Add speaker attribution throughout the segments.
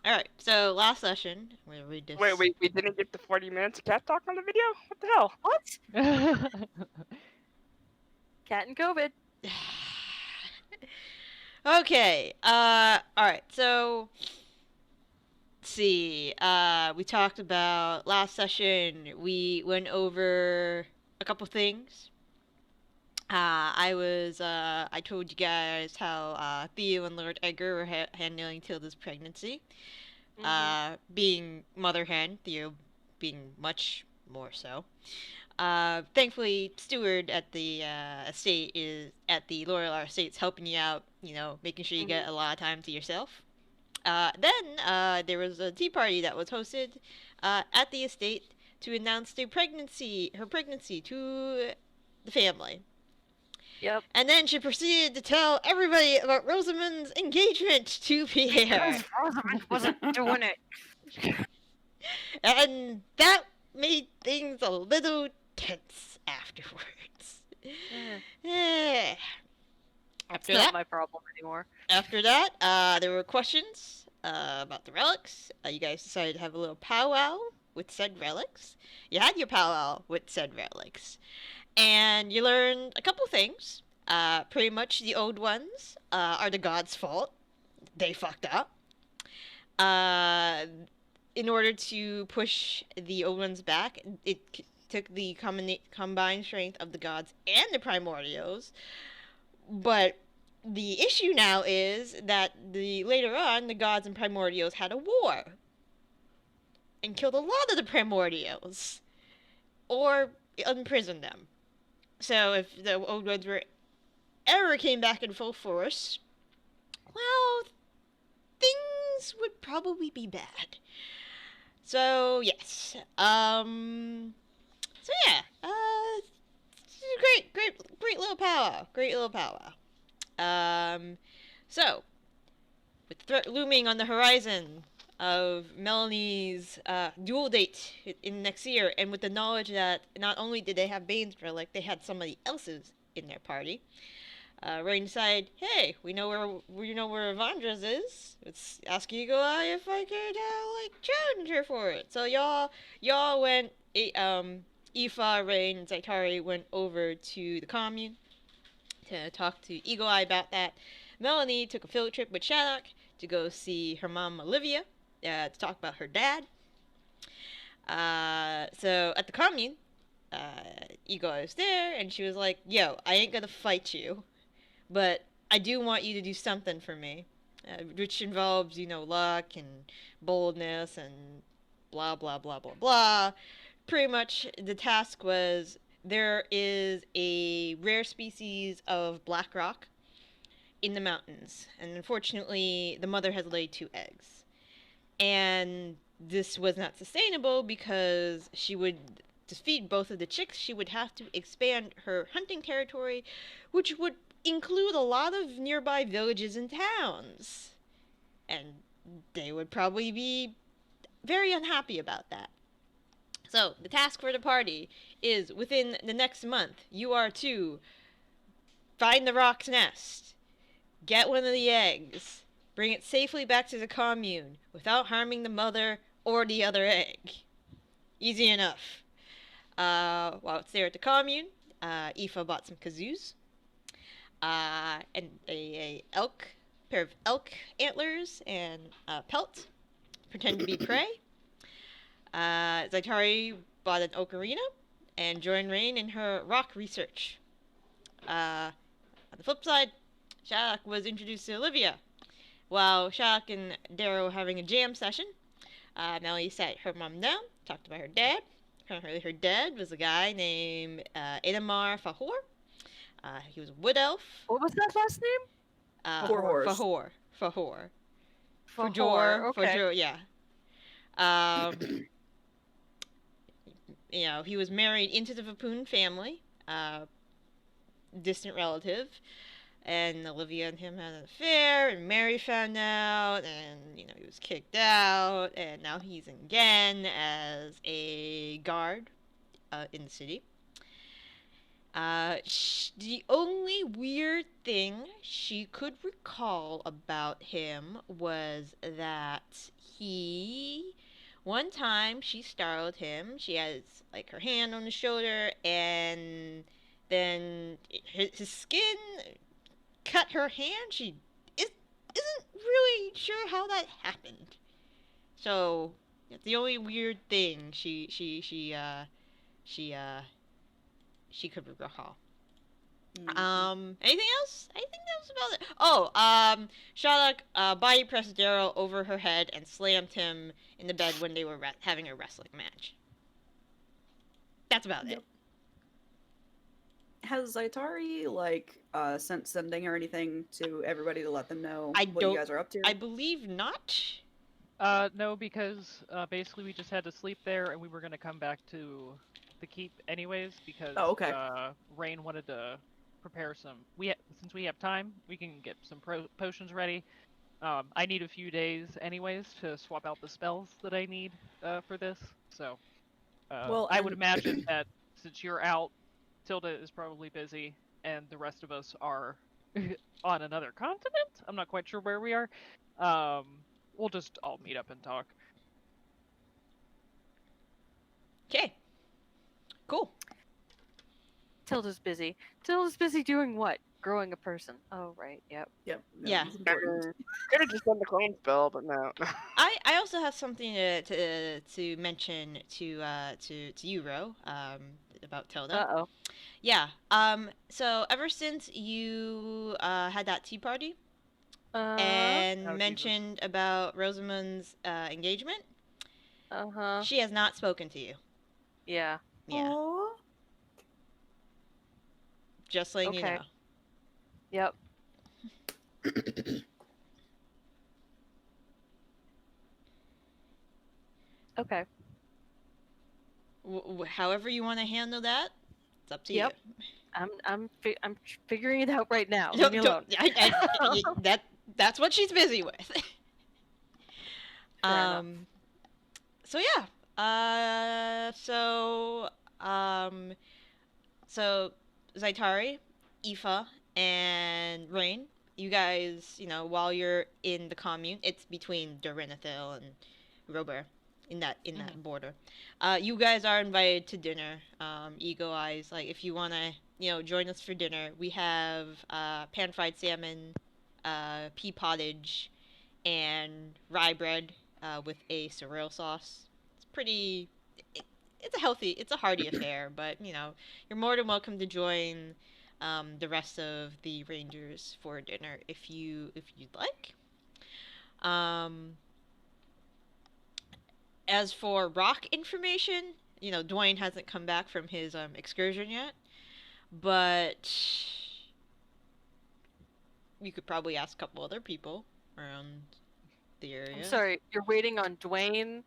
Speaker 1: Alright, so last session, I'm gonna read this.
Speaker 2: Wait, we didn't get the 40 minutes of cat talk on the video? What the hell?
Speaker 3: What? Cat and COVID.
Speaker 1: Okay, alright, so let's see. We talked about last session, we went over a couple things. I told you guys how Theo and Lord Edgar were handling Tilda's pregnancy. Being mother hen, Theo being much more so. Thankfully, steward at the estate is at the Loyalar Estate's helping you out. You know, making sure you get a lot of time to yourself. Then there was a tea party that was hosted at the estate to announce her pregnancy to the family.
Speaker 3: Yep.
Speaker 1: And then she proceeded to tell everybody about Rosamund's engagement to Pierre.
Speaker 3: Rosamund wasn't doing it.
Speaker 1: And that made things a little tense afterwards.
Speaker 3: It's
Speaker 1: After
Speaker 3: not
Speaker 1: that,
Speaker 3: my problem anymore.
Speaker 1: there were questions about the relics. You guys decided to have a little powwow with said relics. You had your powwow with said relics. And you learned a couple things. Pretty much the old ones are the gods' fault. They fucked up. In order to push the old ones back, it took the combined strength of the gods and the primordials. But the issue now is that later on, the gods and primordials had a war. And killed a lot of the primordials. Or imprisoned them. So if the old ones ever came back in full force, well, things would probably be bad. So yes, so yeah, great little powwow. So with the threat looming on the horizon of Melanie's duel date in next year, and with the knowledge that not only did they have Bane's relic, they had somebody else's in their party. Rain decided, hey, we know where Evandra's is. Let's ask Eagle Eye if I could challenge her for it. So y'all went. Aoife, Rain, and Zaitari went over to the commune to talk to Eagle Eye about that. Melanie took a field trip with Shattuck to go see her mom Olivia to talk about her dad. So at the commune, Eagle Eye was there, and she was like, yo, I ain't gonna fight you, but I do want you to do something for me, which involves, luck and boldness and blah, blah, blah, blah, blah. Pretty much the task was there is a rare species of black rock in the mountains, and unfortunately the mother has laid 2 eggs. And this was not sustainable because to feed both of the chicks, she would have to expand her hunting territory, which would include a lot of nearby villages and towns. And they would probably be very unhappy about that. So, the task for the party is within the next month, you are to find the rock's nest, get one of the eggs, bring it safely back to the commune without harming the mother or the other egg. Easy enough. While it's there at the commune, Aoife bought some kazoos, and a pair of elk antlers and pelt, pretend to be prey. Zaitari bought an ocarina and joined Rain in her rock research. On the flip side, Shattuck was introduced to Olivia. While Shattuck and Darrow were having a jam session, Melanie sat her mom down, talked about her dad. Apparently her dad was a guy named Edamar Fahor. He was a wood elf.
Speaker 3: What was that last name?
Speaker 1: Fahor.
Speaker 3: Fajor. Okay.
Speaker 1: Fajor, yeah. He was married into the Vapoon family, distant relative, and Olivia and him had an affair, and Mary found out, and, he was kicked out, and now he's in Gen as a guard in the city. The only weird thing she could recall about him was that one time she startled him. She has like her hand on his shoulder, and then his skin cut her hand. Isn't really sure how that happened. So that's the only weird thing she she could recall. Anything else? I think that was about it. Oh, Sherlock body pressed Daryl over her head and slammed him in the bed when they were having a wrestling match. That's about it.
Speaker 4: Has Zaitari, sent sending or anything to everybody to let them know what you guys are up to?
Speaker 1: I believe not.
Speaker 5: No, because basically we just had to sleep there and we were going to come back to the keep anyways because Rain wanted to prepare some. Since we have time, we can get some potions ready. I need a few days anyways to swap out the spells that I need for this. So, I would imagine that since you're out, Tilda is probably busy, and the rest of us are on another continent. I'm not quite sure where we are. We'll just all meet up and talk.
Speaker 1: Okay. Cool.
Speaker 3: Tilda's busy. Tilda's busy doing what? Growing a person. Oh, right. Yep.
Speaker 4: Yep.
Speaker 1: Yeah.
Speaker 2: Could have just done the clone spell, but no.
Speaker 1: I also have something to mention to you, Ro, about Tilda.
Speaker 3: Uh-oh.
Speaker 1: Yeah. So ever since you had that tea party and mentioned about Rosamund's engagement, she has not spoken to you.
Speaker 3: Yeah.
Speaker 1: Yeah.
Speaker 4: Aww.
Speaker 1: Just letting you know.
Speaker 3: Yep. Okay.
Speaker 1: However you want to handle that, it's up to you.
Speaker 3: I'm figuring it out right now.
Speaker 1: No,
Speaker 3: Leave me alone.
Speaker 1: That's what she's busy with. So yeah. So Zaitari, Aoife, and Rain, you guys, while you're in the commune, it's between Dorinithil and Robert in that border. You guys are invited to dinner. Eagle Eyes, like if you wanna, join us for dinner, we have pan-fried salmon, pea pottage, and rye bread with a sorrel sauce. It's pretty. It's a hearty affair, but you're more than welcome to join the rest of the Rangers for dinner if you'd like. As for rock information, Dwayne hasn't come back from his excursion yet, but you could probably ask a couple other people around the area.
Speaker 3: I'm sorry, you're waiting on Dwayne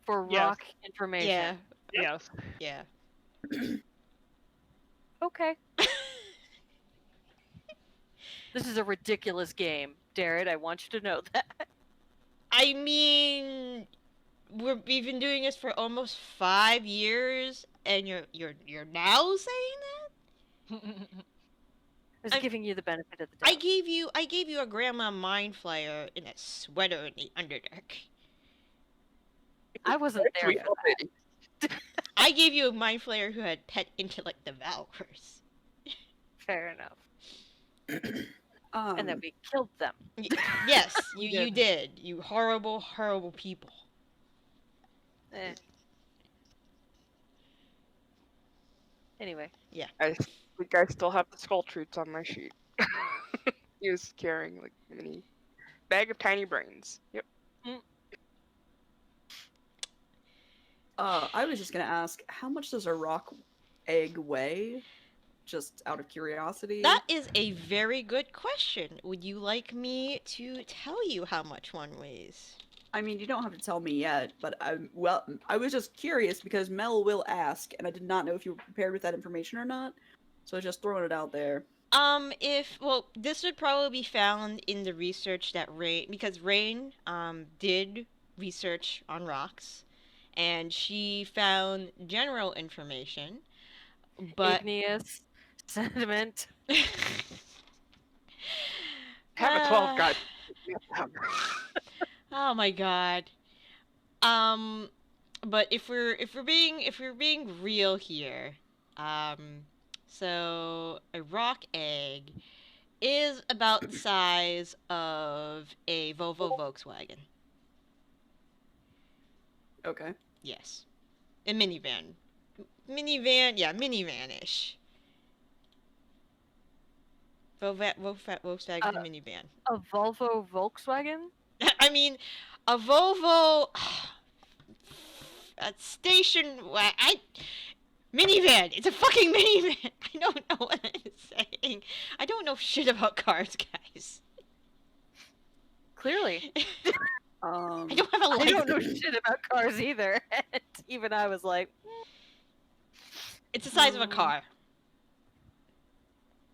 Speaker 3: for rock information.
Speaker 1: Yeah.
Speaker 5: Yes.
Speaker 1: Yeah.
Speaker 3: Okay. This is a ridiculous game, Darren. I want you to know that.
Speaker 1: I mean, we've been doing this for almost 5 years, and you're now saying that?
Speaker 3: I was giving you the benefit of the doubt.
Speaker 1: I gave you a grandma mind flayer in a sweater in the Underdark.
Speaker 3: I wasn't there for that.
Speaker 1: I gave you a mind flayer who had pet intellect devourers.
Speaker 3: Fair enough. And then we killed them.
Speaker 1: Yes, you did. You horrible, horrible people.
Speaker 3: Anyway.
Speaker 1: Yeah.
Speaker 2: I think I still have the skull truths on my sheet. He was carrying like a mini bag of tiny brains. Yep.
Speaker 4: I was just gonna ask, how much does a rock egg weigh? Just out of curiosity.
Speaker 1: That is a very good question. Would you like me to tell you how much one weighs?
Speaker 4: I mean, you don't have to tell me yet, but I was just curious because Mel will ask, and I did not know if you were prepared with that information or not. So just throwing it out there.
Speaker 1: This would probably be found in the research that because Rain did research on rocks, and she found general information, but
Speaker 3: Igneous. sentiment.
Speaker 2: Have a 12 guy.
Speaker 1: Oh my god. But if we're being real here, so a rock egg is about the size of a Volvo Volkswagen.
Speaker 4: Okay.
Speaker 1: Yes. A minivan. Minivan-ish. Volkswagen minivan.
Speaker 3: A Volvo Volkswagen?
Speaker 1: I mean, a Volvo... a station... Minivan! It's a fucking minivan! I don't know what I'm saying. I don't know shit about cars, guys.
Speaker 3: Clearly.
Speaker 1: I don't have a license.
Speaker 3: I don't know shit about cars either. And even I was like...
Speaker 1: It's the size of a car.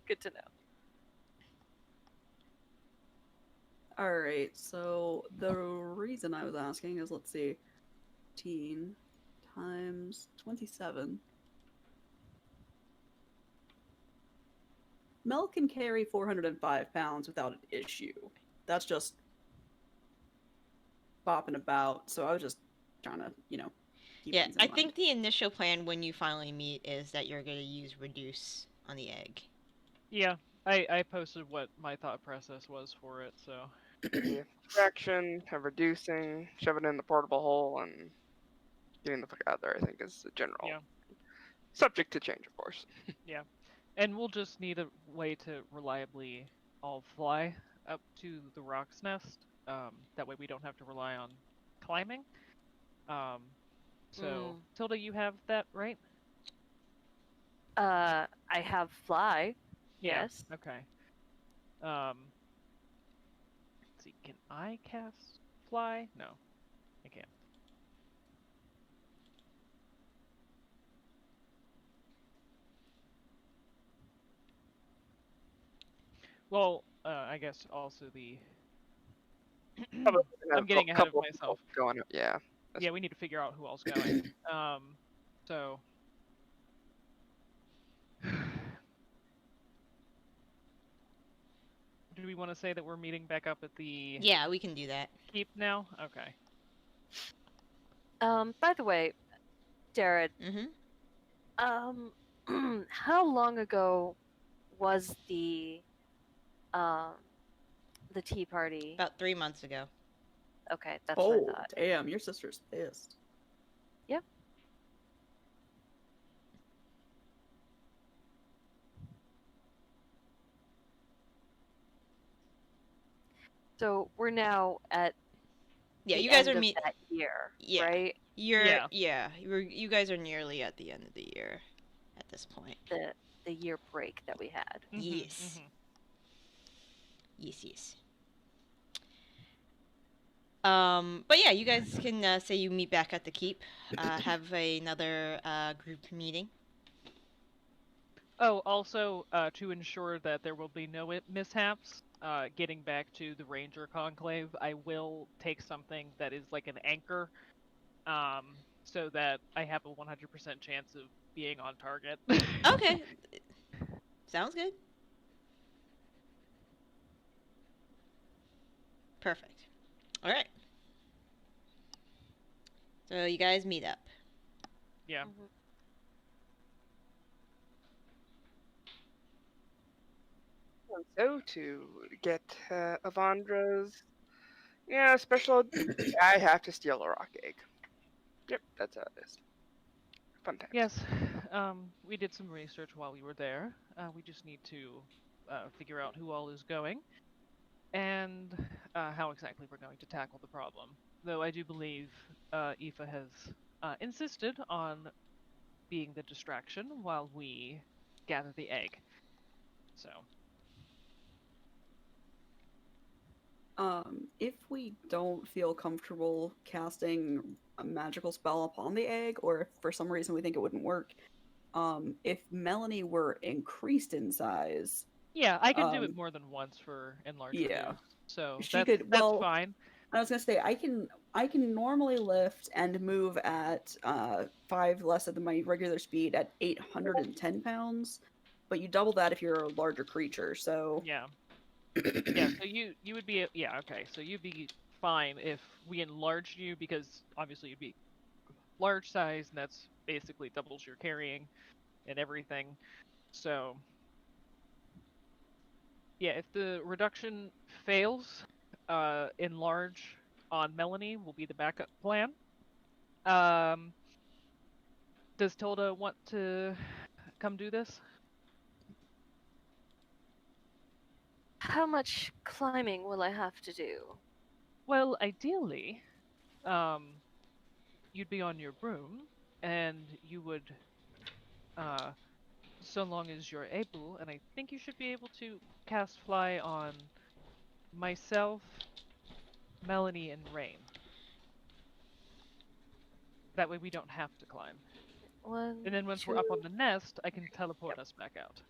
Speaker 3: Good to know.
Speaker 4: Alright, so the reason I was asking is, let's see, 18 times 27. Mel can carry 405 pounds without an issue. That's just bopping about, so I was just trying to, keep
Speaker 1: Yeah,
Speaker 4: things in
Speaker 1: I
Speaker 4: mind.
Speaker 1: think the initial plan when you finally meet is that you're going to use reduce on the egg.
Speaker 5: Yeah, I posted what my thought process was for it, so.
Speaker 2: Fraction, have reducing, shove it in the portable hole, and getting the fuck out of there, I think, is the general.
Speaker 5: Yeah.
Speaker 2: Subject to change, of course.
Speaker 5: Yeah. And we'll just need a way to reliably all fly up to the rock's nest. That way we don't have to rely on climbing. Tilda, you have that, right?
Speaker 3: I have fly.
Speaker 5: Yeah.
Speaker 3: Yes.
Speaker 5: Okay. Let's see, can I cast fly? No, I can't. Well, I guess also the... I'm getting ahead of myself.
Speaker 2: Going, yeah.
Speaker 5: Yeah, we need to figure out who else going. So... Do we want to say that we're meeting back up at the...
Speaker 1: Yeah, we can do that.
Speaker 5: Keep now? Okay.
Speaker 3: By the way, Jared.
Speaker 1: Mm-hmm.
Speaker 3: How long ago was the tea party?
Speaker 1: About 3 months ago.
Speaker 3: Okay, that's what I
Speaker 4: Oh,
Speaker 3: thought.
Speaker 4: damn, your sister's pissed.
Speaker 3: Yep. So we're now at
Speaker 1: Yeah,
Speaker 3: the
Speaker 1: you guys
Speaker 3: end
Speaker 1: are
Speaker 3: of that year,
Speaker 1: Yeah.
Speaker 3: right?
Speaker 1: You guys are nearly at the end of the year at this point.
Speaker 3: The year break that we had.
Speaker 1: Yes. Yes. But yeah, you guys can say you meet back at the keep. Have another group meeting.
Speaker 5: Oh, also, to ensure that there will be no mishaps, getting back to the Ranger Conclave, I will take something that is like an anchor, so that I have a 100% chance of being on target.
Speaker 1: Okay. Sounds good. Perfect. Alright. So you guys meet up.
Speaker 5: Yeah.
Speaker 2: So to get Avandra's special, I have to steal a rock egg. Yep, that's how it is. Fun times.
Speaker 5: Yes. We did some research while we were there. We just need to figure out who all is going and how exactly we're going to tackle the problem. Though I do believe Aoife has insisted on being the distraction while we gather the egg. So.
Speaker 4: If we don't feel comfortable casting a magical spell upon the egg, or if for some reason we think it wouldn't work, if Melanie were increased in size...
Speaker 5: Yeah, I can do it more than once for enlarged use, so that's fine.
Speaker 4: I was gonna say, I can normally lift and move at 5 less than my regular speed at 810 pounds. but you double that if you're a larger creature. So
Speaker 5: Yeah. Yeah. So you would be okay. So you'd be fine if we enlarged you because obviously you'd be large size and that's basically doubles your carrying and everything. So yeah, if the reduction fails, enlarge on Melanie will be the backup plan. Does Tilda want to come do this?
Speaker 3: How much climbing will I have to do?
Speaker 5: Well, ideally, you'd be on your broom, and you would, so long as you're able, and I think you should be able to cast fly on myself, Melanie, and Rain. That way we don't have to climb. And then once we're up on the nest, I can teleport us back out.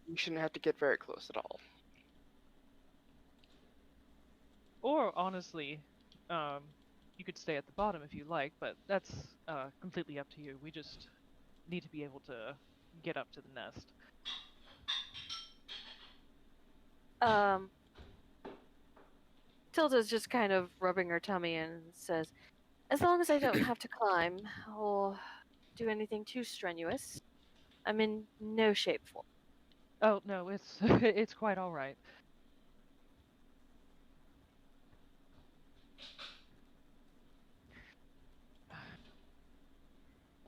Speaker 2: You shouldn't have to get very close at all.
Speaker 5: Or, honestly, you could stay at the bottom if you like, but that's completely up to you. We just need to be able to get up to the nest.
Speaker 3: Tilda's just kind of rubbing her tummy and says, as long as I don't have to climb or do anything too strenuous, I'm in no shape for it.
Speaker 5: Oh, no, it's it's quite alright.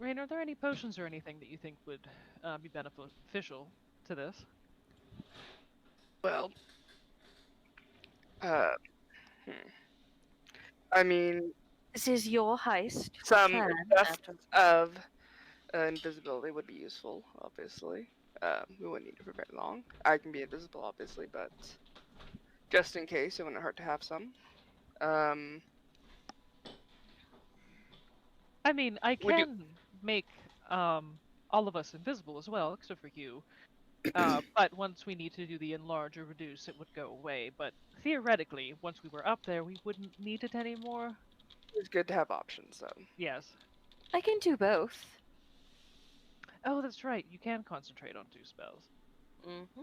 Speaker 5: Rain, are there any potions or anything that you think would be beneficial to this?
Speaker 2: Well, I mean,
Speaker 3: This is your heist.
Speaker 2: some
Speaker 3: plan
Speaker 2: dust
Speaker 3: after-
Speaker 2: of invisibility would be useful, obviously. We wouldn't need it for very long. I can be invisible, obviously, but just in case, it wouldn't hurt to have some.
Speaker 5: I mean, I can make all of us invisible as well, except for you. But once we need to do the enlarge or reduce, it would go away. But theoretically, once we were up there, we wouldn't need it anymore.
Speaker 2: It's good to have options, though.
Speaker 5: Yes.
Speaker 3: I can do both.
Speaker 5: Oh, that's right. You can concentrate on 2 spells.
Speaker 3: Mm-hmm.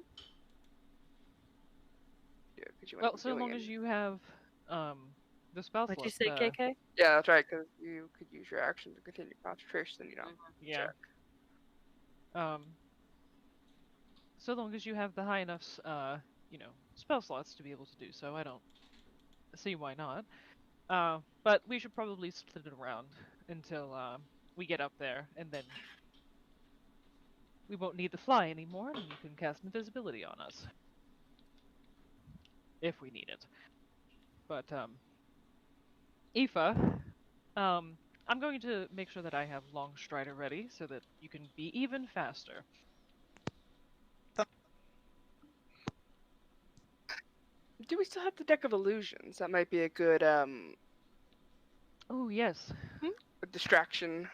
Speaker 2: Yeah,
Speaker 5: well, so long as you have the spell slot.
Speaker 3: What'd you say, KK?
Speaker 2: Yeah, that's right, because you could use your action to continue concentration, you know.
Speaker 5: Yeah. Check. So long as you have the high enough, spell slots to be able to do so, I don't see why not. But we should probably split it around until we get up there, and then we won't need the fly anymore, and you can cast invisibility on us. If we need it. But, Aoife, I'm going to make sure that I have Long Strider ready, so that you can be even faster.
Speaker 2: Do we still have the Deck of Illusions? That might be a good,
Speaker 5: Oh, yes.
Speaker 2: distraction.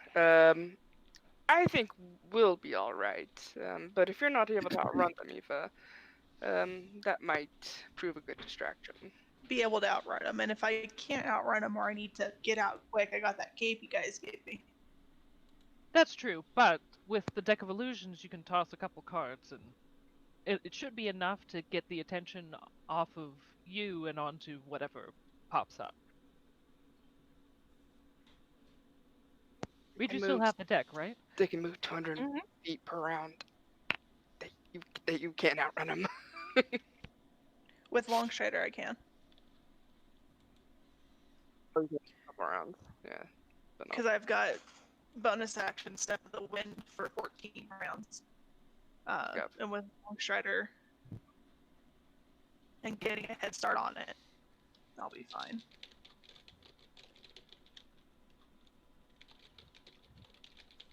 Speaker 2: I think we'll be alright. But if you're not able to outrun them, Aoife, that might prove a good distraction.
Speaker 6: Be able to outrun them, and if I can't outrun them or I need to get out quick, I got that cape you guys gave me.
Speaker 5: That's true, but with the Deck of Illusions, you can toss a couple cards, and it should be enough to get the attention off of you and onto whatever pops up. We do still have the deck, right?
Speaker 2: They can move 200 feet per round. You can't outrun them.
Speaker 6: With Long Strider, I can.
Speaker 2: Rounds, yeah.
Speaker 6: Because I've got bonus action Step of the Wind for 14 rounds.
Speaker 2: Yep.
Speaker 6: And with Long Strider and getting a head start on it, I'll be fine.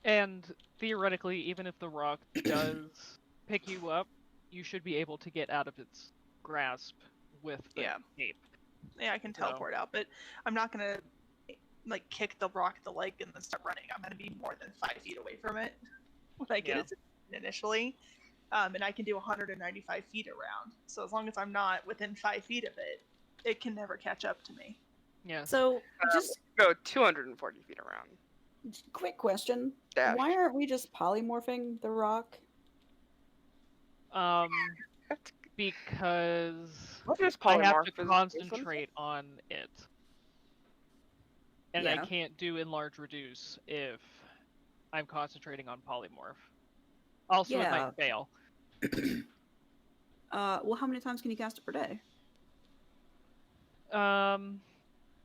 Speaker 5: And theoretically, even if the rock does pick you up, you should be able to get out of its grasp with the cape.
Speaker 6: Yeah, I can teleport out, but I'm not gonna like kick the rock in the leg and then start running. I'm gonna be more than 5 feet away from it when I get it initially. And I can do 195 feet around. So as long as I'm not within 5 feet of it, it can never catch up to me.
Speaker 5: Yeah.
Speaker 4: So just
Speaker 2: go 240 feet around.
Speaker 4: Quick question.
Speaker 2: Dash.
Speaker 4: Why aren't we just polymorphing the rock?
Speaker 5: Because
Speaker 2: just
Speaker 5: I have to
Speaker 2: polymorph
Speaker 5: concentrate on it. And I
Speaker 4: Yeah.
Speaker 5: can't do enlarge reduce if I'm concentrating on polymorph. Also, it might fail.
Speaker 4: Well, how many times can you cast it per day?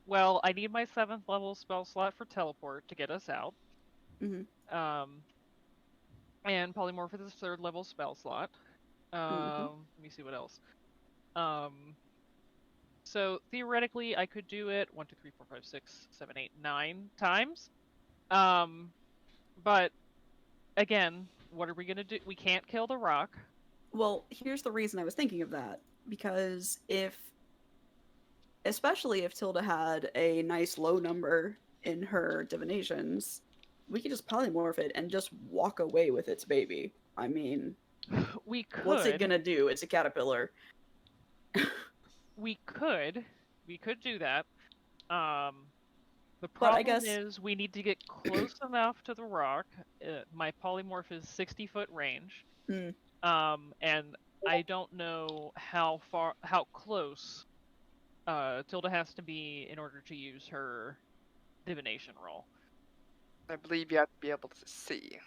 Speaker 5: Well, I need my 7th level spell slot for teleport to get us out.
Speaker 4: Mm-hmm.
Speaker 5: And polymorph is the 3rd level spell slot. Let me see what else. So theoretically, I could do it 1, 2, 3, 4, 5, 6, 7, 8, 9 times. But again, what are we gonna do? We can't kill the rock.
Speaker 4: Well, here's the reason I was thinking of that. Because especially if Tilda had a nice low number in her divinations, we could just polymorph it and just walk away with its baby. I mean,
Speaker 5: we could.
Speaker 4: What's it gonna do? It's a caterpillar.
Speaker 5: We could do that. The problem is we need to get close enough to the rock. My polymorph is 60-foot range. And I don't know how close Tilda has to be in order to use her divination roll.
Speaker 2: I believe you have to be able to see,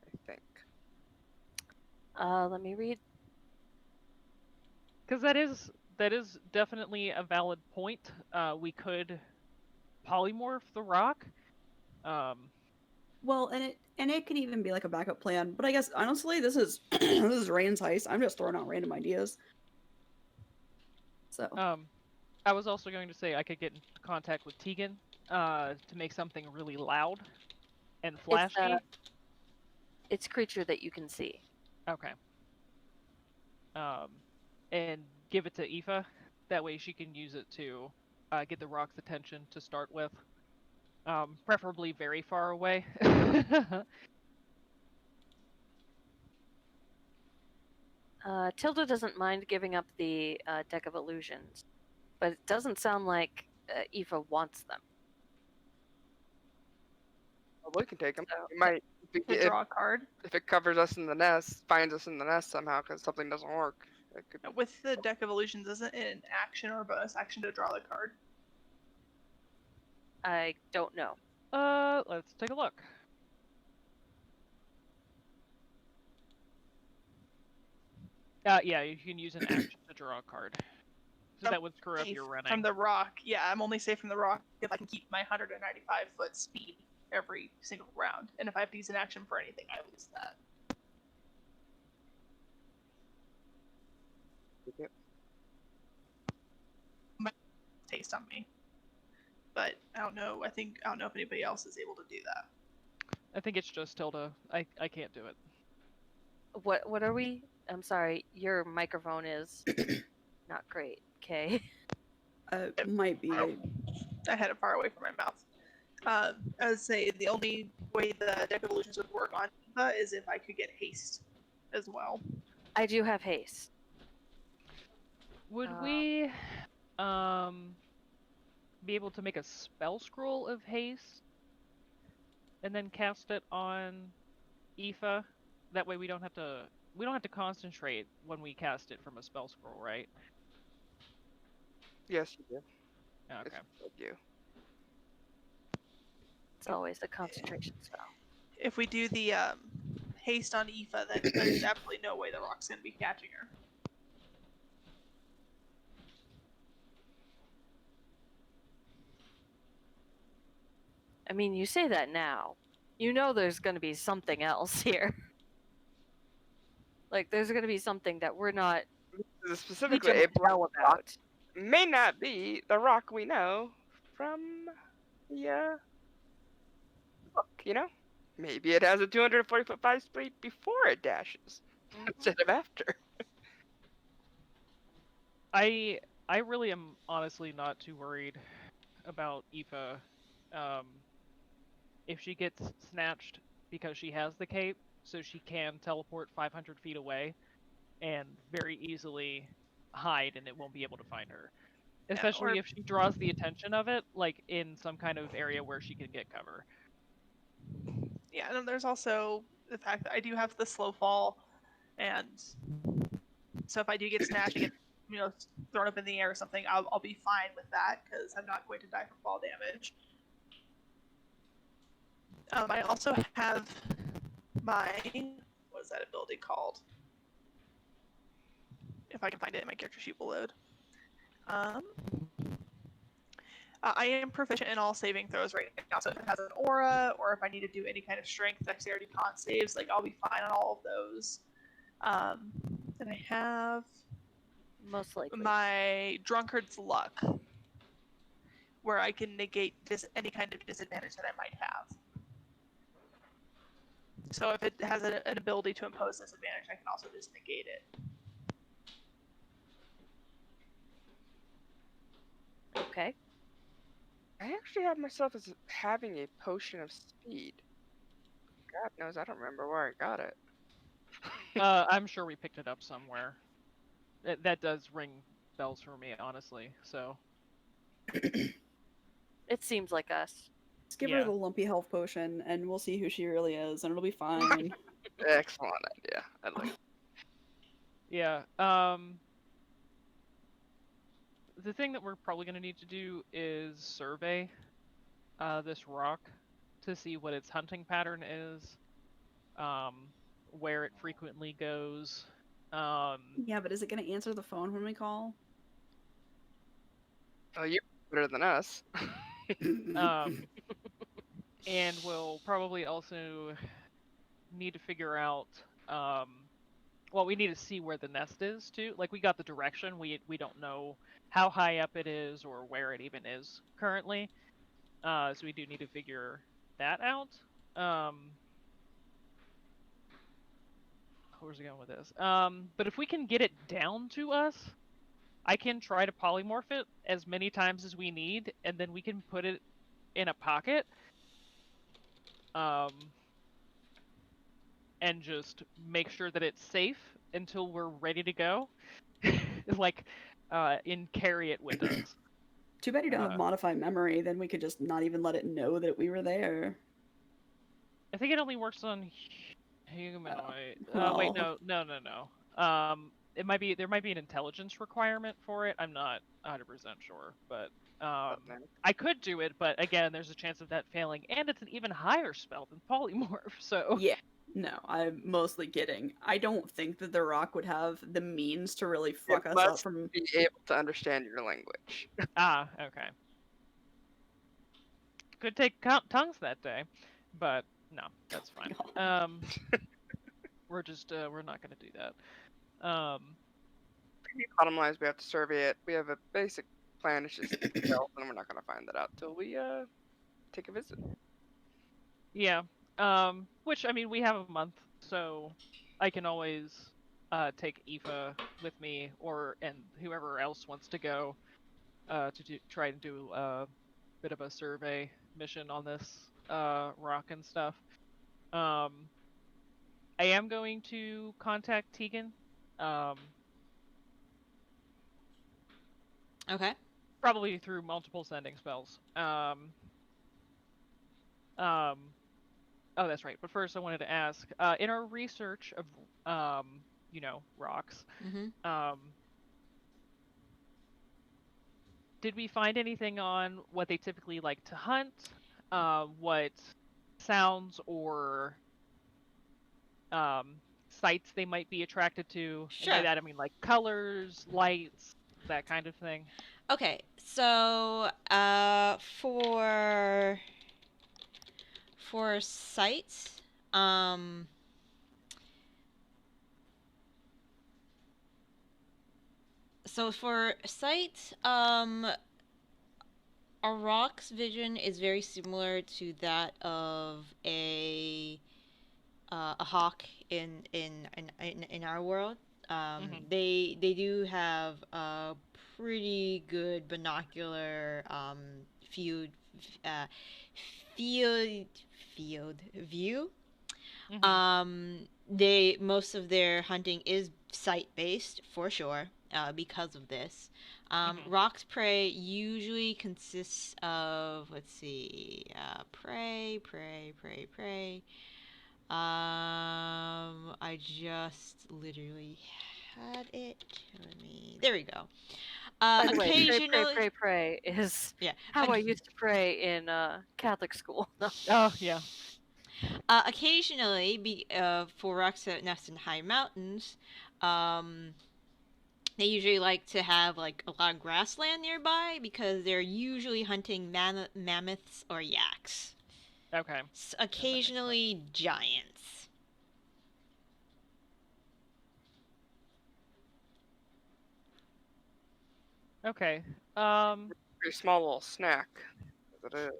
Speaker 2: I think.
Speaker 3: Let me read.
Speaker 5: Because that is definitely a valid point. We could polymorph the rock.
Speaker 4: Well, and it could even be like a backup plan. But I guess honestly, this is this is Rain's heist. I'm just throwing out random ideas. So.
Speaker 5: I was also going to say I could get in contact with Tegan to make something really loud and flashy.
Speaker 3: It's a creature that you can see.
Speaker 5: Okay. And give it to Aoife. That way she can use it to get the rock's attention to start with. Preferably very far away.
Speaker 3: Tilda doesn't mind giving up the deck of illusions, but it doesn't sound like Aoife wants them.
Speaker 2: Well, we can take them.
Speaker 3: So,
Speaker 2: we might
Speaker 6: draw a card.
Speaker 2: If it covers us in the nest, finds us in the nest somehow because something doesn't work.
Speaker 6: With the deck of illusions, isn't it an action or a bonus action to draw the card?
Speaker 3: I don't know.
Speaker 5: Let's take a look. Yeah, you can use an action to draw a card. So that would screw up your running.
Speaker 6: From the rock, yeah, I'm only safe from the rock if I can keep my 195-foot speed every single round. And if I have to use an action for anything, I lose that.
Speaker 2: Yep.
Speaker 6: Taste on me. But I don't know if anybody else is able to do that.
Speaker 5: I think it's just Tilda. I can't do it.
Speaker 3: What are we? I'm sorry, your microphone is not great. Okay.
Speaker 4: It might be.
Speaker 6: I had it far away from my mouth. I would say the only way the deck of illusions would work on Eva is if I could get haste as well.
Speaker 3: I do have haste.
Speaker 5: Would we be able to make a spell scroll of haste and then cast it on Aoife? That way we don't have to concentrate when we cast it from a spell scroll, right?
Speaker 2: Yes, you do.
Speaker 5: Okay.
Speaker 2: You.
Speaker 3: It's always the concentration spell.
Speaker 6: If we do the haste on Aoife, then there's absolutely no way the rock's going to be catching her.
Speaker 3: I mean, you say that now. You know there's going to be something else here. Like, there's going to be something that we're not...
Speaker 2: Specifically, a black rock may not be the rock we know from the book, you know? Maybe it has a 240-foot 5 speed before it dashes, instead of after.
Speaker 5: I really am honestly not too worried about Aoife. If she gets snatched because she has the cape, so she can teleport 500 feet away and very easily hide and it won't be able to find her. Especially if she draws the attention of it, like in some kind of area where she can get cover.
Speaker 6: Yeah, and there's also the fact that I do have the slow fall, and so if I do get snatched and get, thrown up in the air or something, I'll be fine with that because I'm not going to die from fall damage. I also have my, what is that ability called? If I can find it in my character sheet, will load. I am proficient in all saving throws right now, so if it has an aura, or if I need to do any kind of strength, dexterity, con saves, like I'll be fine on all of those. And I have
Speaker 3: most likely
Speaker 6: my Drunkard's Luck, where I can negate any kind of disadvantage that I might have. So if it has an ability to impose disadvantage, I can also just negate it.
Speaker 3: Okay.
Speaker 2: I actually have myself as having a potion of speed. God knows, I don't remember where I got it.
Speaker 5: I'm sure we picked it up somewhere. That does ring bells for me, honestly. So.
Speaker 3: It seems like us.
Speaker 4: Just give her the lumpy health potion, and we'll see who she really is, and it'll be fine.
Speaker 2: Excellent idea. I like it.
Speaker 5: Yeah. The thing that we're probably going to need to do is survey this rock to see what its hunting pattern is, where it frequently goes.
Speaker 4: Yeah, but is it going to answer the phone when we call?
Speaker 2: Oh, you're better than us.
Speaker 5: And we'll probably also need to figure out, well, we need to see where the nest is too. Like, we got the direction, we don't know how high up it is or where it even is currently. So we do need to figure that out. Where's it going with this? But if we can get it down to us, I can try to polymorph it as many times as we need, and then we can put it in a pocket. And just make sure that it's safe until we're ready to go. Like, carry it with us.
Speaker 4: Too bad you don't have modify memory, then we could just not even let it know that we were there.
Speaker 5: I think it only works on humanoid.
Speaker 4: Well.
Speaker 5: Wait, no. There might be an intelligence requirement for it. I'm not 100% sure, but I could do it, but again, there's a chance of that failing, and it's an even higher spell than polymorph. So
Speaker 4: yeah, no, I'm mostly kidding. I don't think that the rock would have the means to really fuck us up from
Speaker 2: be able to understand your language.
Speaker 5: Okay. Could take tongues that day, but no, that's fine. We're just we're not gonna do that.
Speaker 2: Bottom line is we have to survey it. We have a basic plan. It's just stealth, and we're not gonna find that out till we take a visit.
Speaker 5: Yeah. Which, I mean, we have a month, so I can always take Aoife with me, and whoever else wants to go to try to do a bit of a survey mission on this rock and stuff. I am going to contact Tegan.
Speaker 1: Okay.
Speaker 5: Probably through multiple sending spells. Oh, that's right. But first, I wanted to ask, in our research of, rocks, did we find anything on what they typically like to hunt? What sounds or sights they might be attracted to?
Speaker 1: Sure.
Speaker 5: And by that, I mean like colors, lights, that kind of thing.
Speaker 1: Okay, so for sight, so for sight, a rock's vision is very similar to that of a hawk in our world. They do have a pretty good binocular field view. Most of their hunting is sight based for sure. because of this.
Speaker 5: Mhm.
Speaker 1: Rock's prey usually consists of, let's see, prey. I just literally had it. There we go.
Speaker 3: By the way,
Speaker 1: Occasionally,
Speaker 3: pray is
Speaker 1: yeah.
Speaker 3: how I used to pray in Catholic school. No.
Speaker 5: Oh yeah.
Speaker 1: Occasionally, for rocks that nest in high mountains, um, they usually like to have like a lot of grassland nearby because they're usually hunting mammoths or yaks.
Speaker 5: Okay.
Speaker 1: Occasionally giants.
Speaker 5: Okay.
Speaker 2: Pretty small little snack. As it is.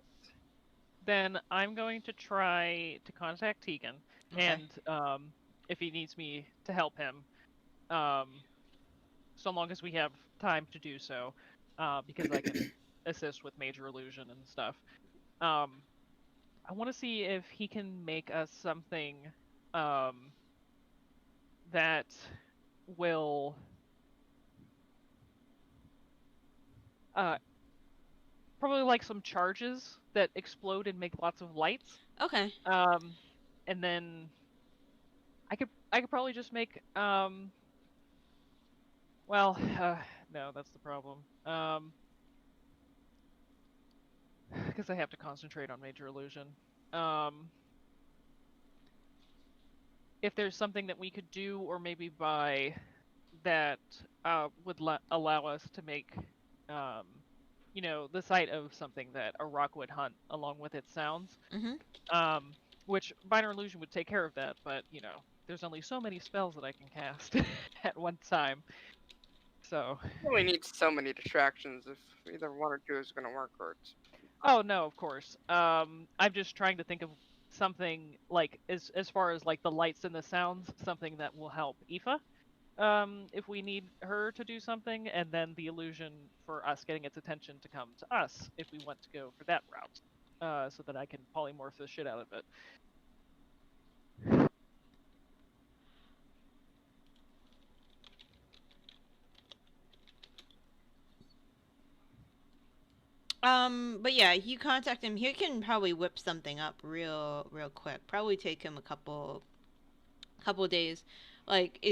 Speaker 5: Then I'm going to try to contact Tegan,
Speaker 1: Okay.
Speaker 5: and if he needs me to help him, so long as we have time to do so, because I can assist with major illusion and stuff. I want to see if he can make us something that will probably like some charges that explode and make lots of lights.
Speaker 1: Okay.
Speaker 5: And then I could probably just make well, no, that's the problem. Because I have to concentrate on major illusion. If there's something that we could do or maybe buy that would allow us to make the sight of something that a rock would hunt along with its sounds. Which minor illusion would take care of that, but there's only so many spells that I can cast at one time. So
Speaker 2: You only need so many distractions if either one or two is gonna work or it's.
Speaker 5: Oh no, of course. I'm just trying to think of something like as far as like the lights and the sounds, something that will help Aoife. If we need her to do something, and then the illusion for us getting its attention to come to us if we want to go for that route, so that I can polymorph the shit out of it.
Speaker 1: But yeah, you contact him. He can probably whip something up real quick. Probably take him a couple days. Like,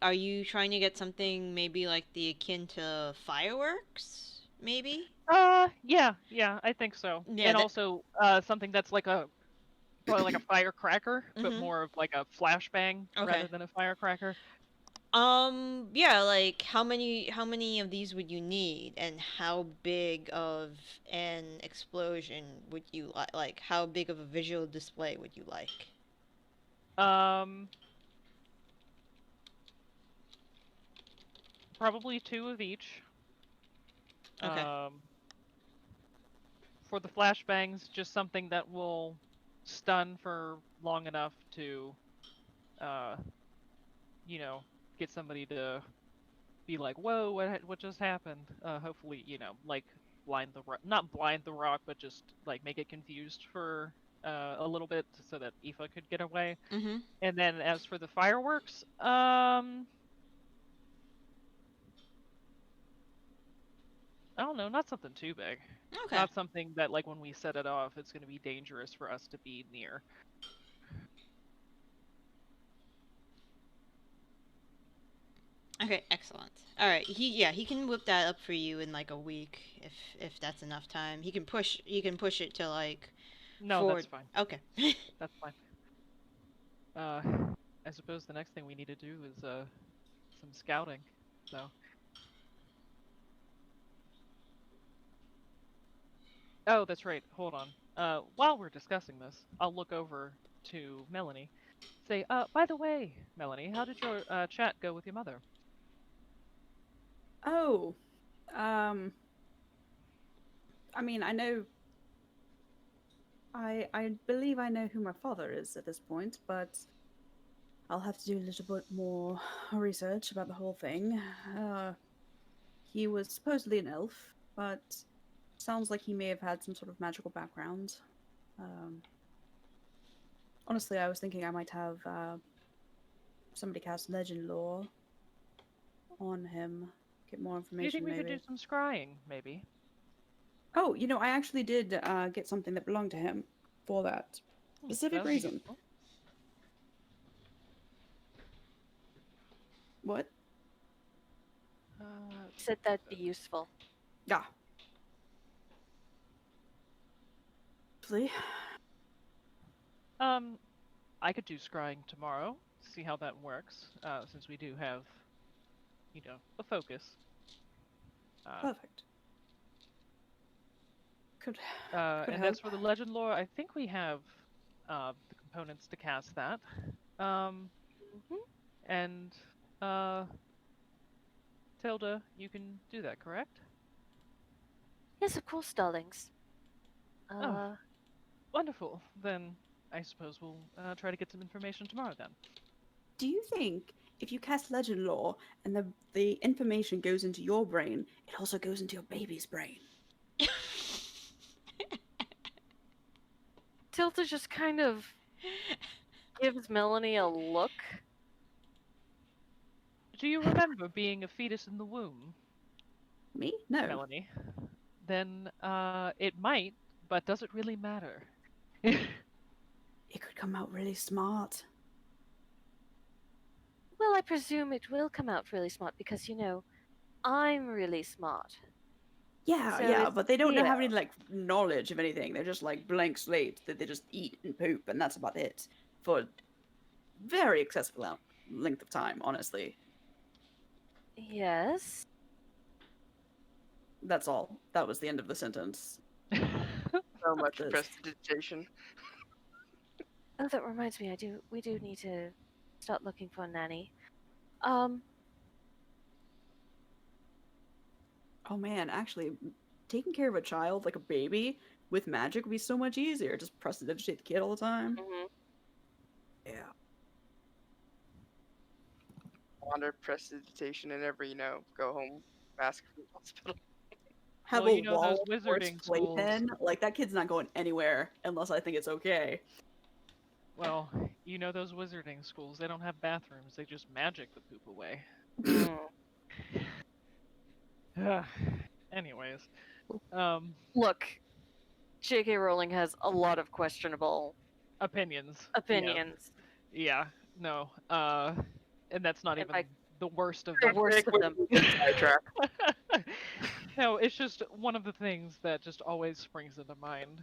Speaker 1: are you trying to get something maybe like the akin to fireworks? Maybe?
Speaker 5: Yeah, I think so.
Speaker 1: Yeah,
Speaker 5: and also, something that's probably like a firecracker, but
Speaker 1: Mhm.
Speaker 5: more of like a flashbang
Speaker 1: Okay.
Speaker 5: rather than a firecracker.
Speaker 1: Yeah, like how many of these would you need, and how big of an explosion would you like? Like, how big of a visual display would you like?
Speaker 5: Probably 2 of each.
Speaker 1: Okay.
Speaker 5: For the flashbangs, just something that will stun for long enough to, get somebody to be like, "Whoa, what just happened?" Hopefully, like not blind the rock, but just like make it confused for a little bit so that Aoife could get away.
Speaker 1: Mm-hmm.
Speaker 5: And then as for the fireworks, I don't know, not something too big.
Speaker 1: Okay.
Speaker 5: Not something that, like, when we set it off, it's going to be dangerous for us to be near.
Speaker 1: Okay, excellent. All right, he can whip that up for you in like a week if that's enough time. He can push it to like.
Speaker 5: No, that's fine.
Speaker 1: Okay.
Speaker 5: That's fine. I suppose the next thing we need to do is some scouting. So. Oh, that's right. Hold on. While we're discussing this, I'll look over to Melanie. Say, by the way, Melanie, how did your chat go with your mother?
Speaker 4: Oh, I mean, I believe I know who my father is at this point, but I'll have to do a little bit more research about the whole thing. He was supposedly an elf, but sounds like he may have had some sort of magical background. Honestly, I was thinking I might have somebody cast legend lore on him. Get more
Speaker 5: Do you
Speaker 4: information,
Speaker 5: think we
Speaker 4: maybe.
Speaker 5: could do some scrying, maybe?
Speaker 4: Oh, I actually did get something that belonged to him for that specific
Speaker 5: That would be
Speaker 4: reason.
Speaker 5: useful.
Speaker 4: What?
Speaker 3: Said that'd be useful.
Speaker 4: Yeah. Please.
Speaker 5: I could do scrying tomorrow. See how that works. Since we do have, a focus.
Speaker 4: Perfect. Could
Speaker 5: And
Speaker 4: help.
Speaker 5: as for the legend lore, I think we have the components to cast that. And Tilda, you can do that, correct?
Speaker 3: Yes, of course, darlings.
Speaker 5: Oh. Wonderful. Then I suppose we'll try to get some information tomorrow then.
Speaker 4: Do you think if you cast legend lore and the information goes into your brain, it also goes into your baby's brain?
Speaker 3: Tilda just kind of gives Melanie a look.
Speaker 5: Do you remember being a fetus in the womb?
Speaker 4: Me? No.
Speaker 5: Melanie. Then it might, but does it really matter?
Speaker 4: It could come out really smart.
Speaker 3: Well, I presume it will come out really smart because, I'm really smart.
Speaker 4: Yeah,
Speaker 3: So
Speaker 4: yeah,
Speaker 3: it's
Speaker 4: but they don't have
Speaker 3: Theo.
Speaker 4: any knowledge of anything. They're just blank slates that they just eat and poop, and that's about it for very excessive length of time. Honestly,
Speaker 3: Yes.
Speaker 4: that's all. That was the end of the sentence.
Speaker 2: So much
Speaker 4: This.
Speaker 2: prestidigitation.
Speaker 3: Oh, that reminds me. We do need to start looking for a nanny.
Speaker 4: Oh man, actually, taking care of a child like a baby with magic would be so much easier. Just prestidigitate the kid all the time. Yeah.
Speaker 2: Wander prestidigitation and every, go home, mask from the hospital.
Speaker 4: Have
Speaker 5: Well,
Speaker 4: a
Speaker 5: those
Speaker 4: wall
Speaker 5: wizarding
Speaker 4: playpen. Like, that kid's not going anywhere unless I think it's okay.
Speaker 5: Well, those wizarding schools, they don't have bathrooms, they just magic the poop away. Anyways.
Speaker 3: Look, J.K. Rowling has a lot of questionable
Speaker 5: opinions.
Speaker 3: Yeah.
Speaker 5: Yeah, no. And that's not
Speaker 3: In
Speaker 5: even
Speaker 3: fact,
Speaker 5: the worst of
Speaker 3: the
Speaker 5: them.
Speaker 3: worst of them.
Speaker 2: Sidetrack.
Speaker 5: No, it's just one of the things that just always springs into mind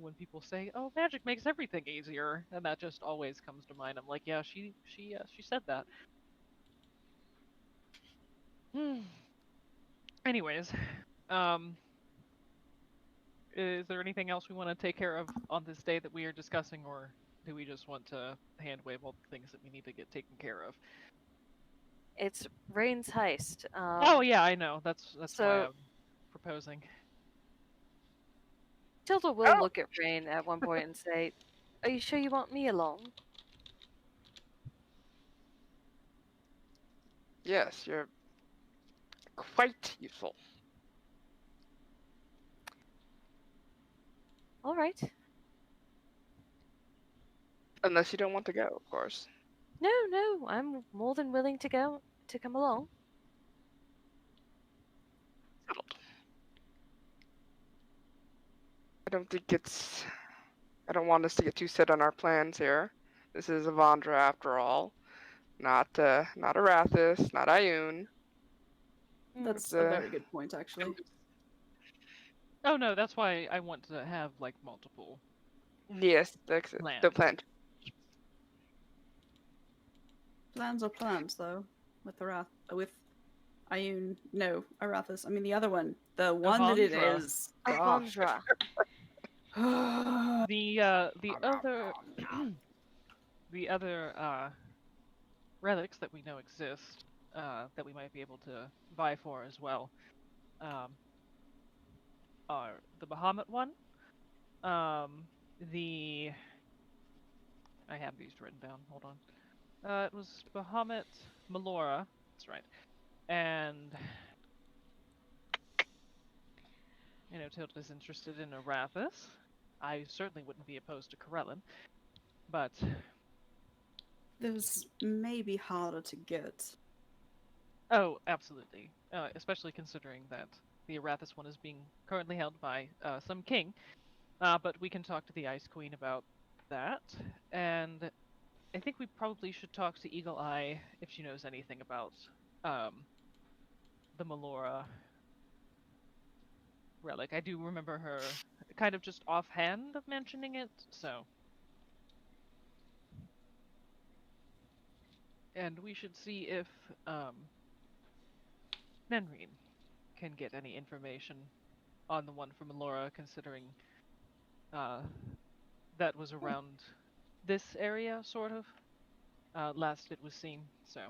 Speaker 5: when people say, "Oh, magic makes everything easier," and that just always comes to mind. I'm like, yeah, she said that. Anyways, is there anything else we want to take care of on this day that we are discussing, or do we just want to hand wave all the things that we need to get taken care of?
Speaker 3: It's Rain's heist.
Speaker 5: Oh yeah, I know. That's why I'm proposing.
Speaker 3: Tilda will look at Rain at one point and say, "Are you sure you want me along?"
Speaker 2: Yes, you're quite useful.
Speaker 3: All right.
Speaker 2: Unless you don't want to go, of course.
Speaker 3: No, I'm more than willing to come along.
Speaker 2: Settled. I don't want us to get too set on our plans here. This is Avandra after all. Not Arathis, not Ioun.
Speaker 4: That's a very good point, actually.
Speaker 5: Oh no, that's why I want to have multiple.
Speaker 2: Yes, that's the plan.
Speaker 4: Plans are plans, though. With Ioun, no, Arathis. I mean the other one, the one that it
Speaker 5: Avandra.
Speaker 4: is.
Speaker 3: Avandra.
Speaker 5: The other relics that we know exist that we might be able to vie for as well are the Bahamut one, I have these written down. Hold on. It was Bahamut, Melora. That's right, and Tilda's interested in Arathis. I certainly wouldn't be opposed to Corellin, but
Speaker 4: Those may be harder to get.
Speaker 5: Oh, absolutely. Especially considering that the Arathis one is being currently held by some king. But we can talk to the Ice Queen about that. And I think we probably should talk to Eagle Eye if she knows anything about the Melora relic. I do remember her kind of just offhand mentioning it, so. And we should see if Nenreen can get any information on the one from Melora, considering that was around this area, sort of. Last it was seen, so.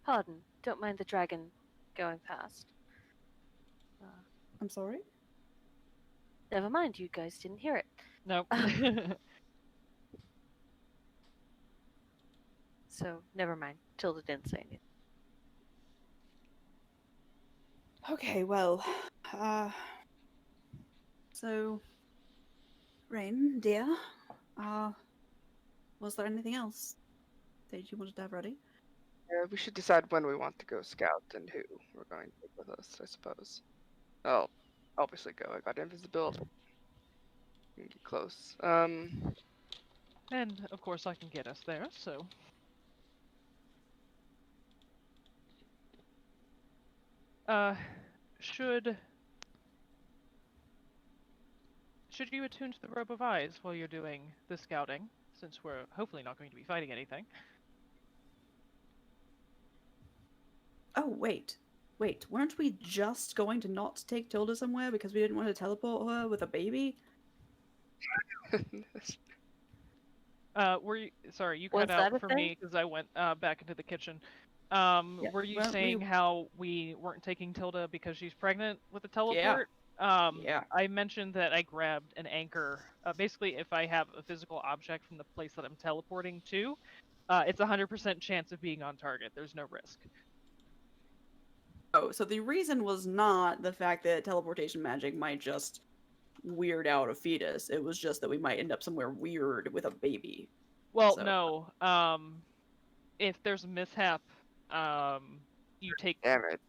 Speaker 3: Pardon, don't mind the dragon going past.
Speaker 4: I'm sorry?
Speaker 3: Never mind, you guys didn't hear it.
Speaker 5: Nope.
Speaker 3: So, never mind. Tilda didn't say anything.
Speaker 4: Okay, well, so, Rain, dear, was there anything else that you wanted to have ready?
Speaker 2: We should decide when we want to go scout and who we're going to take with us, I suppose. I'll obviously go. I got invisibility. We can get close.
Speaker 5: And, of course, I can get us there, so. Should you attune to the Robe of Eyes while you're doing the scouting, since we're hopefully not going to be fighting anything?
Speaker 4: Oh, wait. Weren't we just going to not take Tilda somewhere because we didn't want to teleport her with a baby?
Speaker 5: Were you... Sorry, you cut out for me because I went back into the kitchen. Were you saying how we weren't taking Tilda because she's pregnant with a teleport?
Speaker 4: Yeah.
Speaker 5: I mentioned that I grabbed an anchor. Basically, if I have a physical object from the place that I'm teleporting to, it's 100% chance of being on target. There's no risk.
Speaker 4: Oh, so the reason was not the fact that teleportation magic might just weird out a fetus. It was just that we might end up somewhere weird with a baby.
Speaker 5: Well, so. No. If there's a mishap, you take
Speaker 2: damage,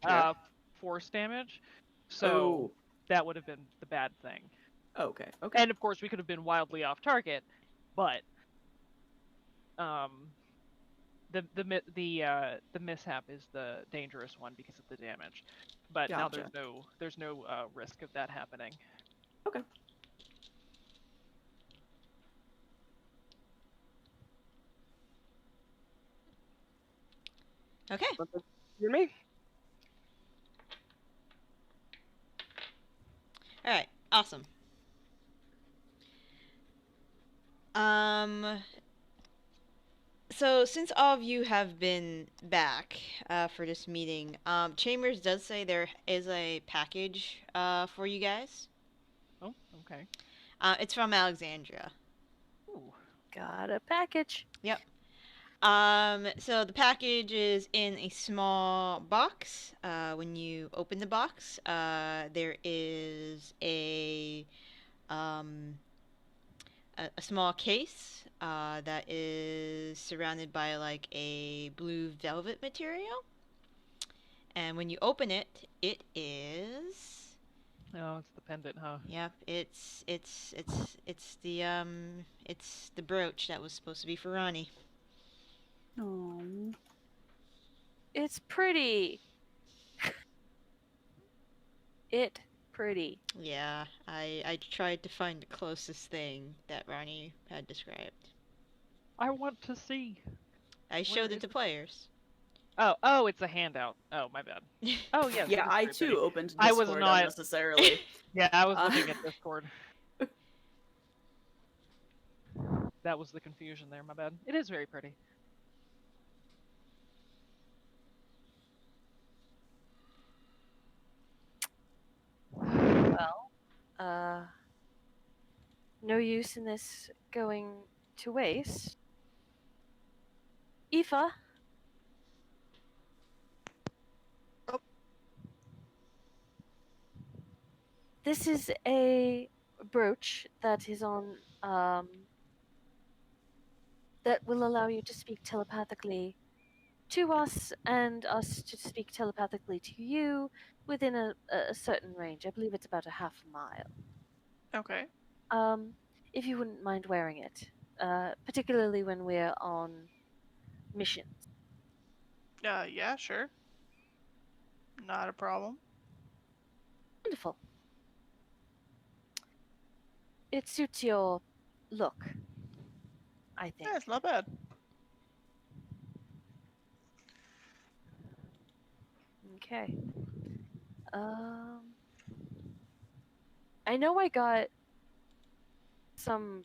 Speaker 5: force damage. So that would have been the bad thing.
Speaker 4: Okay.
Speaker 5: And of course, we could have been wildly off target, but the mishap is the dangerous one because of the damage. But
Speaker 4: gotcha.
Speaker 5: Now there's no risk of that happening.
Speaker 4: Okay.
Speaker 1: Okay.
Speaker 2: You me?
Speaker 1: All right. Awesome. So since all of you have been back for this meeting, Chambers does say there is a package for you guys.
Speaker 5: Oh, okay.
Speaker 1: It's from Alexandria.
Speaker 5: Ooh.
Speaker 3: Got a package.
Speaker 1: Yep. So the package is in a small box. When you open the box, there is a small case that is surrounded by like a blue velvet material. And when you open it, it is.
Speaker 5: Oh, it's the pendant, huh?
Speaker 1: Yep, it's the brooch that was supposed to be for Ronnie.
Speaker 4: Oh,
Speaker 3: it's pretty. Pretty.
Speaker 1: Yeah, I tried to find the closest thing that Ronnie had described.
Speaker 5: I want to see.
Speaker 1: I showed it to players.
Speaker 5: Oh, it's a handout. Oh, my bad. Oh, yes.
Speaker 4: Yeah, I too opened Discord
Speaker 5: I was not
Speaker 4: unnecessarily.
Speaker 5: Yeah, I was looking at Discord. That was the confusion there, my bad. It is very pretty.
Speaker 3: Well, no use in this going to waste. Aoife?
Speaker 2: Oh.
Speaker 3: This is a brooch that is on that will allow you to speak telepathically to us and us to speak telepathically to you within a certain range. I believe it's about a half a mile.
Speaker 6: Okay.
Speaker 3: If you wouldn't mind wearing it, particularly when we're on missions.
Speaker 6: Yeah, sure. Not a problem.
Speaker 3: Wonderful. It suits your look, I think.
Speaker 6: Yeah, it's not bad.
Speaker 3: Okay. I know I got some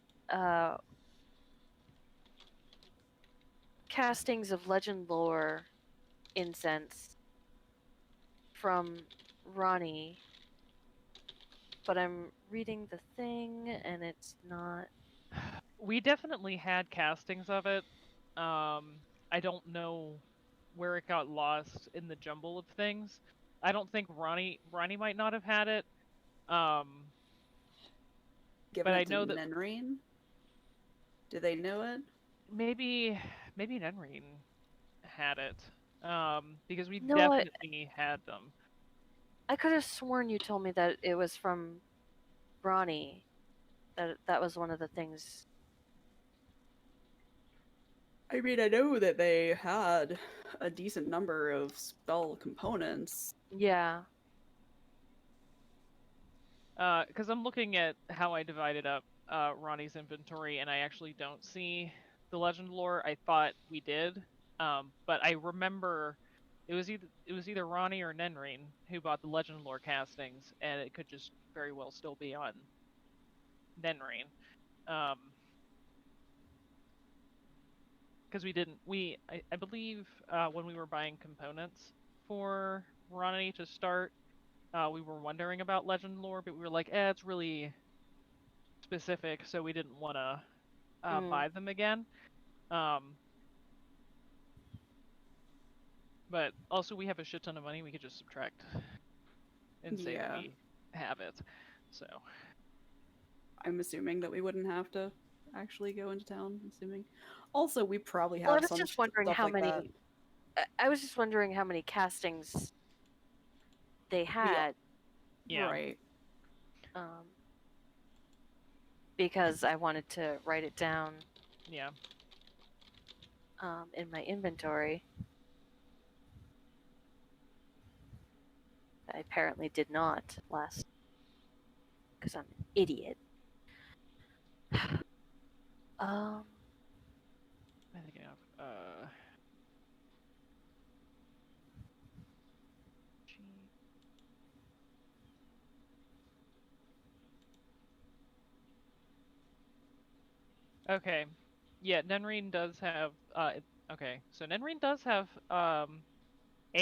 Speaker 3: castings of legend lore incense from Ronnie, but I'm reading the thing and it's not.
Speaker 5: We definitely had castings of it. I don't know where it got lost in the jumble of things. I don't think Ronnie might not have had it.
Speaker 4: Given
Speaker 5: but
Speaker 4: it
Speaker 5: I know
Speaker 4: to
Speaker 5: that
Speaker 4: Nenreen? Do they know it?
Speaker 5: maybe Nenreen had it. Because we definitely had them.
Speaker 3: I could have sworn you told me that it was from Ronnie. That was one of the things.
Speaker 4: I mean, I know that they had a decent number of spell components.
Speaker 3: Yeah.
Speaker 5: Because I'm looking at how I divided up Ronnie's inventory, and I actually don't see the legend lore. I thought we did, but I remember it was either Ronnie or Nenreen who bought the legend lore castings, and it could just very well still be on Nenreen. Because I believe when we were buying components for Ronnie to start, we were wondering about legend lore, but we were like, it's really specific, so we didn't want to buy them again. But also, we have a shit ton of money. We could just subtract and say we have it. So
Speaker 4: I'm assuming that we wouldn't have to actually go into town. Assuming. Also, we probably have.
Speaker 3: I was just wondering how many. I was just wondering how many castings they had.
Speaker 5: Yeah.
Speaker 4: Right.
Speaker 3: Because I wanted to write it down.
Speaker 5: Yeah.
Speaker 3: In my inventory. I apparently did not last. Because I'm an idiot.
Speaker 5: I think I have. Okay. Yeah, Nenreen does have. Okay, so Nenreen does have a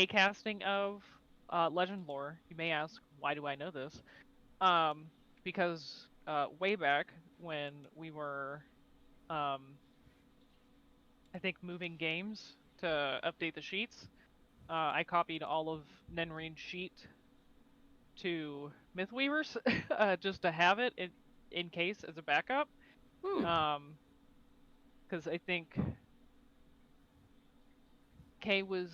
Speaker 5: casting of legend lore. You may ask, why do I know this? Because way back when we were, I think, moving games to update the sheets, I copied all of Nenreen's sheet to Mythweavers just to have it in case as a backup. Because I think Kay was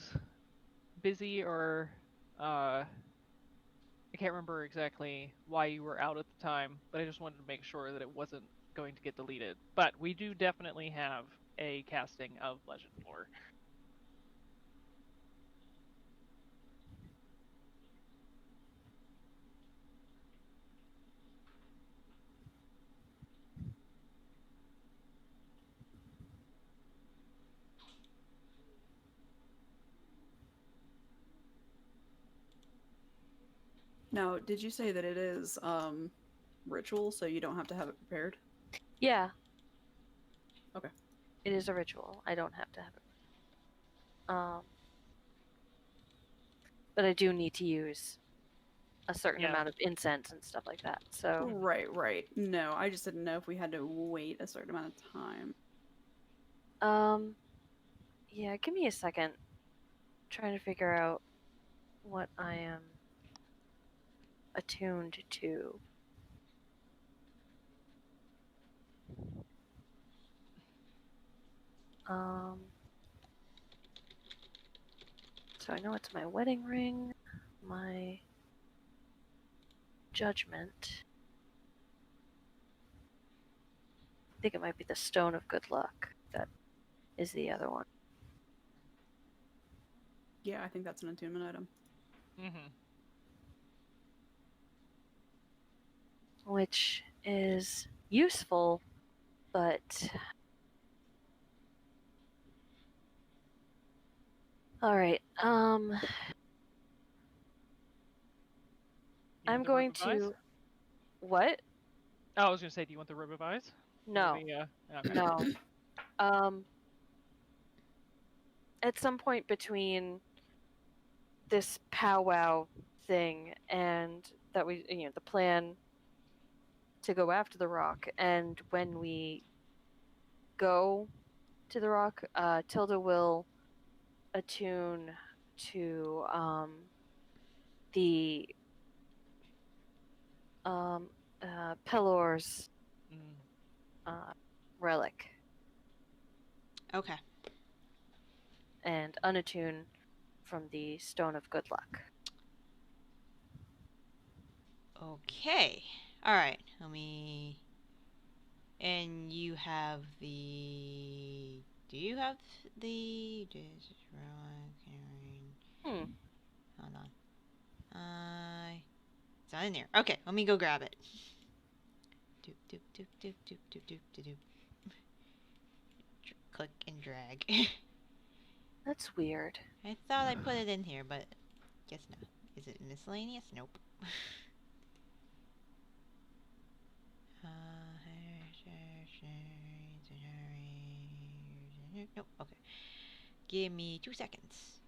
Speaker 5: busy, or I can't remember exactly why you were out at the time, but I just wanted to make sure that it wasn't going to get deleted. But we do definitely have a casting of legend lore.
Speaker 4: Now, did you say that it is ritual, so you don't have to have it prepared?
Speaker 3: Yeah.
Speaker 4: Okay.
Speaker 3: It is a ritual. I don't have to have it. But I do need to use a certain amount of incense and stuff like that. So
Speaker 4: Right. No, I just didn't know if we had to wait a certain amount of time.
Speaker 3: Yeah, give me a second. I'm trying to figure out what I am attuned to. So I know it's my wedding ring, my judgment. I think it might be the stone of good luck. That is the other one.
Speaker 4: Yeah, I think that's an attunement item.
Speaker 5: Mm-hmm.
Speaker 3: Which is useful, but... Alright, I'm going to... What?
Speaker 5: Oh, I was going to say, do you want the revise?
Speaker 3: No.
Speaker 5: Okay.
Speaker 3: No. At some point between this powwow thing and that we, the plan to go after the rock, and when we go to the rock, Tilda will attune to the Pelor's relic.
Speaker 1: Okay.
Speaker 3: And unattune from the Stone of Good Luck.
Speaker 1: Okay. Alright, let me... And you have the... Do you have the... Hold on. It's not in there. Okay, let me go grab it. Doop, doop, doop, doop, doop, doop, doop, doop, doop. Click and drag.
Speaker 3: That's weird.
Speaker 1: I thought I put it in here, but guess not. Is it miscellaneous? Nope. Nope. Okay. Give me 2 seconds.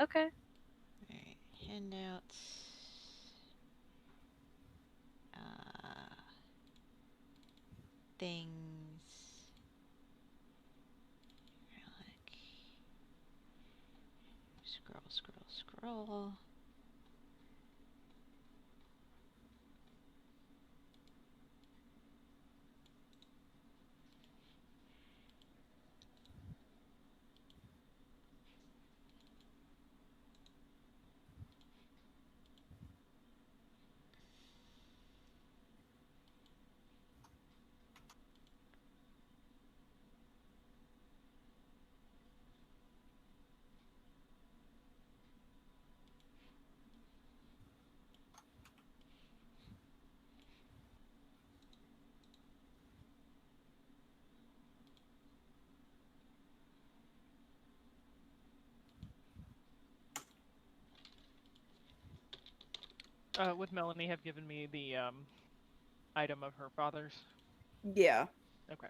Speaker 3: Okay.
Speaker 1: Alright. Handouts. Things. Relic. Scroll, scroll, scroll.
Speaker 5: Would Melanie have given me the item of her father's?
Speaker 4: Yeah.
Speaker 5: Okay.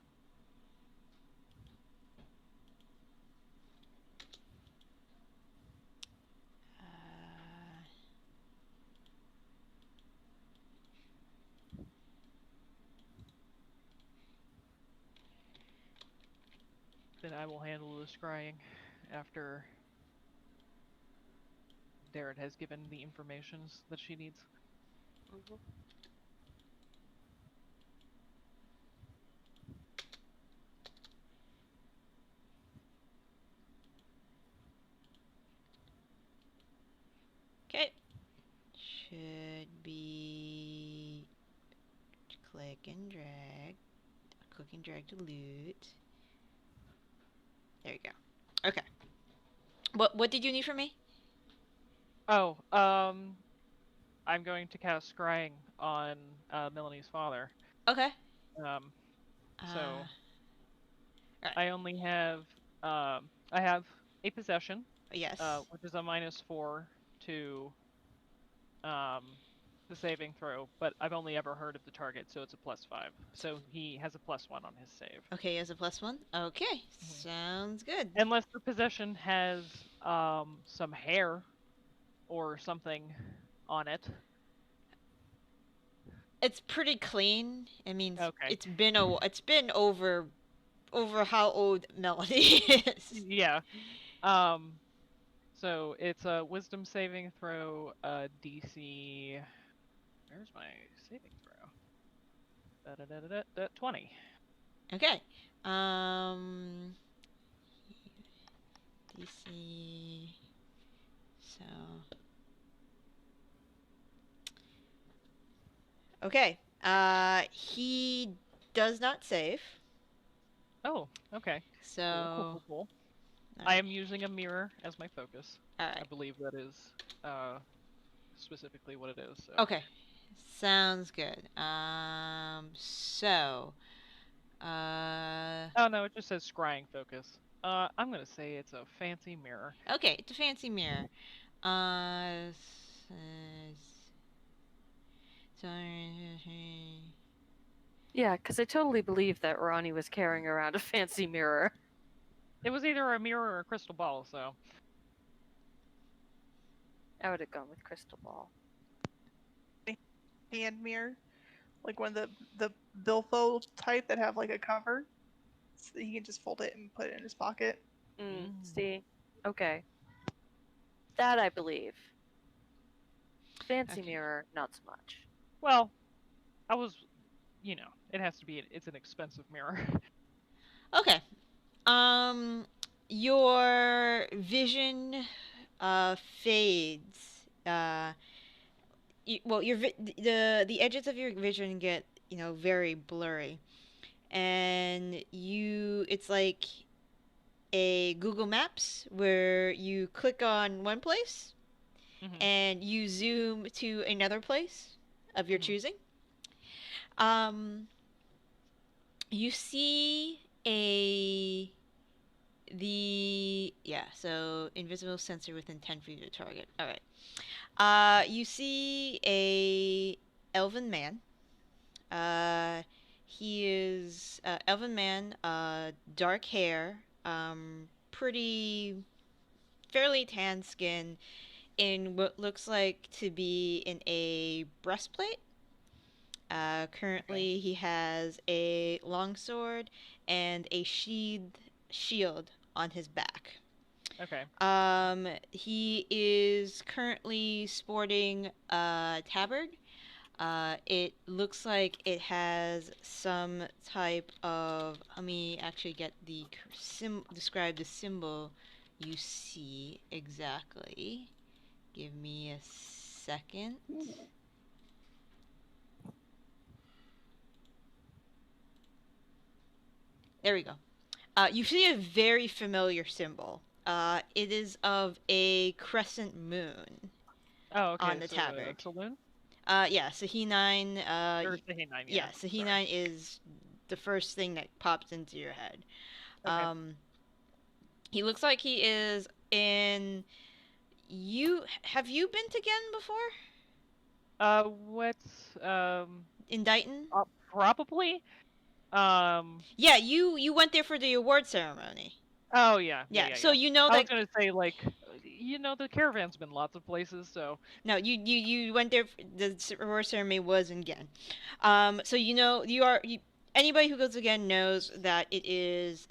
Speaker 5: Then I will handle the scrying after Darren has given the information that she needs.
Speaker 3: Mm-hmm.
Speaker 1: Okay. Should be click and drag. Click and drag to loot. There you go. Okay. What did you need from me?
Speaker 5: Oh, I'm going to cast scrying on Melanie's father.
Speaker 1: Okay.
Speaker 5: So
Speaker 1: right.
Speaker 5: I only have I have a possession.
Speaker 1: Yes.
Speaker 5: Which is a -4 to the saving throw, but I've only ever heard of the target, so it's a +5. So he has a +1 on his save.
Speaker 1: Okay, he has a +1? Okay, sounds good.
Speaker 5: Unless the possession has some hair or something on it.
Speaker 1: It's pretty clean. I mean,
Speaker 5: okay.
Speaker 1: it's been over how old Melody is.
Speaker 5: Yeah. So it's a wisdom saving throw, DC. Where's my saving throw? 20.
Speaker 1: Okay. DC. So. Okay. He does not save.
Speaker 5: Oh, okay.
Speaker 1: So.
Speaker 5: Cool. I am using a mirror as my focus.
Speaker 1: Alright.
Speaker 5: I believe that is specifically what it is. So.
Speaker 1: Okay. Sounds good.
Speaker 5: Oh no, it just says scrying focus. I'm gonna say it's a fancy mirror.
Speaker 1: Okay, it's a fancy mirror.
Speaker 3: Yeah, because I totally believe that Ronnie was carrying around a fancy mirror.
Speaker 5: It was either a mirror or a crystal ball, so.
Speaker 3: I would have gone with crystal ball.
Speaker 6: Hand mirror, like one of the billfold type that have like a cover, so he can just fold it and put it in his pocket.
Speaker 3: See, okay, that I believe. Fancy mirror, not so much.
Speaker 5: Well, it has to be. It's an expensive mirror.
Speaker 1: Okay. Your vision fades. The edges of your vision get, very blurry. And it's like a Google Maps where you click on one place and you zoom to another place of your choosing. You see so invisible sensor within 10 feet of the target. Alright. You see a Elven Man. He is Elven Man, dark hair, fairly tan skin, in what looks like to be in a breastplate. Currently, he has a longsword and a shield on his back.
Speaker 5: Okay.
Speaker 1: He is currently sporting a tabard. It looks like it has some type of. Let me actually get describe the symbol you see exactly. Give me a second. There we go. You see a very familiar symbol. It is of a crescent moon.
Speaker 5: Oh, okay.
Speaker 1: On the tabard.
Speaker 5: Saloon?
Speaker 1: Yeah, Sahinine.
Speaker 5: Or Sahinine,
Speaker 1: yeah. Sahinine is the first thing that pops into your head.
Speaker 5: Okay.
Speaker 1: He looks like he is in. Have you been to Gen before?
Speaker 5: What's
Speaker 1: In Dighton?
Speaker 5: Probably.
Speaker 1: Yeah, you went there for the award ceremony.
Speaker 5: Oh yeah.
Speaker 1: Yeah. So you know that.
Speaker 5: I was gonna say the caravan's been lots of places, so.
Speaker 1: No, you went there. The award ceremony was in Gen. So anybody who goes again knows that it is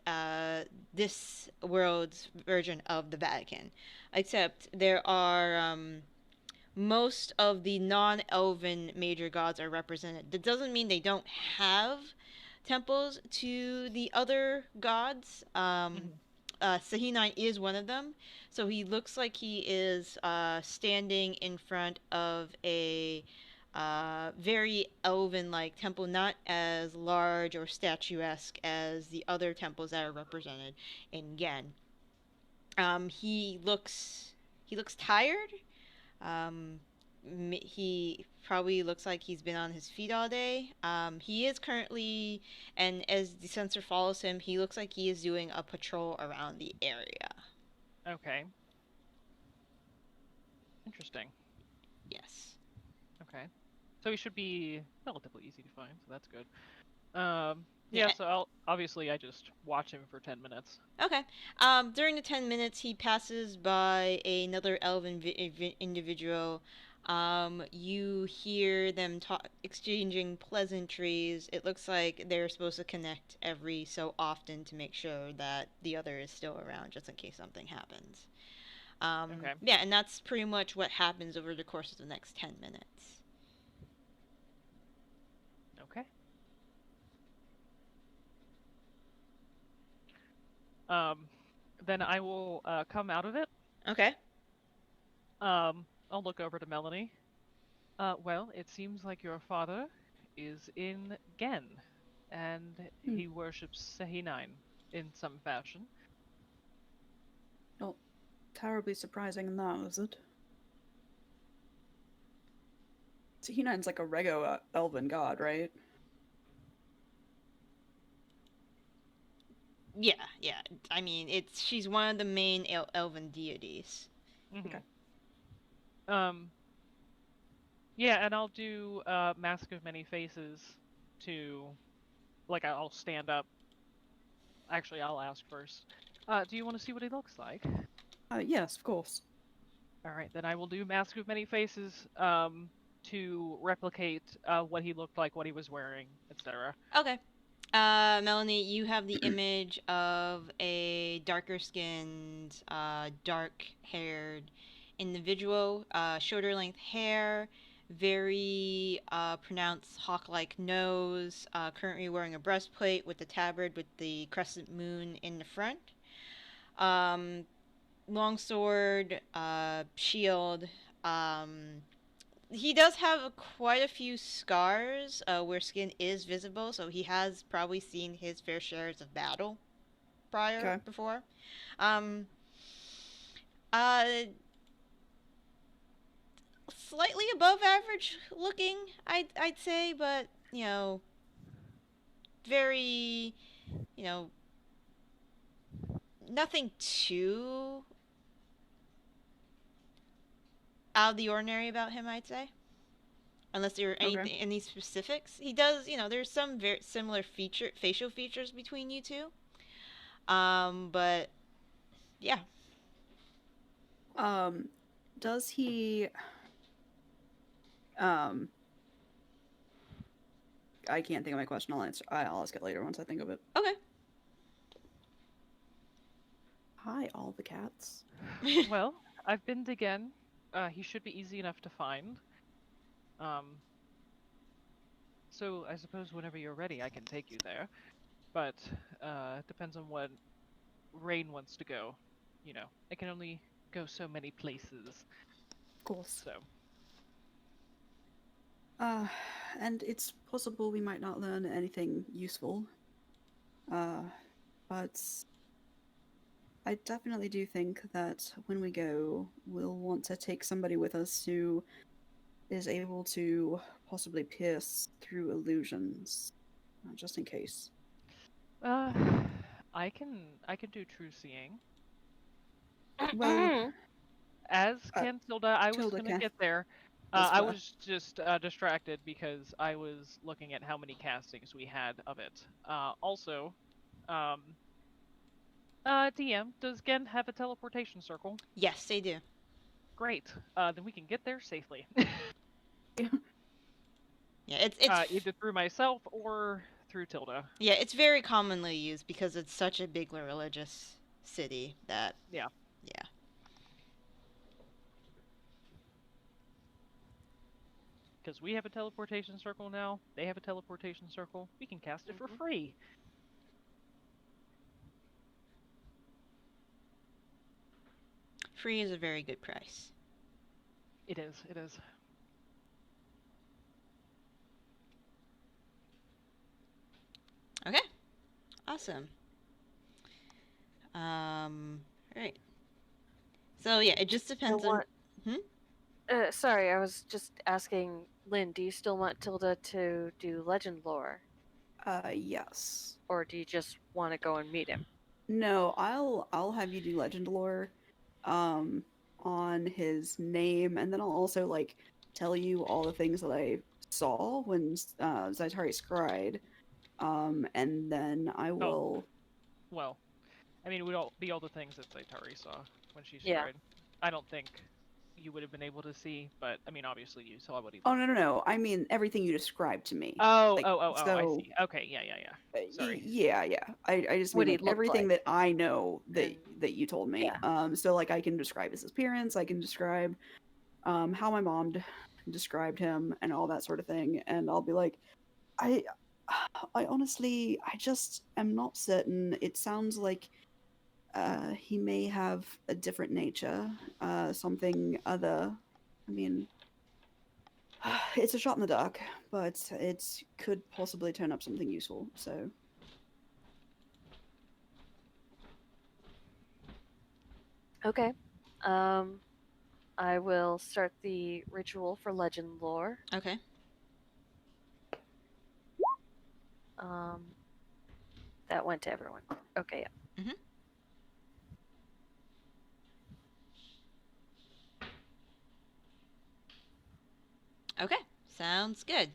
Speaker 1: this world's version of the Vatican, except there are most of the non-elven major gods are represented. That doesn't mean they don't have temples to the other gods. Sahinine is one of them. So he looks like he is standing in front of a very elven-like temple, not as large or statuesque as the other temples that are represented in Gen. He looks tired. He probably looks like he's been on his feet all day. He is currently, and as the sensor follows him, he looks like he is doing a patrol around the area.
Speaker 5: Okay. Interesting.
Speaker 1: Yes.
Speaker 5: Okay. So he should be relatively easy to find, so that's good. So I just watch him for 10 minutes.
Speaker 1: Okay. During the 10 minutes, he passes by another elven individual. You hear them exchanging pleasantries. It looks like they're supposed to connect every so often to make sure that the other is still around, just in case something happens.
Speaker 5: Okay.
Speaker 1: Yeah, and that's pretty much what happens over the course of the next 10 minutes.
Speaker 5: Okay. then I will come out of it.
Speaker 1: Okay.
Speaker 5: I'll look over to Melanie. Well, it seems like your father is in Gen, and he worships Sehinine in some fashion.
Speaker 4: Not terribly surprising in that, is it? Sehinine's like a rego elven god, right?
Speaker 1: Yeah. I mean, she's one of the main elven deities.
Speaker 5: Mm-hmm.
Speaker 4: Okay.
Speaker 5: Yeah, and I'll do Mask of Many Faces to, like, I'll stand up. Actually, I'll ask first. Do you want to see what he looks like?
Speaker 4: Yes, of course.
Speaker 5: All right, then I will do Mask of Many Faces to replicate what he looked like, what he was wearing, etc.
Speaker 1: Okay. Melanie, you have the image of a darker skinned, dark haired individual, shorter length hair, very pronounced hawk like nose, currently wearing a breastplate with the tabard with the crescent moon in the front. Long sword, shield. He does have quite a few scars where skin is visible, so he has probably seen his fair shares of battle before. Slightly above average looking, I'd say, but very, nothing too out of the ordinary about him, I'd say. Unless there are any specifics. He does, there's some very similar facial features between you two. But yeah.
Speaker 4: Does he I can't think of my question. I'll ask it later once I think of it.
Speaker 1: Okay.
Speaker 4: Hi, all the cats.
Speaker 5: Well, I've been to Gen. He should be easy enough to find. So I suppose whenever you're ready, I can take you there. But it depends on what Rain wants to go. I can only go so many places.
Speaker 4: Of course.
Speaker 5: So.
Speaker 4: And it's possible we might not learn anything useful. But I definitely do think that when we go, we'll want to take somebody with us who is able to possibly pierce through illusions, just in case.
Speaker 5: I can do true seeing.
Speaker 4: Well,
Speaker 5: as can Tilda, I was gonna get there. I was just distracted because I was looking at how many castings we had of it. Also, DM, does Gen have a teleportation circle?
Speaker 1: Yes, they do.
Speaker 5: Great. Then we can get there safely.
Speaker 1: Yeah, it's
Speaker 5: either through myself or through Tilda.
Speaker 1: Yeah, it's very commonly used because it's such a big religious city that.
Speaker 5: Yeah. Because we have a teleportation circle now, they have a teleportation circle. We can cast it for free.
Speaker 1: Free is a very good price.
Speaker 5: It is.
Speaker 1: Okay. Awesome. Alright. So yeah, it just depends on...
Speaker 3: Sorry, I was just asking Lynn, do you still want Tilda to do legend lore?
Speaker 4: Yes.
Speaker 3: Or do you just want to go and meet him?
Speaker 4: No, I'll have you do legend lore on his name, and then I'll also tell you all the things that I saw when Zaitari scryed. And then I will...
Speaker 5: Well, I mean, it would be all the things that Zaitari saw when she scryed.
Speaker 3: Yeah.
Speaker 5: I don't think you would have been able to see, but I mean, obviously you saw what he.
Speaker 4: Oh no! I mean everything you described to me.
Speaker 5: Oh! I see. Okay, yeah. Sorry.
Speaker 4: Yeah. I just mean everything that I know that you told me.
Speaker 3: Yeah.
Speaker 4: So I can describe his appearance. I can describe how my mom described him and all that sort of thing. And I'll be like, I honestly, I just am not certain. It sounds like he may have a different nature, something other. I mean, it's a shot in the dark, but it could possibly turn up something useful, so...
Speaker 3: Okay. I will start the ritual for legend lore.
Speaker 1: Okay.
Speaker 3: That went to everyone. Okay, yeah.
Speaker 1: Mm-hmm. Okay, sounds good.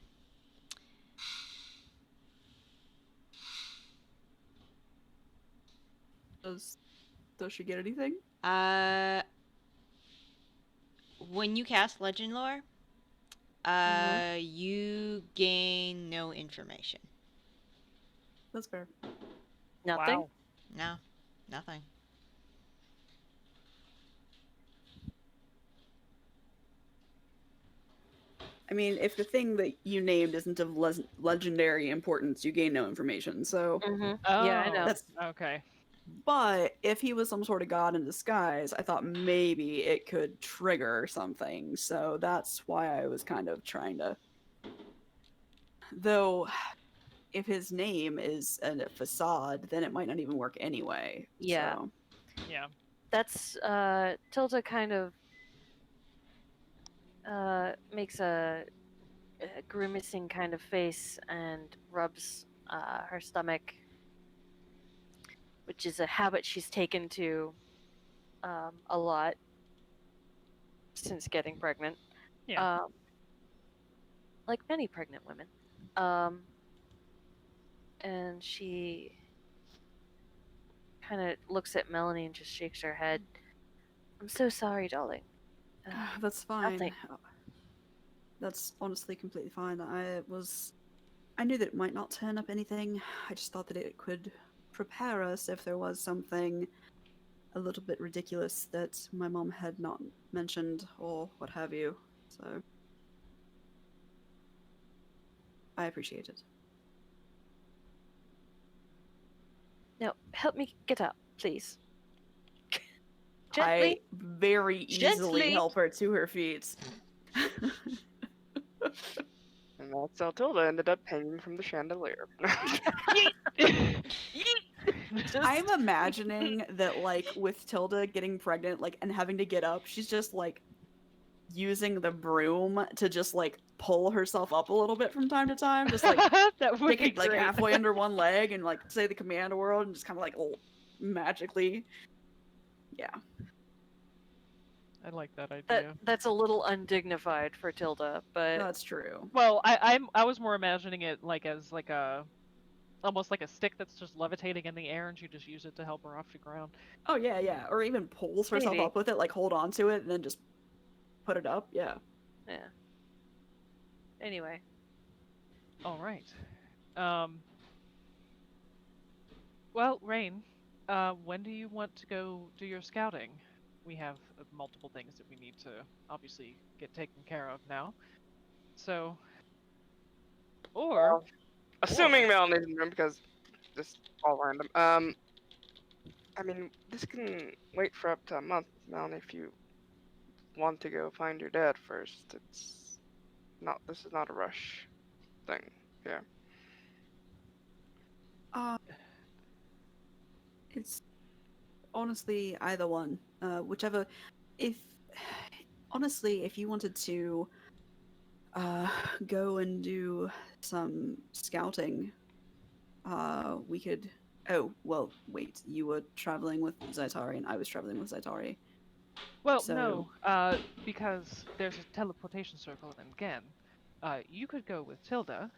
Speaker 4: Does she get anything?
Speaker 1: When you cast Legend Lore, you gain no information.
Speaker 4: That's fair.
Speaker 3: Nothing?
Speaker 5: Wow.
Speaker 1: No, nothing.
Speaker 4: I mean, if the thing that you named isn't of legendary importance, you gain no information, so...
Speaker 5: Oh,
Speaker 3: yeah, I know.
Speaker 4: That's...
Speaker 5: Okay.
Speaker 4: But if he was some sort of god in disguise, I thought maybe it could trigger something, so that's why I was kind of trying to... Though, if his name is a facade, then it might not even work anyway.
Speaker 3: Yeah.
Speaker 4: So.
Speaker 5: Yeah.
Speaker 3: That's, Tilda kind of makes a grimacing kind of face and rubs her stomach, which is a habit she's taken to a lot since getting pregnant.
Speaker 5: Yeah.
Speaker 3: Like many pregnant women. And she kind of looks at Melanie and just shakes her head. I'm so sorry, darling.
Speaker 4: That's fine.
Speaker 3: Nothing.
Speaker 4: That's honestly completely fine. I knew that it might not turn up anything. I just thought that it could prepare us if there was something a little bit ridiculous that my mom had not mentioned or what have you. So I appreciate it.
Speaker 3: Now, help me get up, please.
Speaker 4: I very easily
Speaker 3: Gently.
Speaker 4: help her to her feet.
Speaker 2: And that's how Tilda ended up hanging from the chandelier.
Speaker 4: I'm imagining that, like, with Tilda getting pregnant, like, and having to get up, she's just, like, using the broom to just, like, pull herself up a little bit from time to time. Just, like,
Speaker 5: that would
Speaker 4: take
Speaker 5: be
Speaker 4: it, like,
Speaker 5: great.
Speaker 4: halfway under one leg and, like, say the command word and just kind of, like, magically. Yeah.
Speaker 5: I like that idea.
Speaker 3: That's a little undignified for Tilda, but
Speaker 4: That's true.
Speaker 5: Well, I was more imagining it like as like a almost like a stick that's just levitating in the air, and she just use it to help her off the ground.
Speaker 4: Oh, yeah, yeah. Or even pulls herself
Speaker 3: Maybe.
Speaker 4: up with it, like, hold on to it and then just put it up. Yeah.
Speaker 3: yeah. Anyway,
Speaker 5: All right. Well, Rain, when do you want to go do your scouting? We have multiple things that we need to obviously get taken care of now. So, or
Speaker 2: Well, assuming Melanie's in the room, because this is all random. I mean, this can wait for up to a month, Melanie, if you want to go find your dad first. It's not. This is not a rush thing. Yeah.
Speaker 4: It's honestly either one. Whichever. Honestly, if you wanted to go and do some scouting, we could... Oh, well, wait. You were traveling with Zaitari and I was traveling with Zaitari.
Speaker 5: Well,
Speaker 4: So-
Speaker 5: no, because there's a teleportation circle, and again, you could go with Tilda.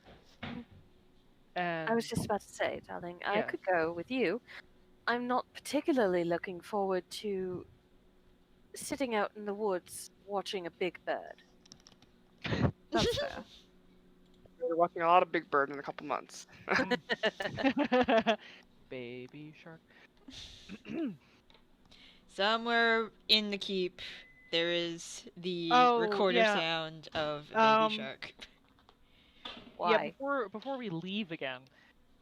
Speaker 5: And
Speaker 3: I was just about to say, darling, I
Speaker 5: Yeah.
Speaker 3: could go with you. I'm not particularly looking forward to sitting out in the woods watching a big bird.
Speaker 4: That's fair.
Speaker 2: We're watching a lot of Big Bird in a couple months.
Speaker 5: Baby shark.
Speaker 1: Somewhere in the keep, there is the
Speaker 5: Oh,
Speaker 1: recorder
Speaker 5: yeah.
Speaker 1: sound of Baby Shark.
Speaker 3: Why?
Speaker 5: Yeah, before we leave again,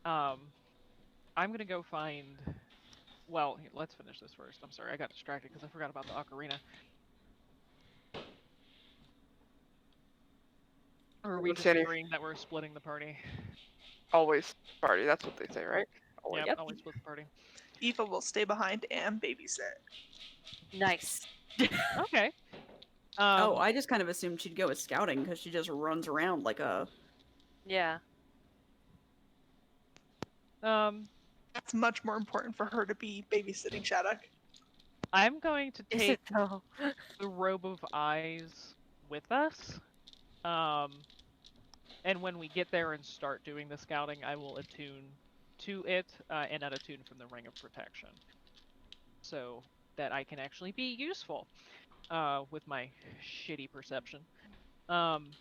Speaker 5: I'm gonna go find well, let's finish this first. I'm sorry, I got distracted because I forgot about the ocarina. Or are we just agreeing that we're splitting the party?
Speaker 2: Always party, that's what they say, right?
Speaker 5: Always. Yep, always split the party.
Speaker 6: Aoife will stay behind and babysit.
Speaker 3: Nice.
Speaker 5: Okay.
Speaker 4: I just kind of assumed she'd go with scouting because she just runs around like a...
Speaker 3: Yeah.
Speaker 6: That's much more important for her to be babysitting Shattuck.
Speaker 5: I'm going to
Speaker 3: Is
Speaker 5: take
Speaker 3: it though?
Speaker 5: the robe of eyes with us. And when we get there and start doing the scouting, I will attune to it and not attune from the Ring of Protection. So that I can actually be useful with my shitty perception. And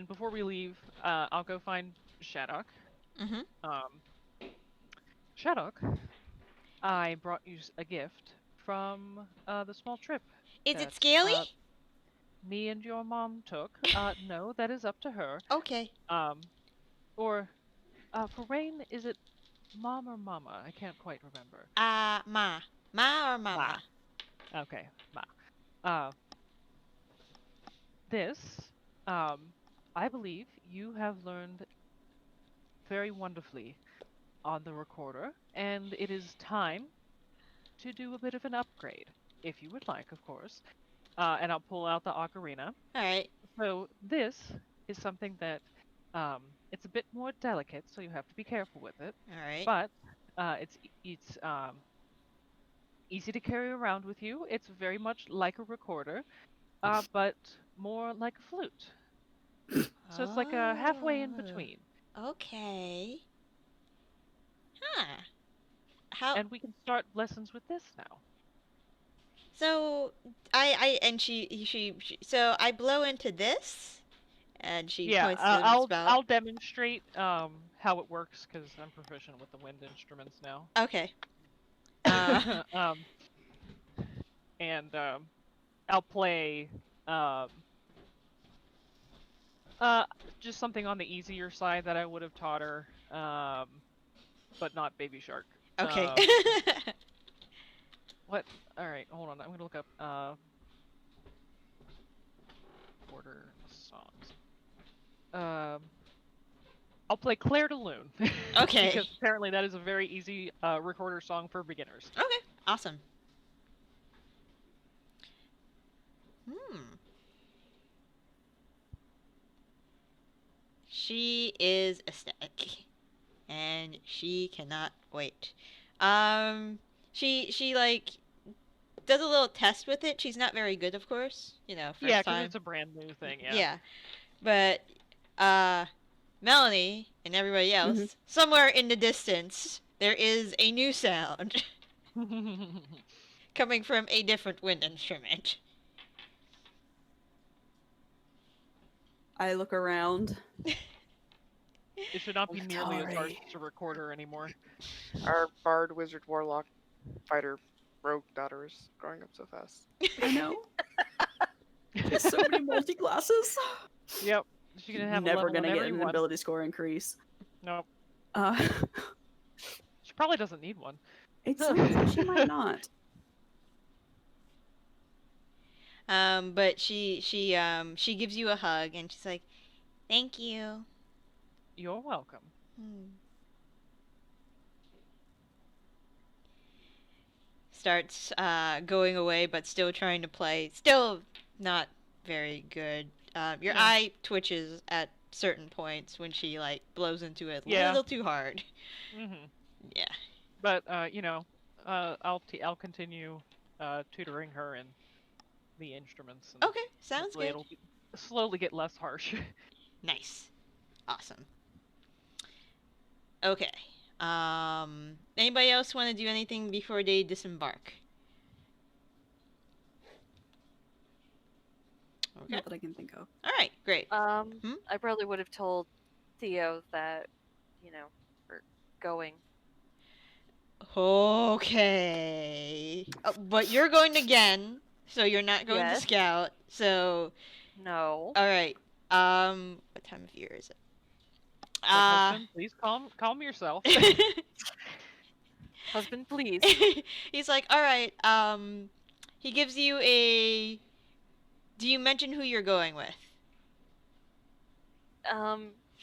Speaker 5: before we leave, I'll go find Shattuck. Shattuck, I brought you a gift from the small trip.
Speaker 1: Is it scaly?
Speaker 5: Me and your mom took. No, that is up to her.
Speaker 1: Okay.
Speaker 5: Or, for Rain, is it mom or mama? I can't quite remember.
Speaker 1: Ma. Ma or mama?
Speaker 5: Ma. Okay, ma. This, I believe you have learned very wonderfully on the recorder, and it is time to do a bit of an upgrade, if you would like, of course. And I'll pull out the ocarina.
Speaker 1: Alright.
Speaker 5: So this is something that, it's a bit more delicate, so you have to be careful with it.
Speaker 1: Alright.
Speaker 5: But, it's easy to carry around with you. It's very much like a recorder, but more like a flute. So it's like a halfway in between.
Speaker 1: Okay. Huh. How?
Speaker 5: And we can start lessons with this now.
Speaker 1: So so I blow into this, and she points to the spout.
Speaker 5: I'll demonstrate how it works because I'm proficient with the wind instruments now.
Speaker 1: Okay.
Speaker 5: And I'll play just something on the easier side that I would have taught her, but not Baby Shark.
Speaker 1: Okay.
Speaker 5: What? All right, hold on. I'm gonna look up order songs. I'll play Claire de Lune.
Speaker 1: Okay.
Speaker 5: Because apparently that is a very easy recorder song for beginners.
Speaker 1: Okay. Awesome. She is ecstatic, and she cannot wait. She like does a little test with it. She's not very good, of course. You know, first
Speaker 5: Yeah,
Speaker 1: time.
Speaker 5: because it's a brand new thing. Yeah.
Speaker 1: Yeah, but Melanie and everybody else, somewhere in the distance, there is a new sound coming from a different wind instrument.
Speaker 4: I look around.
Speaker 5: It should not be nearly as hard to record her anymore.
Speaker 2: Our bard, wizard, warlock, fighter, rogue daughter is growing up so fast.
Speaker 4: I know. There's so many multi-classes.
Speaker 5: Yep. She's gonna have
Speaker 4: never
Speaker 5: a
Speaker 4: gonna get an
Speaker 5: one.
Speaker 4: ability score increase.
Speaker 5: Nope.
Speaker 4: She
Speaker 5: probably doesn't need one.
Speaker 4: It's she might not.
Speaker 1: But she gives you a hug and she's like, "Thank you."
Speaker 5: You're welcome.
Speaker 1: Starts going away, but still trying to play. Still not very good. Your eye twitches at certain points when she like blows into it a little too hard. Yeah.
Speaker 5: But I'll continue tutoring her in the instruments. And
Speaker 1: okay, sounds good.
Speaker 5: It'll slowly get less harsh.
Speaker 1: Nice. Awesome. Okay. Anybody else want to do anything before they disembark? Okay.
Speaker 4: Not that I can think of.
Speaker 1: All right, great.
Speaker 3: I probably would have told Theo that, we're going.
Speaker 1: Okay. But you're going again, so you're not going to scout. So.
Speaker 3: No.
Speaker 1: All right. What time of year is it?
Speaker 5: Husband, please calm yourself.
Speaker 3: Husband, please.
Speaker 1: He's like, all right. He gives you a. Do you mention who you're going with?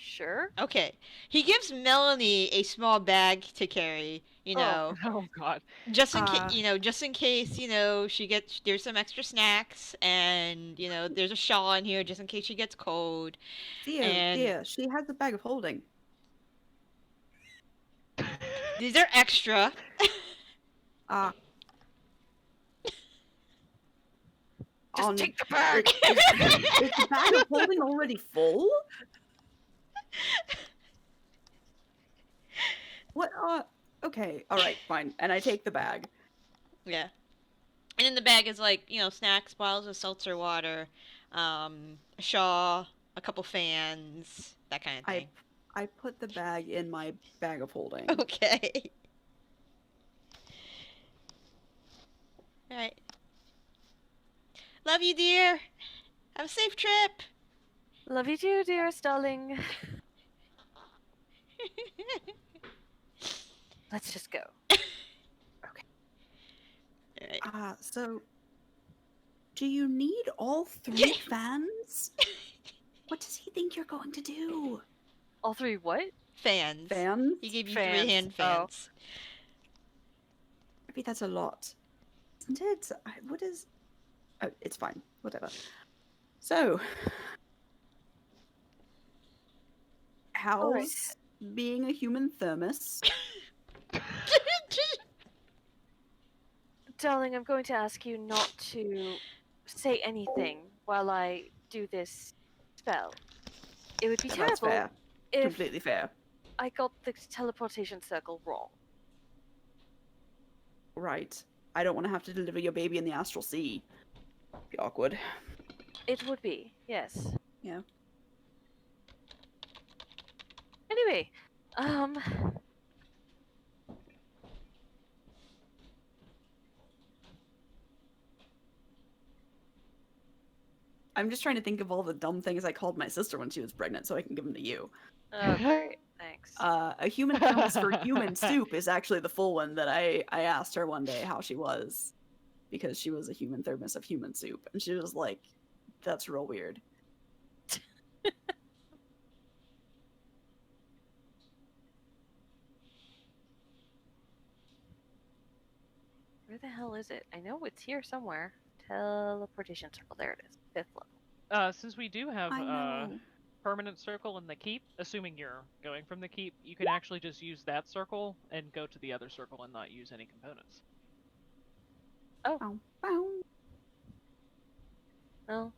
Speaker 3: Sure.
Speaker 1: Okay. He gives Melanie a small bag to carry. You know.
Speaker 5: Oh God.
Speaker 1: Just in case, just in case, she gets there's some extra snacks, and there's a shawl in here just in case she gets cold.
Speaker 4: Theo,
Speaker 1: And
Speaker 4: dear, she has a bag of holding.
Speaker 1: these are extra.
Speaker 2: Just take the bag.
Speaker 4: Is the bag of holding already full? What? Okay, all right, fine. And I take the bag.
Speaker 1: Yeah. And in the bag is like, snacks, bottles of seltzer water, a shawl, a couple fans, that kind of thing.
Speaker 4: I put the bag in my bag of holding.
Speaker 1: Okay. All right. Love you, dear. Have a safe trip.
Speaker 3: Love you too, dearest darling. Let's just go.
Speaker 1: Okay. All right.
Speaker 4: So, do you need all 3 fans? What does he think you're going to do?
Speaker 3: All 3 what?
Speaker 1: Fans.
Speaker 4: Fans?
Speaker 1: He gave you
Speaker 3: Fans.
Speaker 1: 3 hand fans.
Speaker 4: Maybe that's a lot. Isn't it? What is... Oh, it's fine. Whatever. So... How's being a human thermos?
Speaker 3: Darling, I'm going to ask you not to say anything while I do this spell. It would be
Speaker 4: That's
Speaker 3: terrible
Speaker 4: fair.
Speaker 3: if
Speaker 4: Completely fair.
Speaker 3: I got the teleportation circle wrong.
Speaker 4: Right. I don't want to have to deliver your baby in the astral sea. Be awkward.
Speaker 3: It would be, yes.
Speaker 4: Yeah.
Speaker 3: Anyway,
Speaker 4: I'm just trying to think of all the dumb things I called my sister when she was pregnant so I can give them to you.
Speaker 3: Oh, great. Thanks.
Speaker 4: A human thermos for human soup is actually the full one that I asked her one day how she was. Because she was a human thermos of human soup. And she was like, that's real weird.
Speaker 3: Where the hell is it? I know it's here somewhere. Teleportation circle. There it is. 5th level.
Speaker 5: Since we do have permanent circle in the keep, assuming you're going from the keep, you can actually just use that circle and go to the other circle and not use any components.
Speaker 3: Oh.
Speaker 4: Bow, bow.
Speaker 3: Oh.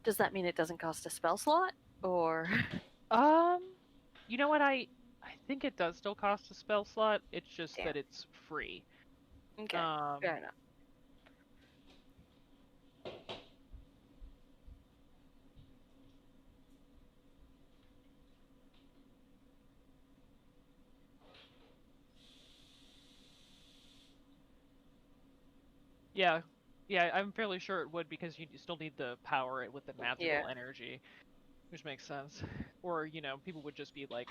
Speaker 3: Does that mean it doesn't cost a spell slot? Or
Speaker 5: You know what, I think it does still cost a spell slot, it's just that it's free.
Speaker 3: Okay, fair enough.
Speaker 5: Yeah, I'm fairly sure it would because you still need to power it with the magical energy, which makes sense. Or, people would just be like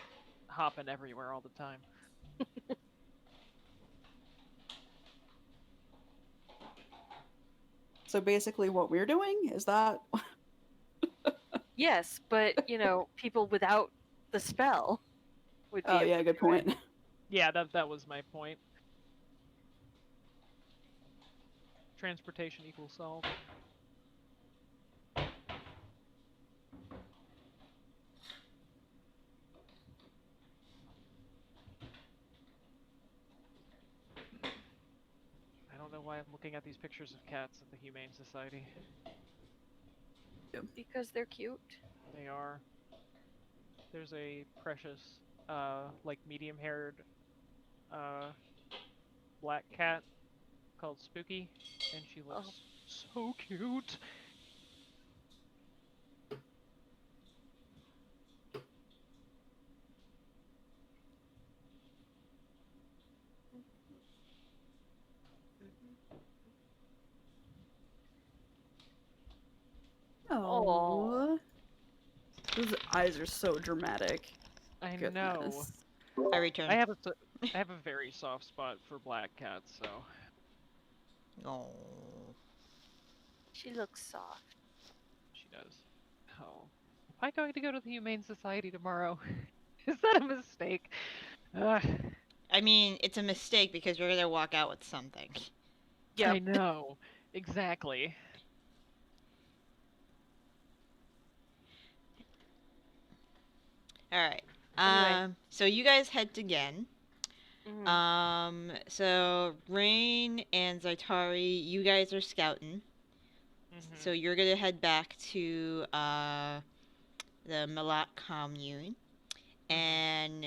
Speaker 5: hopping everywhere all the time.
Speaker 4: So basically what we're doing is that...
Speaker 3: Yes, but, people without the spell would be...
Speaker 4: Oh, yeah, good point.
Speaker 5: Yeah, that was my point. Transportation equals solve. I don't know why I'm looking at these pictures of cats at the Humane Society.
Speaker 3: Because they're cute.
Speaker 5: They are. There's a precious, medium-haired, black cat called Spooky, and she looks so cute.
Speaker 4: Oh. Those eyes are so dramatic.
Speaker 5: I
Speaker 4: Goodness.
Speaker 5: know.
Speaker 1: I return.
Speaker 5: I have a very soft spot for black cats, so.
Speaker 1: Oh.
Speaker 3: She looks soft.
Speaker 5: She does. Oh. Am I going to go to the Humane Society tomorrow? Is that a mistake? Ugh.
Speaker 1: I mean, it's a mistake because you're gonna walk out with something.
Speaker 5: I know. Exactly.
Speaker 1: Alright.
Speaker 3: Anyway.
Speaker 1: So you guys head again.
Speaker 3: Mhm.
Speaker 1: So Rain and Zaitari, you guys are scouting. So you're gonna head back to the Malak commune, and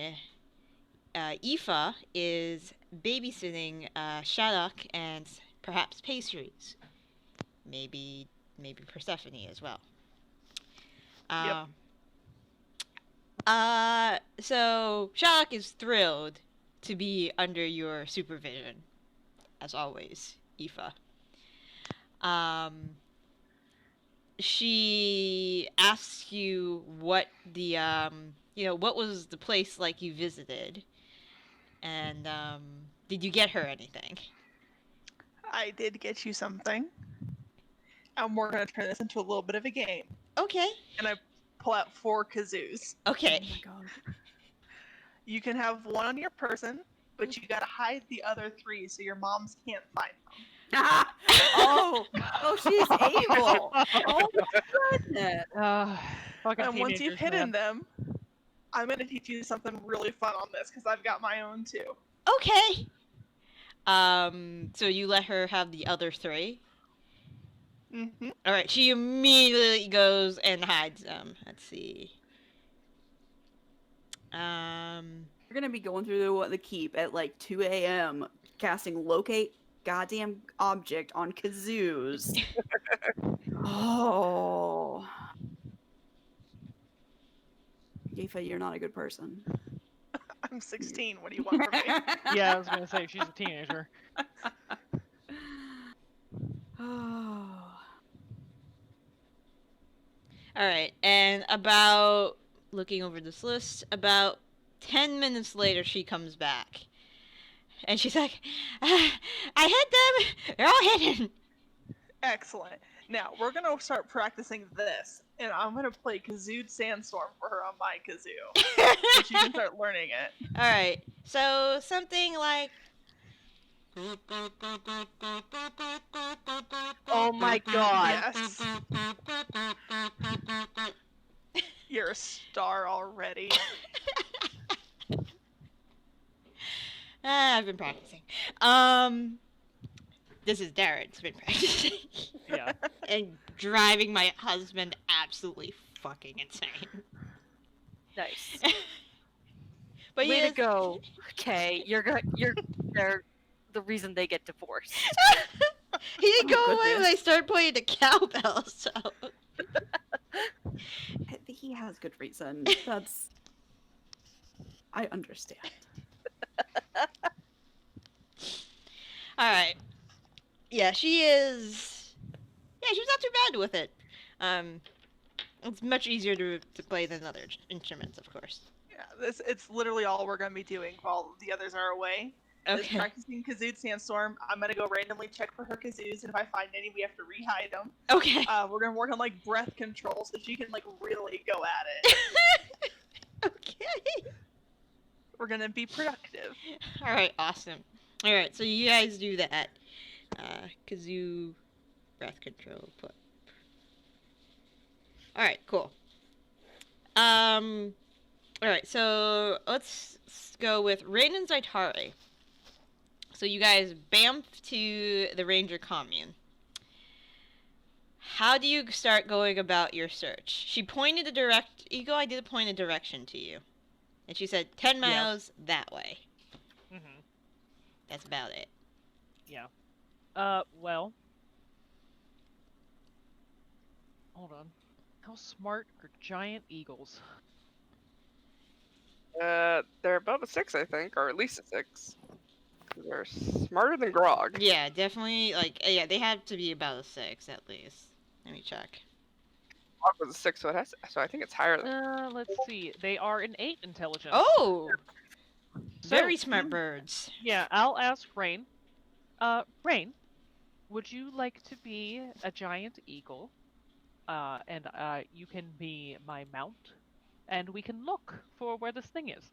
Speaker 1: Aoife is babysitting Shalak and perhaps pastries, maybe Persephone as well.
Speaker 6: Yep.
Speaker 1: So Shalak is thrilled to be under your supervision, as always, Aoife. She asks you what the what was the place like you visited, and did you get her anything?
Speaker 6: I did get you something. And we're gonna turn this into a little bit of a game.
Speaker 1: Okay.
Speaker 6: And I pull out 4 kazoos.
Speaker 1: Okay.
Speaker 4: Oh my god.
Speaker 6: You can have one on your person, but you gotta hide the other 3 so your moms can't find them.
Speaker 4: Oh, she's able. Oh my goodness.
Speaker 6: And once you've hidden them, I'm gonna teach you something really fun on this because I've got my own too.
Speaker 1: Okay. So you let her have the other 3?
Speaker 6: Mm-hmm.
Speaker 1: Alright, she immediately goes and hides them. Let's see.
Speaker 4: We're gonna be going through the keep at like 2 a.m. casting locate goddamn object on kazoos. Oh. Aoife, you're not a good person.
Speaker 6: I'm 16. What do you want from me?
Speaker 5: Yeah, I was gonna say she's a teenager.
Speaker 1: Alright, and about looking over this list, about 10 minutes later she comes back. And she's like, I hid them! They're all hidden!
Speaker 6: Excellent. Now, we're gonna start practicing this, and I'm gonna play Kazooed Sandstorm for her on my kazoo. So she can start learning it.
Speaker 1: Alright, so something like...
Speaker 3: Oh my god.
Speaker 6: Yes. You're a star already.
Speaker 1: I've been practicing. This is Darren's been practicing.
Speaker 5: Yeah.
Speaker 1: And driving my husband absolutely fucking insane.
Speaker 3: Nice.
Speaker 1: But
Speaker 3: Way to go. Okay, they're the reason they get divorced.
Speaker 1: He didn't go away
Speaker 4: goodness.
Speaker 1: when I started playing the cowbell, so...
Speaker 4: He has good reason. That's... I understand.
Speaker 1: Alright. Yeah, she was not too bad with it. It's much easier to play than other instruments, of course.
Speaker 6: Yeah, it's literally all we're gonna be doing while the others are away. Is
Speaker 1: Okay.
Speaker 6: practicing Kazooed Sandstorm. I'm gonna go randomly check for her kazoos, and if I find any, we have to rehide them.
Speaker 1: Okay.
Speaker 6: We're gonna work on like breath control so she can like really go at it.
Speaker 1: Okay.
Speaker 6: We're gonna be productive.
Speaker 1: Alright, awesome. Alright, so you guys do that. Kazoo breath control. Alright, cool. Alright, so let's go with Rain and Zaitari. So you guys bamf to the Ranger commune. How do you start going about your search? She pointed Eagle, I did point a direction to you. And she said 10 miles that way.
Speaker 5: Mm-hmm.
Speaker 1: That's about it.
Speaker 5: Yeah. Well. Hold on. How smart are giant eagles?
Speaker 2: They're above a 6, I think, or at least a 6. They're smarter than Grog.
Speaker 1: Yeah, definitely. Like, yeah, they have to be about a 6 at least. Let me check.
Speaker 2: Grog was a 6, so I think it's higher than.
Speaker 5: Let's see. They are an 8 intelligence.
Speaker 1: Oh!
Speaker 5: So,
Speaker 1: Very smart birds.
Speaker 5: Yeah, I'll ask Rain. Rain, would you like to be a giant eagle? And you can be my mount, and we can look for where this thing is.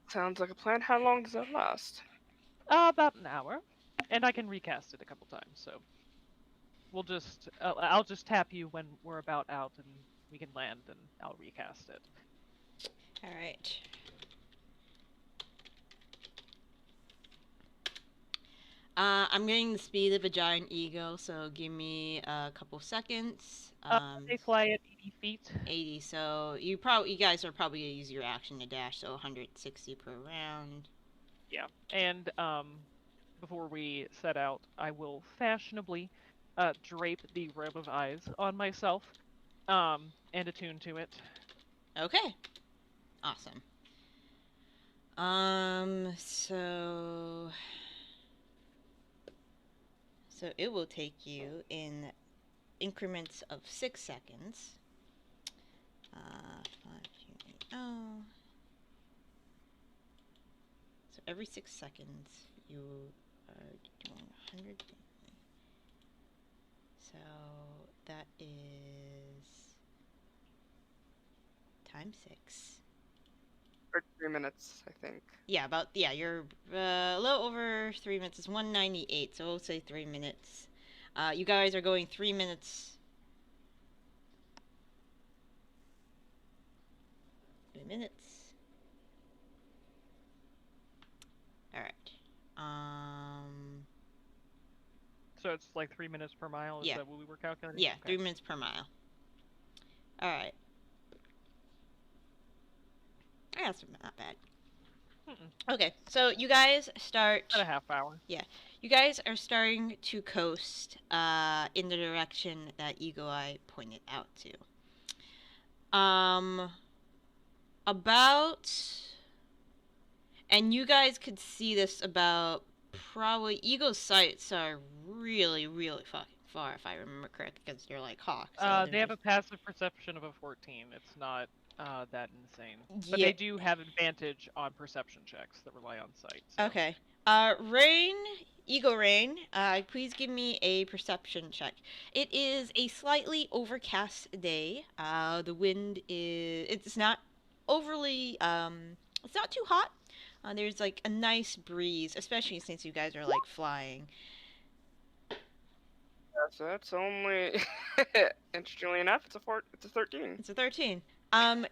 Speaker 2: Sounds like a plan. How long does that last?
Speaker 5: About an hour, and I can recast it a couple times. So we'll just, I'll just tap you when we're about out, and we can land, and I'll recast it.
Speaker 1: All right. I'm getting the speed of a giant eagle, so give me a couple seconds.
Speaker 5: They fly at 80 feet.
Speaker 1: 80, so you guys are probably gonna use your action to dash, so 160 per round.
Speaker 5: Yeah, and before we set out, I will fashionably drape the robe of eyes on myself, and attune to it.
Speaker 1: Okay. Awesome. So it will take you in increments of 6 seconds. 5, 2, 8, 0. So every 6 seconds, you are doing 100. So that is times 6.
Speaker 2: Or 3 minutes, I think.
Speaker 1: Yeah, you're a little over 3 minutes. It's 198, so we'll say 3 minutes. You guys are going 3 minutes. 3 minutes. Alright.
Speaker 5: So it's like 3 minutes per mile? Is that what we were calculating?
Speaker 1: Yeah,
Speaker 5: okay.
Speaker 1: 3 minutes per mile. Alright. That's not bad. Okay, so you guys start...
Speaker 5: About a half hour.
Speaker 1: Yeah. You guys are starting to coast in the direction that Eagle Eye pointed out to. And you guys could see this about probably... Eagle's sights are really, really fucking far, if I remember correctly, because they're like hawks. So
Speaker 5: they have a passive perception of a 14. It's not that insane. But
Speaker 1: Yeah.
Speaker 5: they do have advantage on perception checks that rely on sight. So.
Speaker 1: Okay. Eagle Rain, please give me a perception check. It is a slightly overcast day. The wind it's not overly, it's not too hot. There's like a nice breeze, especially since you guys are like flying.
Speaker 2: So that's only, interestingly enough, it's a 13.
Speaker 1: It's a 13.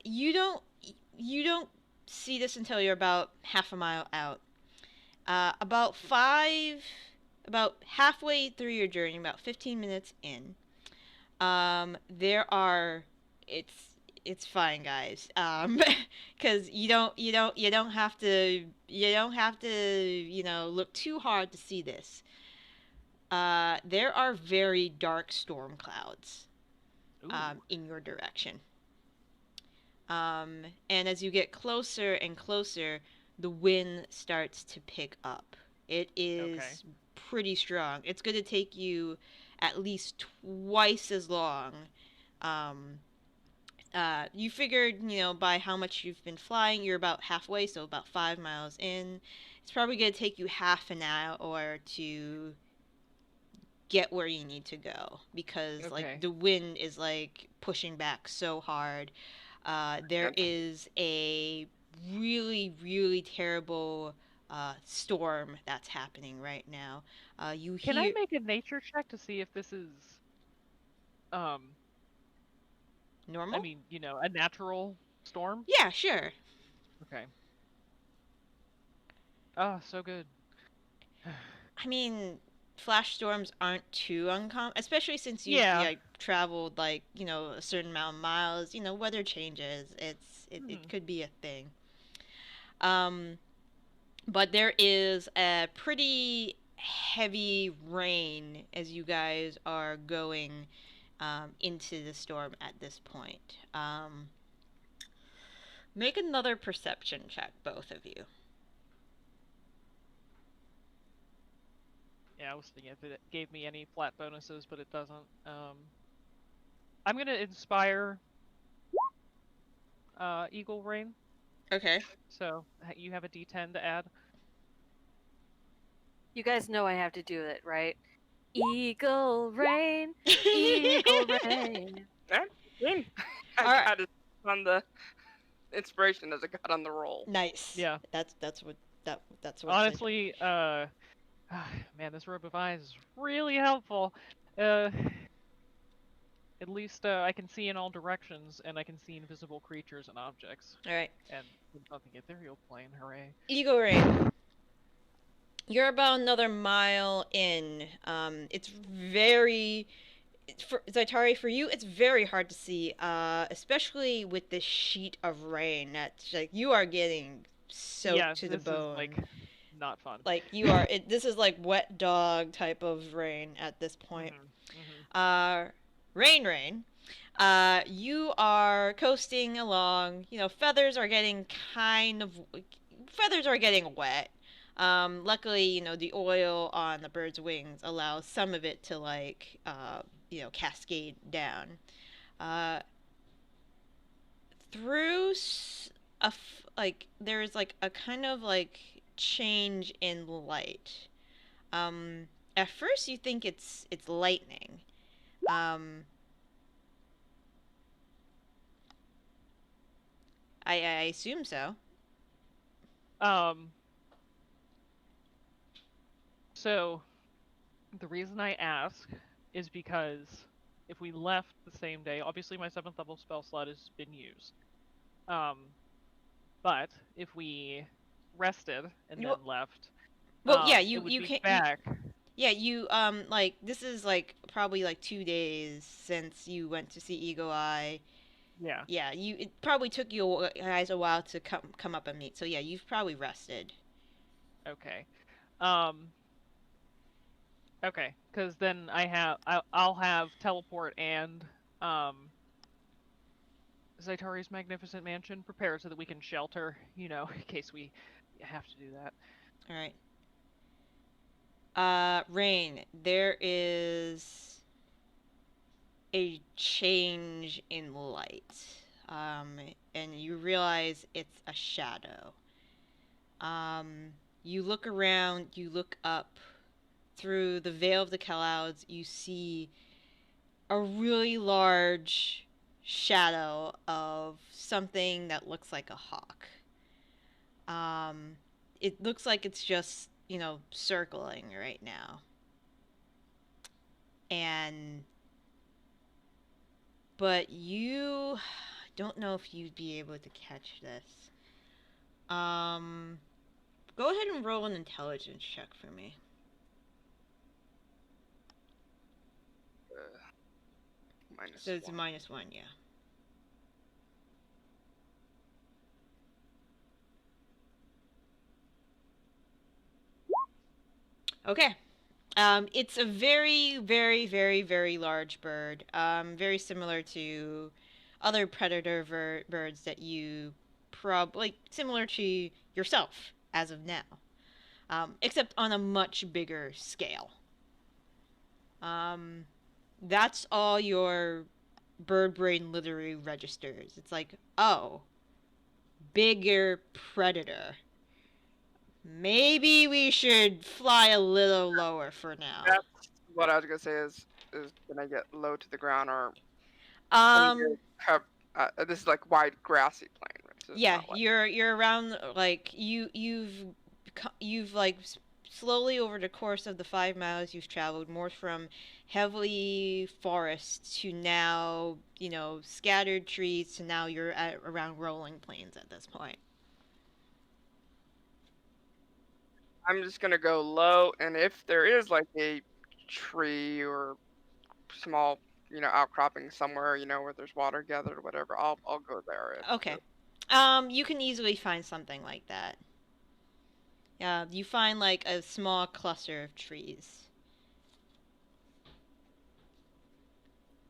Speaker 1: You don't see this until you're about half a mile out. About halfway through your journey, about 15 minutes in, it's fine, guys. Because you don't have to, look too hard to see this. There are very dark storm clouds, in your direction. And as you get closer and closer, the wind starts to pick up. It is pretty strong. It's going to take you at least twice as long. You figured, by how much you've been flying, you're about halfway, so about 5 miles in. It's probably going to take you half an hour to get where you need to go, because like the wind is like pushing back so hard. There is a really, really terrible storm that's happening right now.
Speaker 5: Can I make a nature check to see if this is
Speaker 1: normal?
Speaker 5: I mean, a natural storm?
Speaker 1: Yeah, sure.
Speaker 5: Okay. Oh, so good.
Speaker 1: I mean, flash storms aren't too uncommon, especially since you traveled a certain amount of miles. Weather changes. It could be a thing. But there is a pretty heavy rain as you guys are going into the storm at this point. Make another perception check, both of you.
Speaker 5: Yeah, I was thinking if it gave me any flat bonuses, but it doesn't. I'm gonna inspire Eagle Rain.
Speaker 1: Okay.
Speaker 5: So you have a D10 to add.
Speaker 3: You guys know I have to do it, right? Eagle Rain, Eagle Rain.
Speaker 2: I
Speaker 1: Alright.
Speaker 2: got it on the inspiration as I got on the roll.
Speaker 1: Nice.
Speaker 5: Yeah.
Speaker 1: That's what
Speaker 5: Honestly, man, this robe of eyes is really helpful. At least I can see in all directions, and I can see invisible creatures and objects.
Speaker 1: Alright.
Speaker 5: And nothing ethereal plane, hooray.
Speaker 1: Eagle Rain. You're about another mile in. It's very... For Zaitari, for you, it's very hard to see, especially with this sheet of rain. That's like you are getting soaked to the bone.
Speaker 5: Is, like, not fun.
Speaker 1: Like you are. This is like wet dog type of rain at this point. Rain. You are coasting along. You know, feathers are getting wet. Luckily, you know, the oil on the bird's wings allows some of it to like, cascade down. There's like a kind of like change in light. At first you think it's lightning. I assume so.
Speaker 5: So, the reason I ask is because if we left the same day, obviously my 7th level spell slot has been used. But if we rested and then left,
Speaker 1: you
Speaker 5: can back.
Speaker 1: This is like probably like 2 days since you went to see Eagle Eye.
Speaker 5: Yeah.
Speaker 1: Yeah, it probably took you guys a while to come up and meet. So yeah, you've probably rested.
Speaker 5: Okay. Okay, because then I'll have teleport and Zaitari's magnificent mansion prepared so that we can shelter, in case we have to do that.
Speaker 1: All right. Rain, there is a change in light. And you realize it's a shadow. You look around, you look up. Through the veil of the clouds, you see a really large shadow of something that looks like a hawk. It looks like it's just, circling right now. But you don't know if you'd be able to catch this. Go ahead and roll an intelligence check for me. So it's
Speaker 2: -1.
Speaker 1: -1, yeah. Okay. It's a very, very, very, very large bird. Very similar to other predator birds that you similar to yourself as of now. Except on a much bigger scale. That's all your bird brain literally registers. It's like, oh, bigger predator. Maybe we should fly a little lower for now.
Speaker 2: That's what I was gonna say is can I get low to the ground or this is like wide grassy plain, right? So
Speaker 1: yeah, you're around like you've like slowly over the course of the 5 miles you've traveled more from heavily forest to now, scattered trees to now you're around rolling plains at this point.
Speaker 2: I'm just gonna go low, and if there is like a tree or small, outcropping somewhere, where there's water gathered or whatever, I'll go there.
Speaker 1: Okay. You can easily find something like that. Yeah, you find like a small cluster of trees.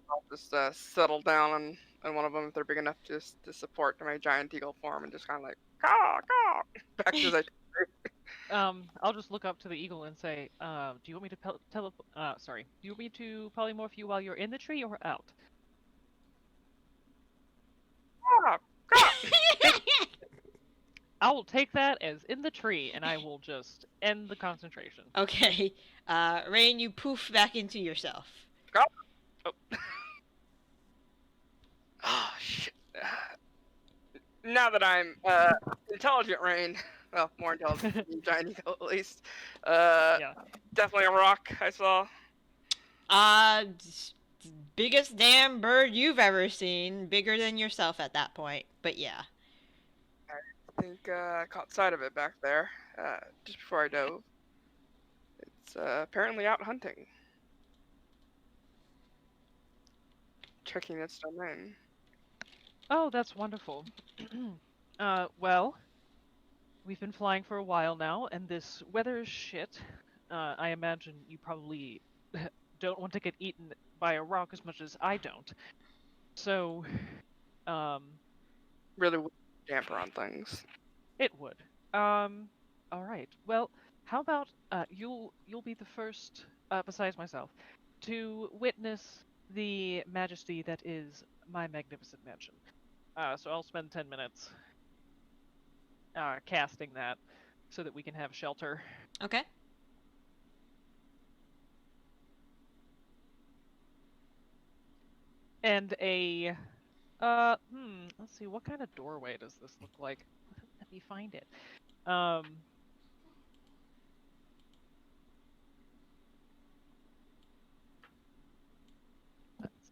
Speaker 2: I'll just settle down on one of them if they're big enough just to support my giant eagle form and just kind of like caw caw back to the.
Speaker 5: I'll just look up to the eagle and say, do you want me to do you want me to polymorph you while you're in the tree or out?
Speaker 2: Oh, God.
Speaker 5: I will take that as in the tree, and I will just end the concentration.
Speaker 1: Okay. Rain, you poof back into yourself.
Speaker 2: Oh. Oh, shit. Now that I'm intelligent, Rain. Well, more intelligent than Giant Eagle, at least.
Speaker 5: Yeah.
Speaker 2: Definitely a rock I saw.
Speaker 1: Biggest damn bird you've ever seen. Bigger than yourself at that point. But yeah.
Speaker 2: I think I caught sight of it back there just before I dove. It's apparently out hunting. Checking its domain.
Speaker 5: Oh, that's wonderful. Well, we've been flying for a while now, and this weather is shit. I imagine you probably don't want to get eaten by a rock as much as I don't. So,
Speaker 2: Really would damper on things.
Speaker 5: it would. All right. Well, how about you'll be the first, besides myself, to witness the majesty that is my magnificent mansion. So I'll spend 10 minutes casting that so that we can have shelter.
Speaker 1: Okay.
Speaker 5: And a let's see, what kind of doorway does this look like? Let me find it. Let's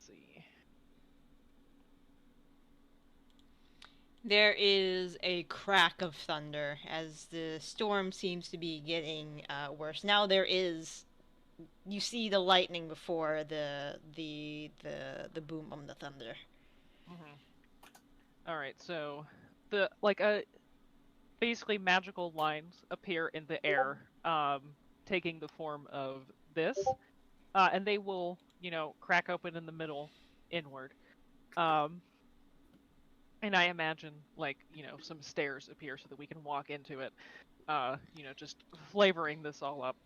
Speaker 5: see.
Speaker 1: There is a crack of thunder as the storm seems to be getting worse. Now there is, you see the lightning before the boom of the thunder.
Speaker 5: All right, so the basically magical lines appear in the air, taking the form of this, and they will, crack open in the middle, inward. And I imagine, some stairs appear so that we can walk into it, just flavoring this all up.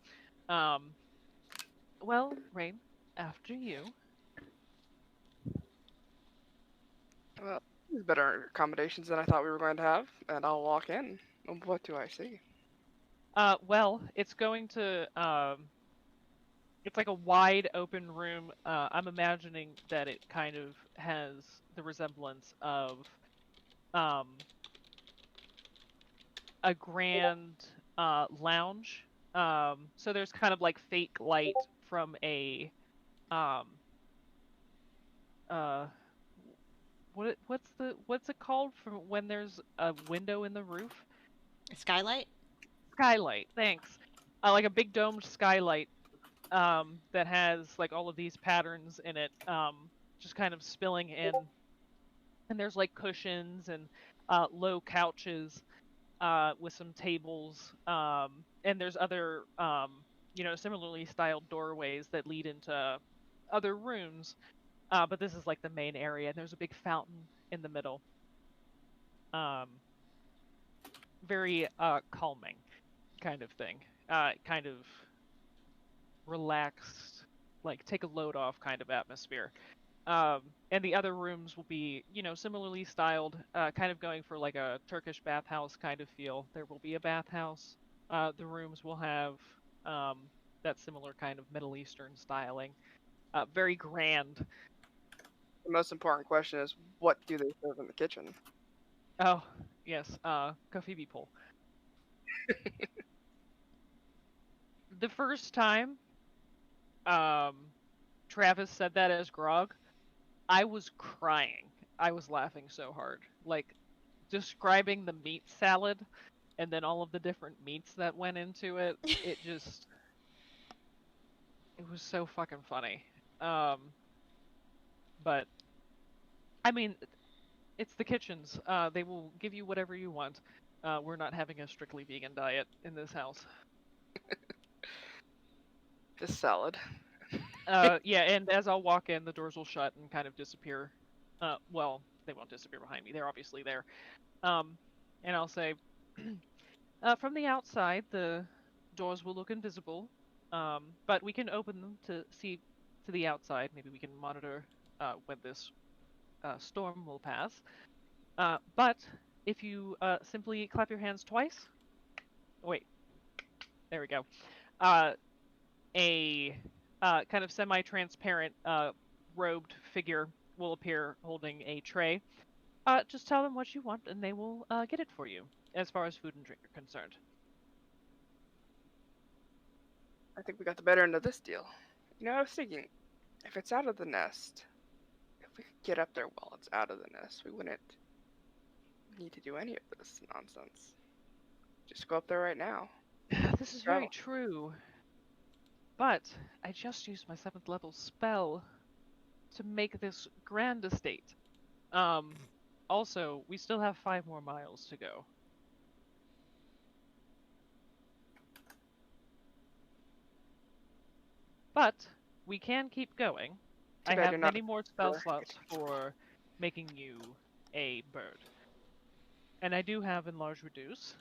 Speaker 5: Well, Rain, after you.
Speaker 2: Well, there's better accommodations than I thought we were going to have, and I'll walk in. What do I see?
Speaker 5: Well, it's going to, it's like a wide open room. I'm imagining that it kind of has the resemblance of, a grand, lounge. So there's kind of like fake light from a, what's it called from when there's a window in the roof?
Speaker 1: A skylight?
Speaker 5: Skylight, thanks. Like a big domed skylight that has like all of these patterns in it, just kind of spilling in. And there's like cushions and low couches with some tables. And there's other, similarly styled doorways that lead into other rooms. But this is like the main area, and there's a big fountain in the middle. Very calming kind of thing. Kind of relaxed, like take a load off kind of atmosphere. And the other rooms will be, similarly styled, kind of going for like a Turkish bathhouse kind of feel. There will be a bathhouse. The rooms will have that similar kind of Middle Eastern styling. Very grand.
Speaker 2: The most important question is, what do they serve in the kitchen?
Speaker 5: Oh, yes, Kofibi pole. The first time Travis said that as grog, I was crying. I was laughing so hard. Like, describing the meat salad and then all of the different meats that went into it, it was so fucking funny. But, I mean, it's the kitchens. They will give you whatever you want. We're not having a strictly vegan diet in this house.
Speaker 2: Just salad.
Speaker 5: Yeah, and as I'll walk in, the doors will shut and kind of disappear. Well, they won't disappear behind me. They're obviously there. And I'll say, From the outside, the doors will look invisible, but we can open them to see to the outside. Maybe we can monitor when this storm will pass. But if you simply clap your hands twice, wait, there we go. A kind of semi-transparent robed figure will appear holding a tray. Just tell them what you want, and they will get it for you, as far as food and drink are concerned.
Speaker 2: I think we got the better end of this deal. You know, I was thinking, if it's out of the nest, if we could get up there while it's out of the nest, we wouldn't need to do any of this nonsense. Just go up there right now.
Speaker 5: This is very true. But I just used my 7th level spell to make this grand estate. Also, we still have 5 more miles to go. But we can keep going. I have many more spell slots for making you a bird. And I do have Enlarge Reduce.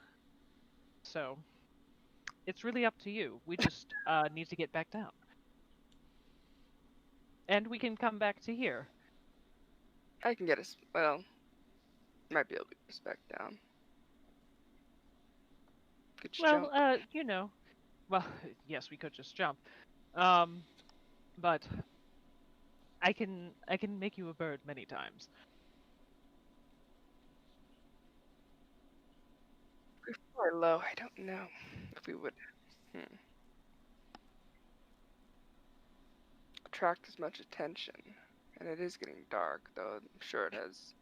Speaker 5: So, it's really up to you. We just need to get back down. And we can come back to here.
Speaker 2: I can get us, well, might be able to get us back down. Could you jump?
Speaker 5: You know. Well, yes, we could just jump. But I can make you a bird many times.
Speaker 2: If we fly low, I don't know if we would attract as much attention. And it is getting dark, though I'm sure it has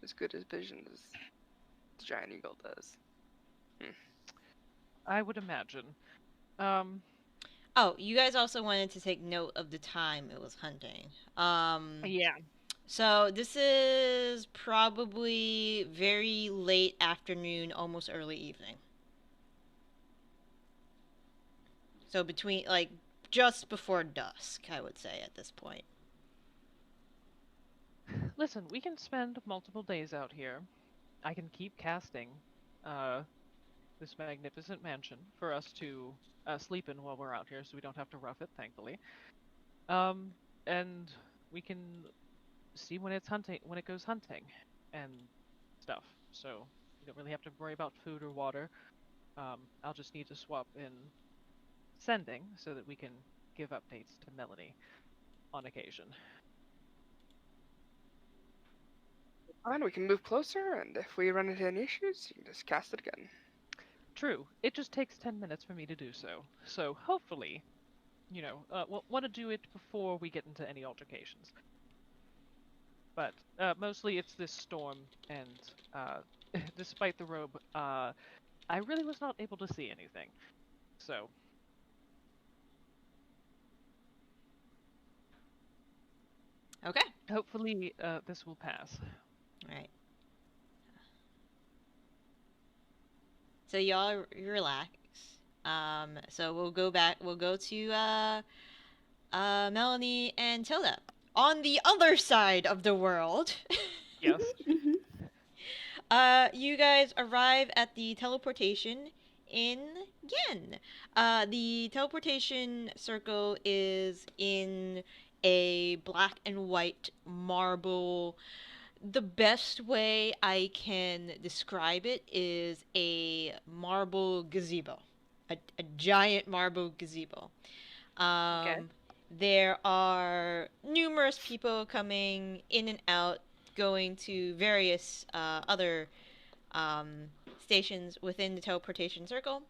Speaker 2: as good as vision as the giant eagle does.
Speaker 5: I would imagine.
Speaker 1: Oh, you guys also wanted to take note of the time it was hunting.
Speaker 5: Yeah.
Speaker 1: So this is probably very late afternoon, almost early evening. So between, like, just before dusk, I would say, at this point.
Speaker 5: Listen, we can spend multiple days out here. I can keep casting this magnificent mansion for us to sleep in while we're out here, so we don't have to rough it, thankfully. And we can see when it goes hunting and stuff. So you don't really have to worry about food or water. I'll just need to swap in sending so that we can give updates to Melanie on occasion.
Speaker 2: Fine, we can move closer, and if we run into any issues, you can just cast it again.
Speaker 5: True. It just takes 10 minutes for me to do so. So hopefully, we'll want to do it before we get into any altercations. But mostly it's this storm, and despite the robe, I really was not able to see anything. So.
Speaker 1: Okay.
Speaker 5: Hopefully this will pass.
Speaker 1: All right. So y'all relax. So we'll go back. We'll go to Melanie and Tilda on the other side of the world.
Speaker 5: Yes.
Speaker 1: You guys arrive at the teleportation in Yen. The teleportation circle is in a black and white marble. The best way I can describe it is a marble gazebo. A giant marble gazebo.
Speaker 3: Okay.
Speaker 1: There are numerous people coming in and out, going to various other stations within the teleportation circle.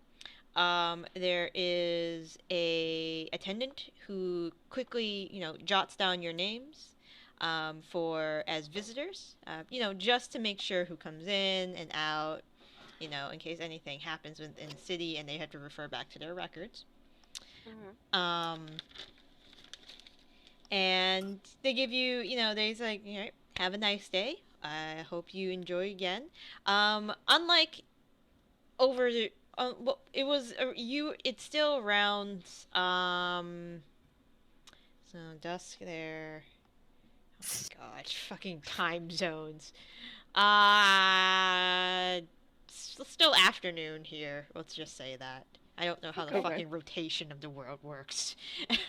Speaker 1: There is a attendant who quickly, jots down your names for as visitors, just to make sure who comes in and out, in case anything happens within the city and they have to refer back to their records.
Speaker 3: Mm-hmm.
Speaker 1: And they give you, they say, have a nice day. I hope you enjoy again. Unlike over the, well, it was it's still around, so dusk there. Oh my god, fucking time zones. It's still afternoon here. Let's just say that. I don't know how the fucking rotation of the world works.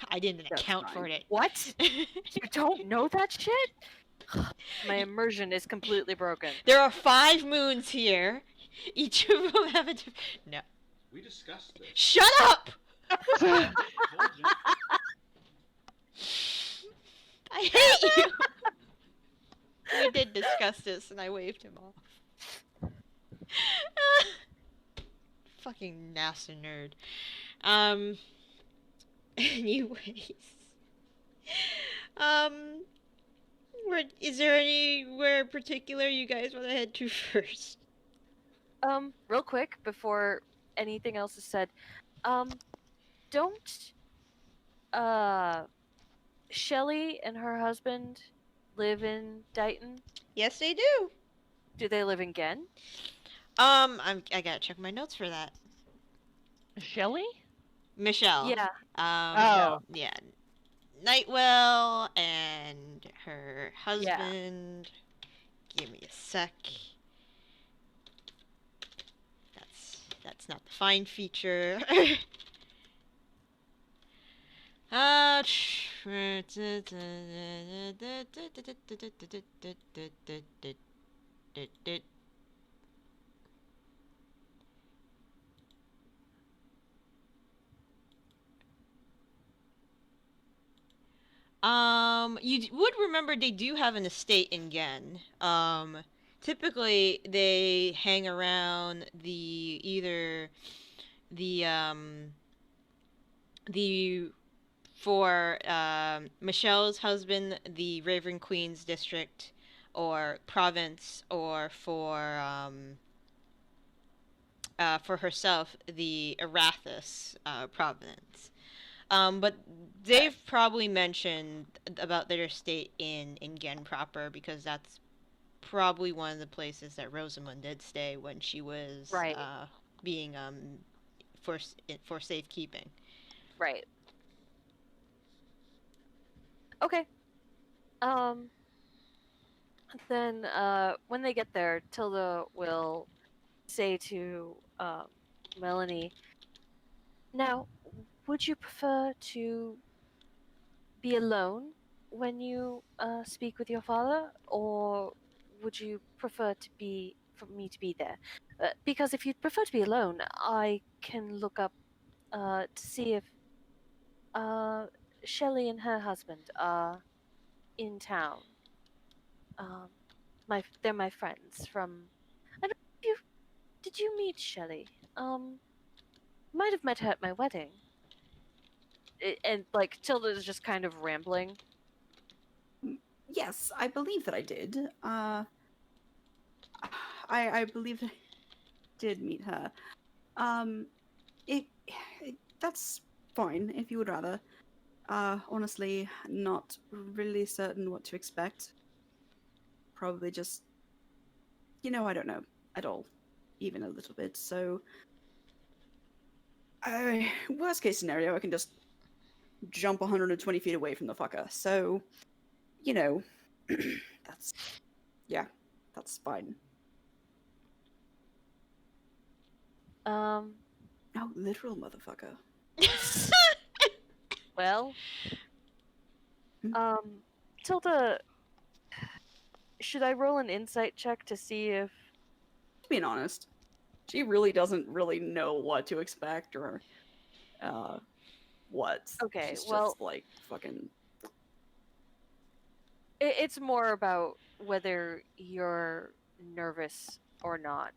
Speaker 1: I didn't account for it.
Speaker 3: What? You don't know that shit? My immersion is completely broken.
Speaker 1: There are 5 moons here. Each of them have a no.
Speaker 7: We discussed this.
Speaker 1: Shut up! I hate you! We did discuss this and I waved him off. Fucking NASA nerd. Anyways. Is there anywhere particular you guys want to head to first?
Speaker 3: Real quick, before anything else is said, don't, Shelley and her husband live in Dighton?
Speaker 1: Yes, they do.
Speaker 3: Do they live in Gen?
Speaker 1: I gotta check my notes for that.
Speaker 5: Shelley?
Speaker 1: Michelle.
Speaker 3: Yeah.
Speaker 1: Yeah. Nightwell and her husband. Yeah. Give me a sec. That's not the find feature. You would remember they do have an estate in Gen. Typically they hang around for Michelle's husband, the Raven Queen's district or province, or for herself, the Arathis province. But they've probably mentioned about their estate in Gen proper, because that's probably one of the places that Rosamund did stay when she was being for safekeeping.
Speaker 3: Right. Okay. Then when they get there, Tilda will say to Melanie, "Now, would you prefer to be alone when you speak with your father, or would you prefer for me to be there? Because if you'd prefer to be alone, I can look up to see if Shelley and her husband are in town. They're my friends from. I don't know. Did you meet Shelley? Might have met her at my wedding." And like Tilda's just kind of rambling.
Speaker 4: Yes, I believe that I did. I believe that I did meet her. That's fine if you would rather. Honestly, not really certain what to expect. Probably just, I don't know at all, even a little bit. So, worst case scenario, I can just jump 120 feet away from the fucker. So, that's fine.
Speaker 3: Oh,
Speaker 4: literal motherfucker.
Speaker 3: Well, Tilda, should I roll an insight check to see if...
Speaker 4: Being honest, she really doesn't really know what to expect or what.
Speaker 3: Okay,
Speaker 4: She's
Speaker 3: well,
Speaker 4: just like fucking...
Speaker 3: It's more about whether you're nervous or not.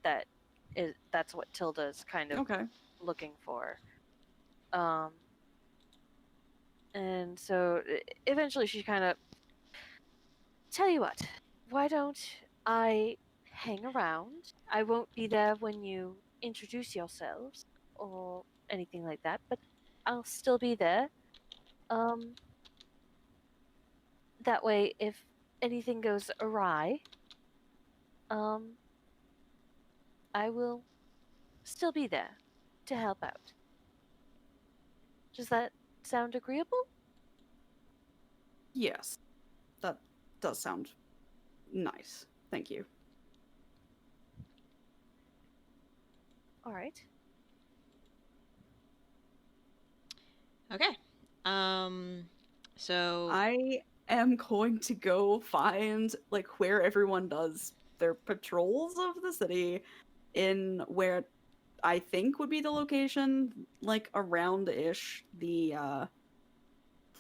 Speaker 3: That's what Tilda's kind of looking for. And so eventually she kind of... Tell you what, why don't I hang around? I won't be there when you introduce yourselves or anything like that, but I'll still be there. That way, if anything goes awry, I will still be there to help out. Does that sound agreeable?
Speaker 4: Yes, that does sound nice. Thank you.
Speaker 3: All right.
Speaker 1: Okay. So
Speaker 4: I am going to go find like where everyone does their patrols of the city in where I think would be the location, like around-ish the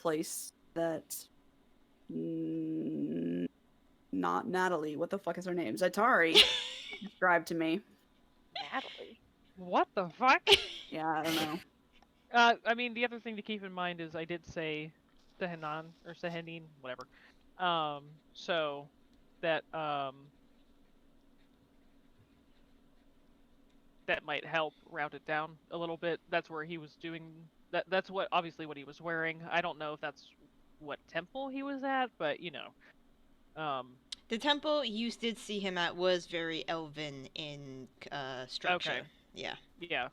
Speaker 4: place that not Natalie. What the fuck is her name? Zaitari described to me.
Speaker 3: Natalie.
Speaker 5: What the fuck?
Speaker 4: Yeah, I don't know.
Speaker 5: I mean, the other thing to keep in mind is I did say Sehenan or Sehenin, whatever. So that that might help route it down a little bit. That's where he was doing that. That's what obviously what he was wearing. I don't know if that's what temple he was at, but you know,
Speaker 1: the temple you did see him at was very elven in structure.
Speaker 5: Okay.
Speaker 1: Yeah.
Speaker 5: Yeah.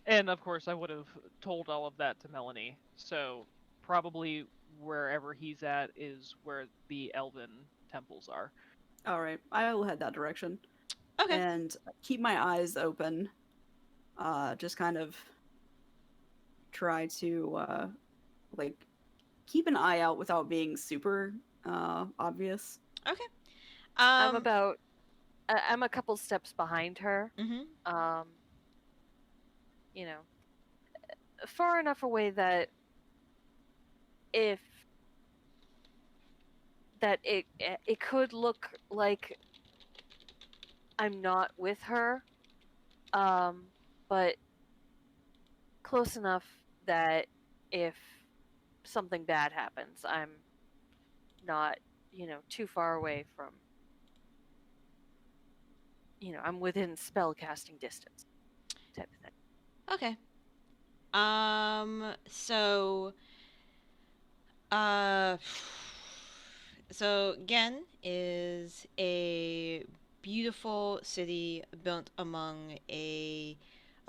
Speaker 5: And of course, I would have told all of that to Melanie. So probably wherever he's at is where the elven temples are.
Speaker 4: All right, I'll head that direction.
Speaker 1: Okay.
Speaker 4: And keep my eyes open. Just kind of try to like keep an eye out without being super obvious.
Speaker 1: Okay.
Speaker 3: I'm a couple steps behind her.
Speaker 1: Mm-hmm.
Speaker 3: You know, far enough away that it could look like I'm not with her, but close enough that if something bad happens, I'm not, too far away from, I'm within spell casting distance type of thing.
Speaker 1: Okay. So Gen is a beautiful city built among a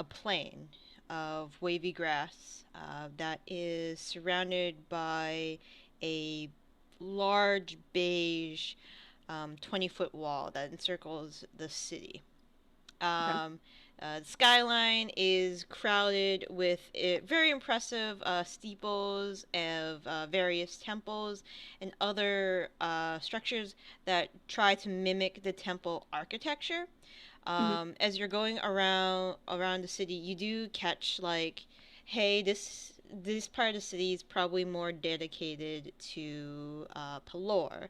Speaker 1: plain of wavy grass that is surrounded by a large beige 20-foot wall that encircles the city. The skyline is crowded with very impressive steeples of various temples and other structures that try to mimic the temple architecture. As you're going around the city, you do catch like, hey, this part of the city is probably more dedicated to Pelor,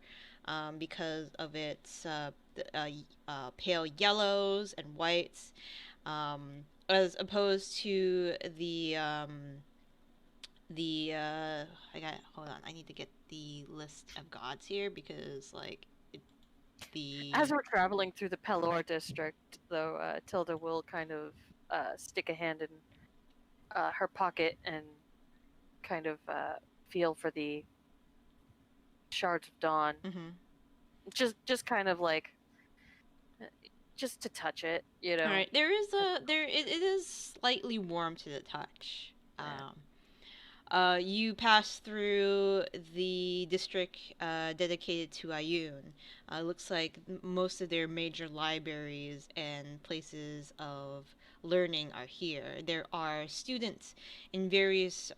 Speaker 1: because of its pale yellows and whites, as opposed to the hold on, I need to get the list of gods here because like
Speaker 3: as we're traveling through the Pelor district, though, Tilda will kind of stick a hand in her pocket and kind of feel for the shards of dawn.
Speaker 1: Mm-hmm.
Speaker 3: Just kind of like just to touch it,
Speaker 1: All right, it is slightly warm to the touch. You pass through the district dedicated to Ayun. Looks like most of their major libraries and places of learning are here. There are students in various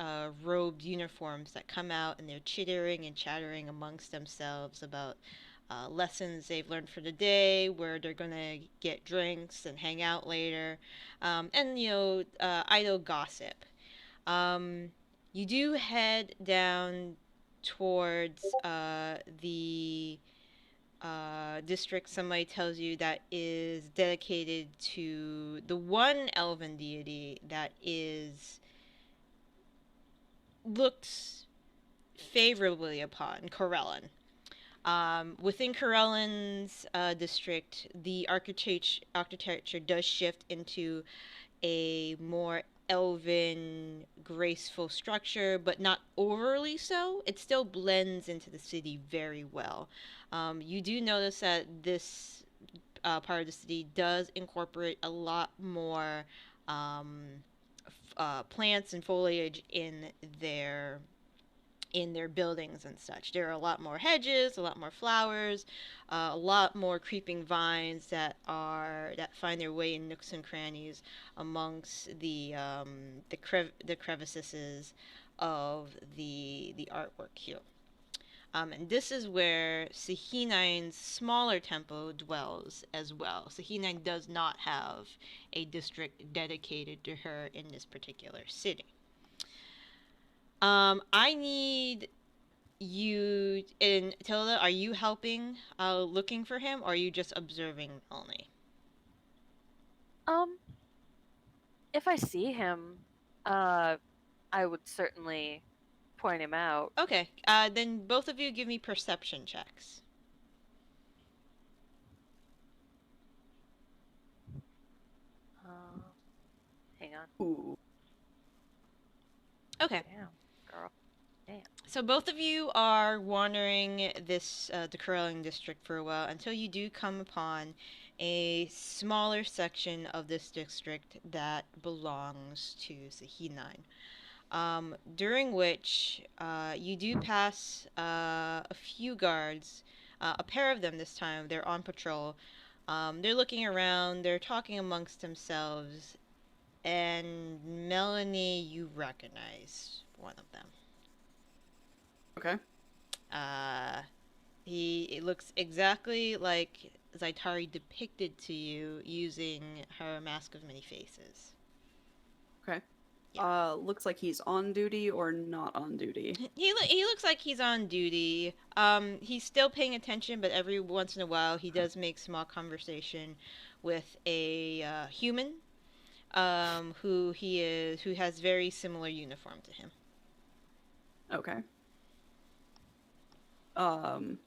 Speaker 1: robed uniforms that come out and they're chittering and chattering amongst themselves about lessons they've learned for the day, where they're gonna get drinks and hang out later, and idle gossip. You do head down towards the district somebody tells you that is dedicated to the one elven deity that is looked favorably upon, Corellin. Within Corellin's district, the architecture does shift into a more elven, graceful structure, but not overly so. It still blends into the city very well. You do notice that this part of the city does incorporate a lot more plants and foliage in their in their buildings and such. There are a lot more hedges, a lot more flowers, a lot more creeping vines that find their way in nooks and crannies amongst the crevices of the artwork here. And this is where Sahinine's smaller temple dwells as well. Sahinine does not have a district dedicated to her in this particular city. I need you and Tilda. Are you helping, looking for him, or are you just observing only?
Speaker 3: If I see him, I would certainly point him out.
Speaker 1: Okay. Then both of you give me perception checks.
Speaker 3: Hang on.
Speaker 4: Ooh.
Speaker 1: Okay.
Speaker 3: Damn, girl. Damn.
Speaker 1: So both of you are wandering the Curling District for a while until you do come upon a smaller section of this district that belongs to Sahinine. During which you do pass a few guards, a pair of them this time. They're on patrol. They're looking around, they're talking amongst themselves, and Melanie, you recognize one of them.
Speaker 4: Okay.
Speaker 1: It looks exactly like Zaitari depicted to you using her Mask of Many Faces.
Speaker 4: Okay.
Speaker 1: Yeah.
Speaker 4: Looks like he's on duty or not on duty.
Speaker 1: He looks like he's on duty. He's still paying attention, but every once in a while he does make small conversation with a human, who has very similar uniform to him.
Speaker 4: Okay. I'm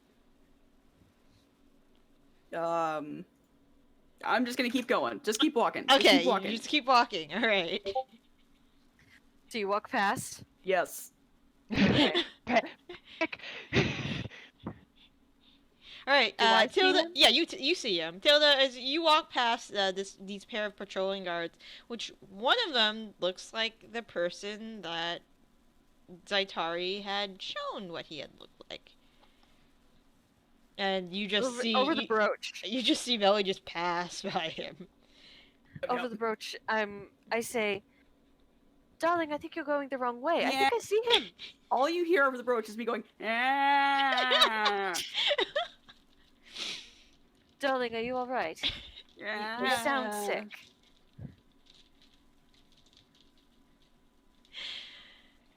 Speaker 4: just gonna keep going. Just keep walking.
Speaker 1: Okay,
Speaker 4: keep walking.
Speaker 1: you just keep walking. All right.
Speaker 3: Do you walk past?
Speaker 4: Yes.
Speaker 3: Okay.
Speaker 1: All right,
Speaker 3: Do I see
Speaker 1: Tilda.
Speaker 3: him?
Speaker 1: Yeah, you see him. Tilda, as you walk past these pair of patrolling guards, which one of them looks like the person that Zaitari had shown what he had looked like, and you just
Speaker 3: the brooch.
Speaker 1: You just see Melly just pass by him.
Speaker 3: Over the brooch, I say, "Darling, I think you're going the wrong way.
Speaker 4: Yeah.
Speaker 3: I think I see him."
Speaker 4: All you hear over the brooch is me going, ah.
Speaker 3: Darling, are you all right?
Speaker 4: Yeah.
Speaker 3: You sound sick.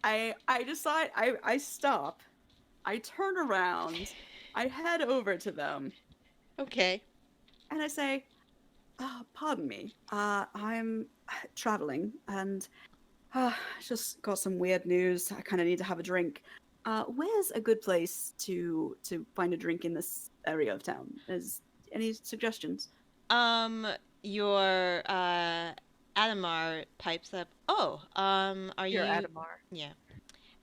Speaker 4: I decide, I stop, I turn around, I head over to them.
Speaker 1: Okay.
Speaker 4: And I say, pardon me, I'm traveling and just got some weird news. I kind of need to have a drink. Where's a good place to find a drink in this area of town? Is any suggestions?
Speaker 1: Your Adamar pipes up. Oh, are
Speaker 3: You're
Speaker 1: you?
Speaker 3: Adamar.
Speaker 1: Yeah.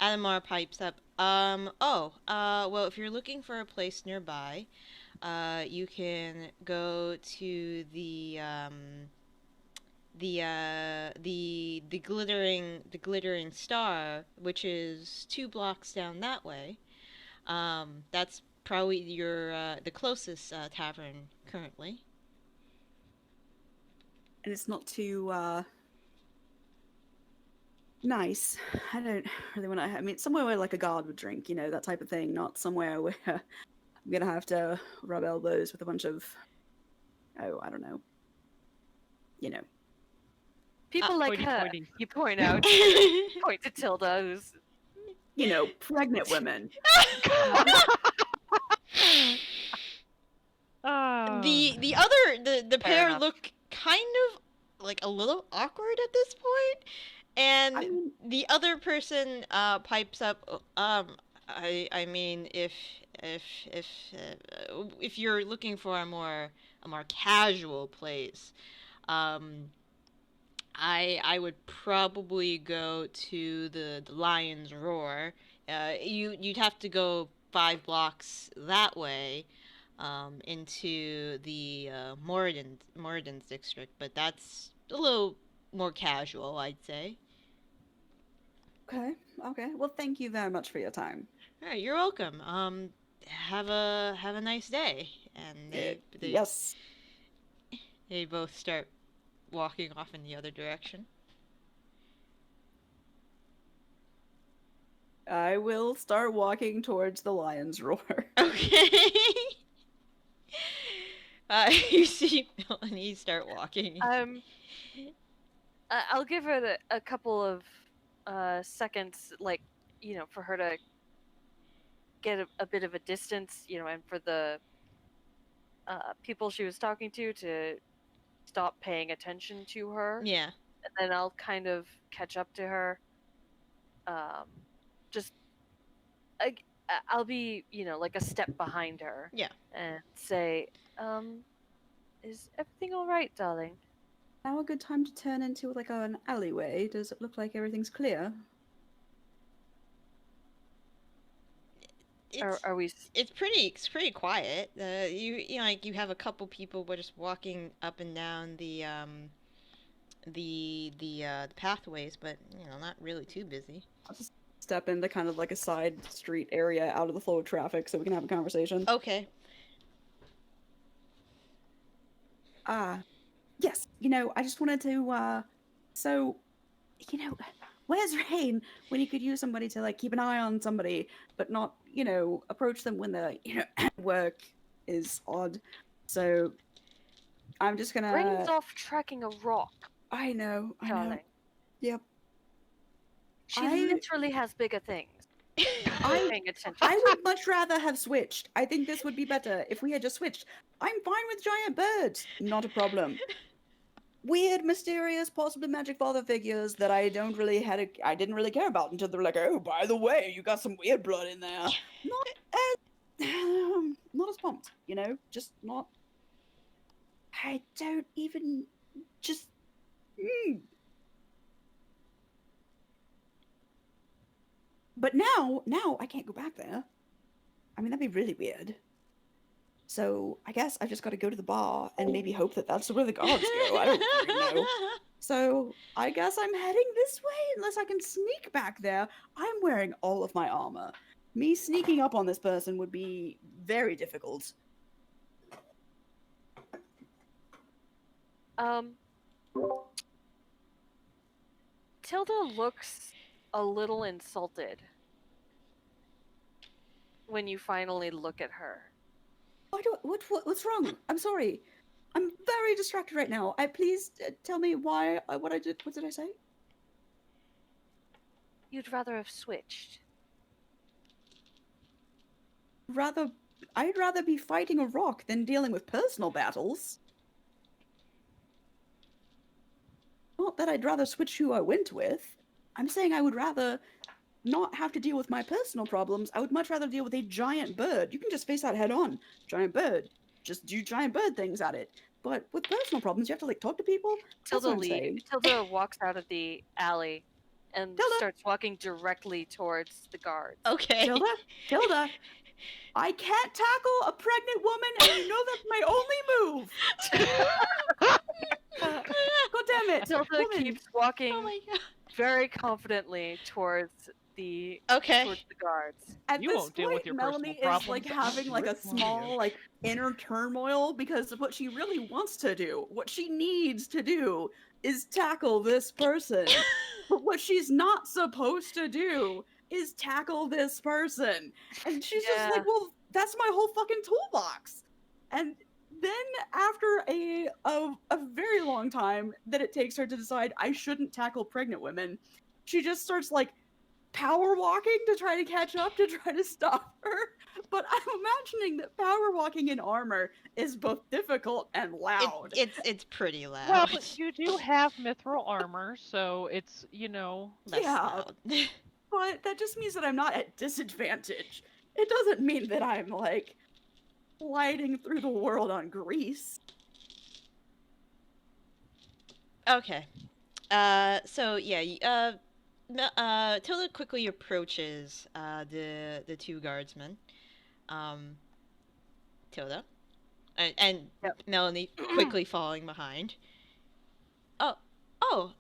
Speaker 1: Adamar pipes up. Well, if you're looking for a place nearby, you can go to the glittering star, which is 2 blocks down that way. That's probably the closest tavern currently.
Speaker 4: And it's not too nice. I don't really want to. I mean, somewhere where like a guard would drink, you know, that type of thing. Not somewhere where I'm gonna have to rub elbows with a bunch of, I don't know, you know.
Speaker 3: People like
Speaker 5: pointy,
Speaker 3: her.
Speaker 5: pointy.
Speaker 3: You point out. Point to Tilda, who's
Speaker 4: You know, pregnant women.
Speaker 1: The pair
Speaker 3: enough.
Speaker 1: look kind of like a little awkward at this point, and the other person pipes up. I mean, if you're looking for a more casual place, I would probably go to the Lion's Roar. You'd have to go 5 blocks that way, into the Moradin's district, but that's a little more casual, I'd say.
Speaker 4: Okay. Well, thank you very much for your time.
Speaker 1: All right, you're welcome. Have a nice day. And
Speaker 4: yes.
Speaker 1: They both start walking off in the other direction.
Speaker 4: I will start walking towards the lion's roar.
Speaker 1: Okay. You see Melanie start walking.
Speaker 3: I'll give her a couple of seconds, like, for her to get a bit of a distance, and for the people she was talking to stop paying attention to her.
Speaker 1: Yeah.
Speaker 3: And then I'll kind of catch up to her. I'll be, like a step behind her.
Speaker 1: Yeah.
Speaker 3: And say, is everything all right, darling?
Speaker 4: Now a good time to turn into like an alleyway? Does it look like everything's clear?
Speaker 3: Are we?
Speaker 1: It's pretty quiet. You have a couple people just walking up and down the pathways, but not really too busy.
Speaker 4: I'll just step into kind of like a side street area out of the flow of traffic so we can have a conversation.
Speaker 1: Okay.
Speaker 4: Yes, I just wanted to, where's Rain when you could use somebody to, like, keep an eye on somebody, but not, approach them when they're, work is odd. So, I'm just gonna...
Speaker 3: Rain's off tracking a rock.
Speaker 4: I know. Yep.
Speaker 3: She literally has bigger things.
Speaker 4: I'm paying attention. I would much rather have switched. I think this would be better if we had just switched. I'm fine with giant birds. Not a problem. Weird, mysterious, possibly magic father figures that I didn't really care about until they were like, oh, by the way, you got some weird blood in there. Not as pumped, just not. I don't even just. But now I can't go back there. I mean, that'd be really weird. So I guess I just got to go to the bar and maybe hope that that's where the guards go. I don't really know. So I guess I'm heading this way unless I can sneak back there. I'm wearing all of my armor. Me sneaking up on this person would be very difficult.
Speaker 3: Tilda looks a little insulted when you finally look at her.
Speaker 4: What's wrong? I'm sorry. I'm very distracted right now. Please tell me why. What I did? What did I say?
Speaker 3: You'd rather have switched.
Speaker 4: I'd rather be fighting a rock than dealing with personal battles. Not that I'd rather switch who I went with. I'm saying I would rather not have to deal with my personal problems. I would much rather deal with a giant bird. You can just face that head on. Giant bird. Just do giant bird things at it. But with personal problems, you have to, like, talk to people.
Speaker 3: Tilda walks out of the alley and starts walking directly towards the guards.
Speaker 1: Okay.
Speaker 4: Tilda, I can't tackle a pregnant woman, and you know that's my only move. God damn it.
Speaker 3: Tilda keeps walking very confidently towards the guards.
Speaker 4: At this point, Melanie is like having like a small like inner turmoil because of what she really wants to do. What she needs to do is tackle this person. But what she's not supposed to do is tackle this person. And she's just like, well, that's my whole fucking toolbox. And then after a very long time that it takes her to decide I shouldn't tackle pregnant women, she just starts like power walking to try to catch up, to try to stop her. But I'm imagining that power walking in armor is both difficult and loud.
Speaker 1: It's pretty loud.
Speaker 5: Well, but you do have mithril armor, so it's,
Speaker 1: less loud.
Speaker 4: But that just means that I'm not at disadvantage. It doesn't mean that I'm like gliding through the world on grease.
Speaker 1: Okay. So yeah, Tilda quickly approaches the two guardsmen. Tilda, and Melanie quickly following behind. Oh Oh,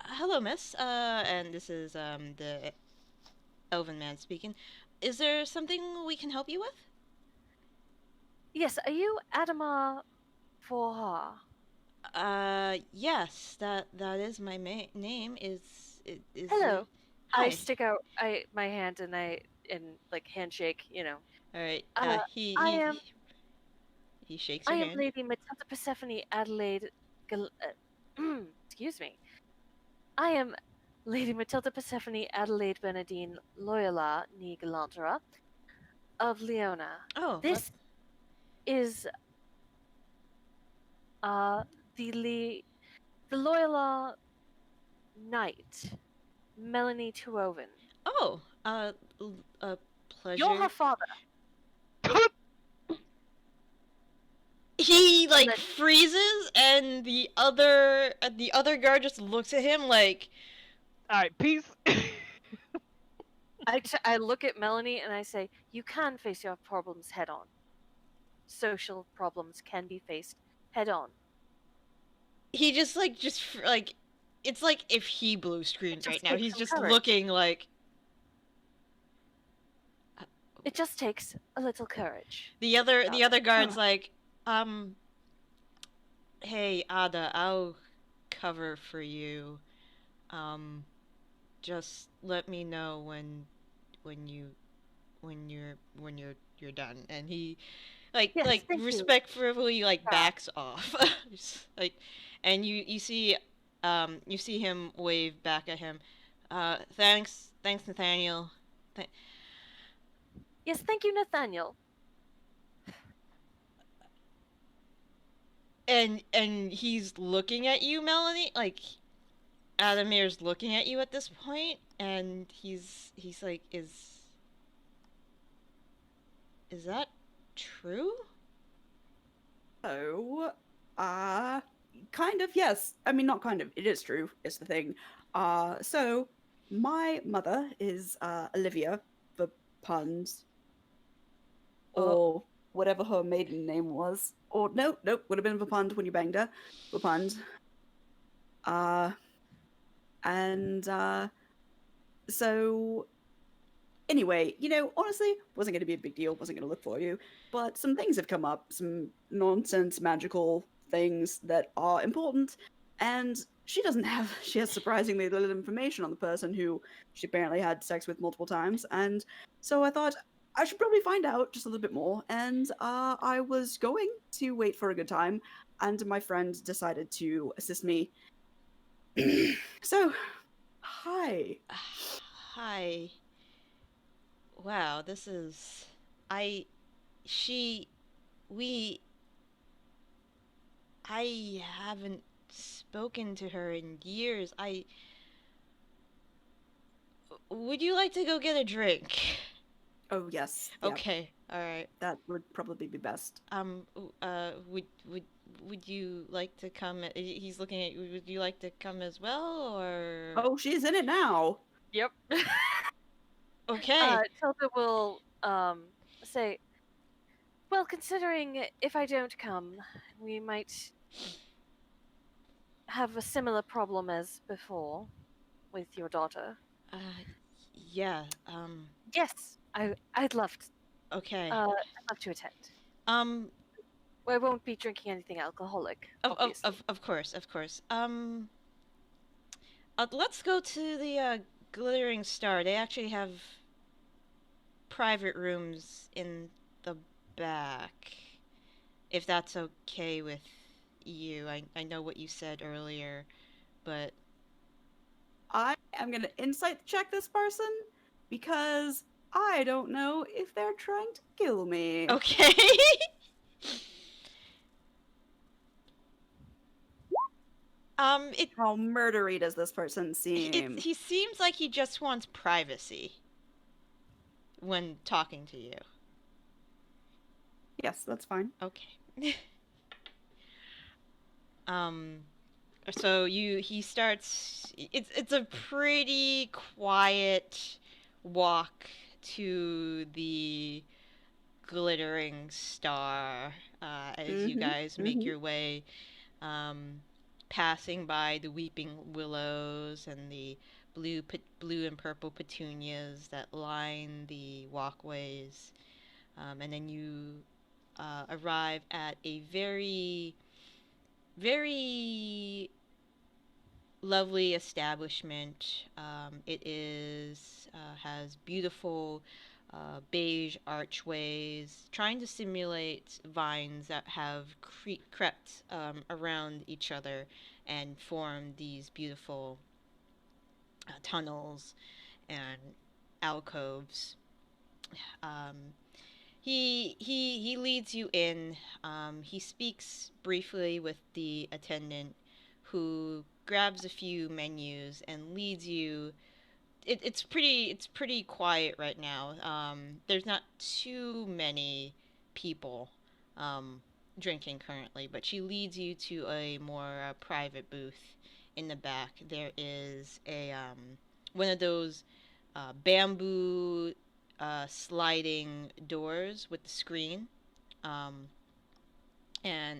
Speaker 1: hello, miss. And this is, the Elven Man speaking. Is there something we can help you with?
Speaker 3: Yes, are you Adama Forha?
Speaker 1: Yes, that is my name. Is
Speaker 3: Hello.
Speaker 1: Hi.
Speaker 3: I stick out my hand and like handshake, you know.
Speaker 1: All right. He shakes
Speaker 3: I
Speaker 1: your
Speaker 3: am
Speaker 1: hand.
Speaker 3: Lady Matilda Persephone Adelaide. Excuse me. I am Lady Matilda Persephone Adelaide Bernadine Loyalar ni Galantera of Leona.
Speaker 1: Oh,
Speaker 3: This is the Loyalar Knight, Melanie Tuoven.
Speaker 1: Oh, pleasure.
Speaker 3: You're her father.
Speaker 1: He like freezes, and the other guard just looks at him like,
Speaker 5: "All right, peace."
Speaker 3: I look at Melanie and I say, "You can face your problems head on. Social problems can be faced head on."
Speaker 1: He just it's like if he blue screened right now. He's just
Speaker 3: courage.
Speaker 1: looking like.
Speaker 3: It just takes a little courage.
Speaker 1: The other guard's like, hey Ada, I'll cover for you. Just let me know when you're done. And he respectfully backs off. Like, and you see him wave back at him. Thanks Nathaniel.
Speaker 3: Yes, thank you, Nathaniel.
Speaker 1: And he's looking at you, Melanie. Like, Adamir's looking at you at this point, and he's like, is that true?
Speaker 4: Oh, kind of, yes. I mean, not kind of. It is true, is the thing. So, my mother is, Olivia, for puns. Or whatever her maiden name was. Or, nope, would have been for puns when you banged her. For puns. So... Anyway, honestly, wasn't going to be a big deal, wasn't going to look for you, but some things have come up, some nonsense magical things that are important, and she has surprisingly little information on the person who she apparently had sex with multiple times, and so I thought I should probably find out just a little bit more, and I was going to wait for a good time, and my friend decided to assist me. So, hi.
Speaker 1: Hi. Wow, this is... I haven't spoken to her in years. Would you like to go get a drink?
Speaker 4: Oh, yes.
Speaker 1: Okay, alright.
Speaker 4: That would probably be best.
Speaker 1: Would you like to come... He's looking at you. Would you like to come as well, or...
Speaker 4: Oh, she's in it now!
Speaker 3: Yep.
Speaker 1: Okay.
Speaker 3: Tilda will say, well, considering if I don't come, we might have a similar problem as before with your daughter.
Speaker 1: Yeah,
Speaker 3: Yes, I'd love to.
Speaker 1: Okay.
Speaker 3: I'd love to attend. I won't be drinking anything alcoholic, obviously.
Speaker 1: Of course. Let's go to the Glittering Star. They actually have private rooms in the back, if that's okay with you. I know what you said earlier, but
Speaker 4: I am gonna insight check this person because I don't know if they're trying to kill me.
Speaker 1: Okay.
Speaker 4: How murdery does this person seem?
Speaker 1: He seems like he just wants privacy when talking to you.
Speaker 4: Yes, that's fine.
Speaker 1: Okay. So he starts... It's a pretty quiet walk to the Glittering Star, as you guys make your way. passing by the weeping willows and the blue and purple petunias that line the walkways. And then you arrive at a very, very lovely establishment. It is has beautiful beige archways, trying to simulate vines that have crept around each other and formed these beautiful tunnels and alcoves. Um, he leads you in. He speaks briefly with the attendant, who grabs a few menus and leads you. It's pretty quiet right now. There's not too many people drinking currently, but she leads you to a more private booth in the back. There is a one of those bamboo sliding doors with the screen, and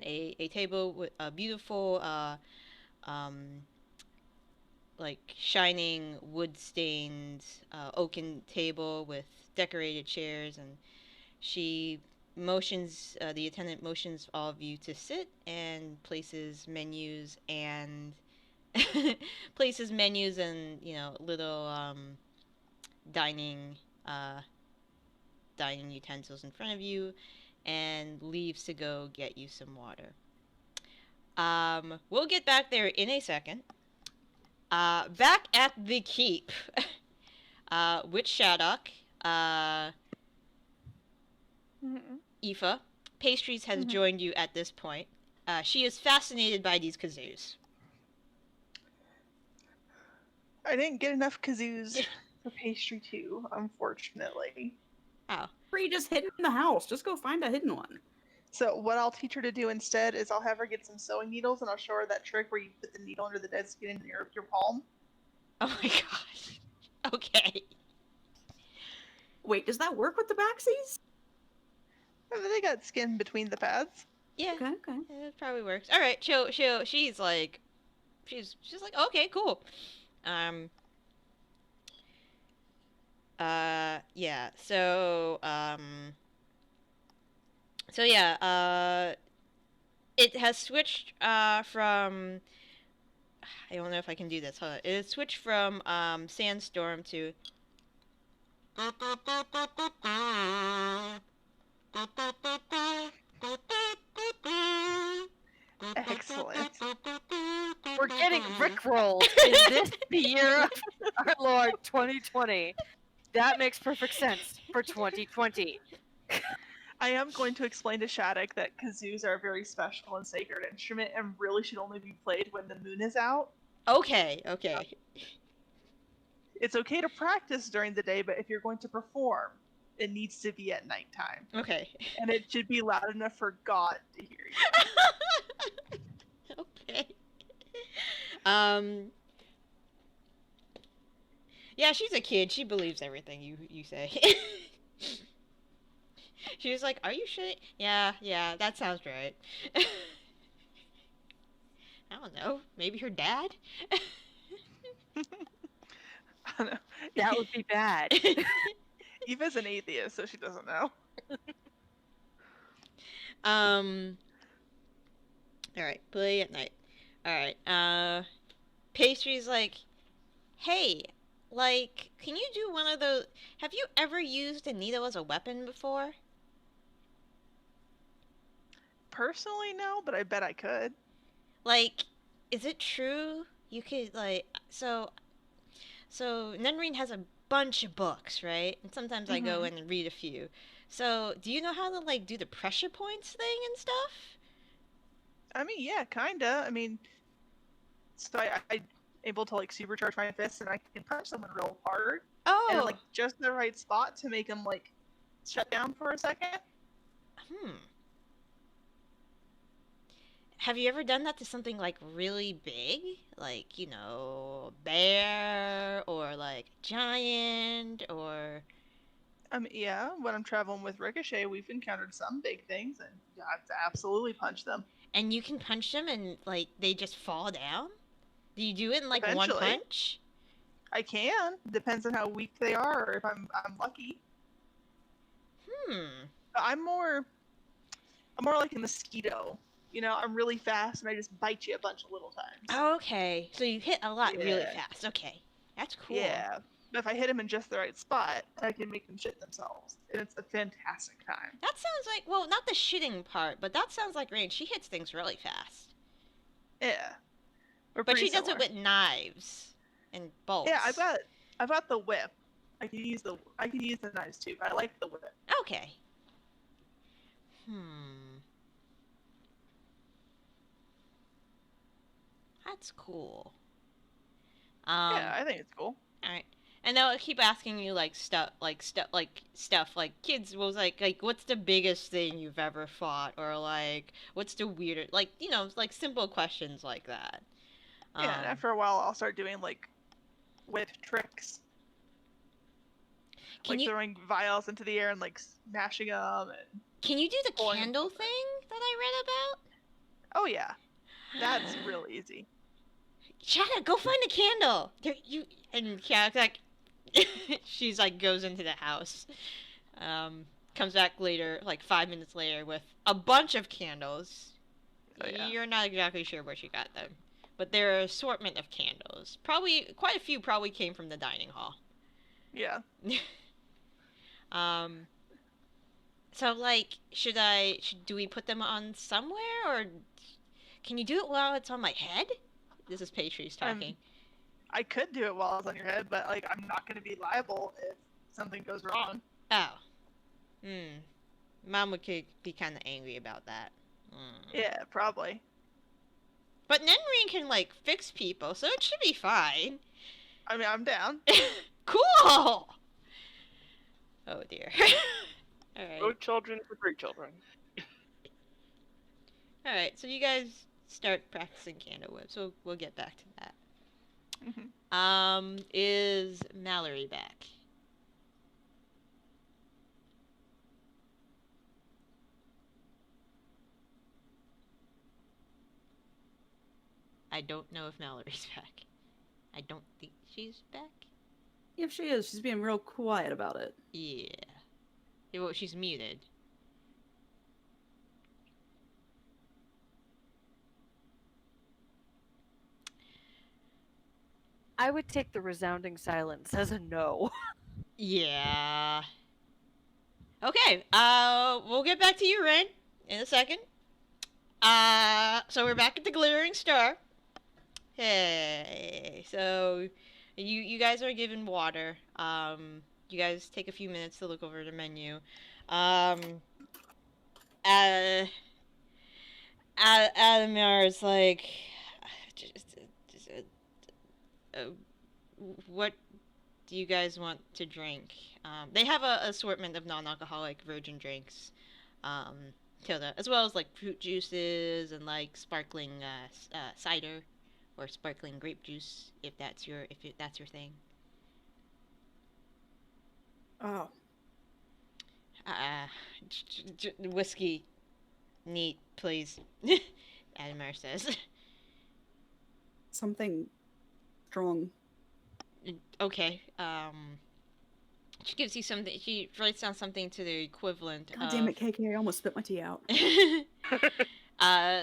Speaker 1: a table with a beautiful like shining wood stained oaken table with decorated chairs, and she motions the attendant motions all of you to sit and places menus and little dining dining utensils in front of you, and leaves to go get you some water. We'll get back there in a second. Back at the keep, with Shadok, Aoife, Pastries has joined you at this point. She is fascinated by these kazoos.
Speaker 6: I didn't get enough kazoos for Pastry 2, unfortunately.
Speaker 1: Oh.
Speaker 4: Free just hidden in the house. Just go find a hidden one.
Speaker 6: So what I'll teach her to do instead is I'll have her get some sewing needles, and I'll show her that trick where you put the needle under the dead skin in your palm.
Speaker 1: Oh my gosh. Okay.
Speaker 4: Wait, does that work with the backsies?
Speaker 6: They got skin between the pads.
Speaker 1: Yeah.
Speaker 4: Okay.
Speaker 1: It probably works. All right. She's like, okay, cool. Yeah. It has switched from. I don't know if I can do this. Hold on. It has switched from Sandstorm to.
Speaker 6: Excellent.
Speaker 3: We're getting rickrolled in this year of our Lord 2020. That makes perfect sense for 2020.
Speaker 6: I am going to explain to Shattuck that kazoos are a very special and sacred instrument and really should only be played when the moon is out.
Speaker 1: Okay.
Speaker 6: It's okay to practice during the day, but if you're going to perform, it needs to be at nighttime.
Speaker 1: Okay.
Speaker 6: And it should be loud enough for God to hear you.
Speaker 1: Okay. Yeah, she's a kid. She believes everything you say. She was like, "Are you sure?" Yeah, that sounds right. I don't know. Maybe her dad?
Speaker 6: I don't know.
Speaker 3: That would be bad.
Speaker 6: Eva's an atheist, so she doesn't know.
Speaker 1: Alright, play at night. Alright, Pastry's like, hey, like, can you do one of those... Have you ever used a needle as a weapon before?
Speaker 6: Personally, no, but I bet I could.
Speaker 1: Like, is it true you could, like... So Nenreen has a bunch of books, right? And sometimes I go in and read a few. So, do you know how to, like, do the pressure points thing and stuff?
Speaker 6: I mean, yeah, kinda. I mean, so I able to, like, supercharge my fists, and I can punch someone real hard.
Speaker 1: Oh!
Speaker 6: And, like, just the right spot to make them, like, shut down for a second.
Speaker 1: Have you ever done that to something, like, really big? Like, you know, bear, or, like, giant, or...
Speaker 6: Yeah, when I'm traveling with Ricochet, we've encountered some big things, and I have to absolutely punch them.
Speaker 1: And you can punch them and, like, they just fall down? Do you do it in, like, one
Speaker 6: Eventually.
Speaker 1: punch?
Speaker 6: I can. Depends on how weak they are, or if I'm lucky. I'm more like a mosquito. You know, I'm really fast and I just bite you a bunch of little times.
Speaker 1: Oh, okay. So you hit a lot really fast. Okay. That's cool.
Speaker 6: Yeah. But if I hit them in just the right spot, I can make them shit themselves. And it's a fantastic time.
Speaker 1: That sounds like, well, not the shitting part, but that sounds like Rain. She hits things really fast.
Speaker 6: Yeah.
Speaker 1: But she does it with knives and bolts.
Speaker 6: Yeah, I've got the whip. I can use the knives too, but I like the whip.
Speaker 1: Okay. That's cool.
Speaker 6: Yeah, I think it's cool.
Speaker 1: Alright. And they'll keep asking you stuff like kids was like what's the biggest thing you've ever fought, or like what's the weirdest, like, you know, like simple questions like that.
Speaker 6: Yeah, and after a while I'll start doing like whip tricks. Like throwing vials into the air and like smashing them. And
Speaker 1: can you do the candle thing that I read about?
Speaker 6: Oh yeah, that's real easy.
Speaker 1: Shadow, go find a candle. And Shadow's like, she's like goes into the house, comes back later, like 5 minutes later, with a bunch of candles. Oh, yeah. You're not exactly sure where she got them, but there are an assortment of candles. Probably quite a few probably came from the dining hall.
Speaker 6: Yeah.
Speaker 1: So like, do we put them on somewhere, or can you do it while it's on my head? This is Patrice talking.
Speaker 6: I could do it while it's on your head, but like I'm not going to be liable if something goes wrong.
Speaker 1: Oh. Mom would be kind of angry about that.
Speaker 6: Yeah, probably.
Speaker 1: But Nenreen can like fix people, so it should be fine.
Speaker 6: I mean, I'm down.
Speaker 1: Cool! Oh dear. Alright.
Speaker 2: No children for 3 children.
Speaker 1: Alright, so you guys start practicing candle whips. We'll get back to that.
Speaker 6: Mm-hmm.
Speaker 1: Is Mallory back? I don't know if Mallory's back. I don't think she's back.
Speaker 4: If she is, she's being real quiet about it.
Speaker 1: Yeah. Well, she's muted.
Speaker 3: I would take the resounding silence as a no.
Speaker 1: Yeah. Okay, we'll get back to you, Rain, in a second. So we're back at the Glittering Star. Hey, so you guys are given water. You guys take a few minutes to look over the menu. Adamar is like, what do you guys want to drink? They have a assortment of non-alcoholic virgin drinks, Tilda, as well as like fruit juices and like sparkling cider or sparkling grape juice, if that's your thing.
Speaker 4: Oh.
Speaker 1: Whiskey, neat, please. Adamar says.
Speaker 4: Something strong.
Speaker 1: Okay. She gives you something. She writes down something to the equivalent.
Speaker 4: God damn it, KK! I almost spit my tea out.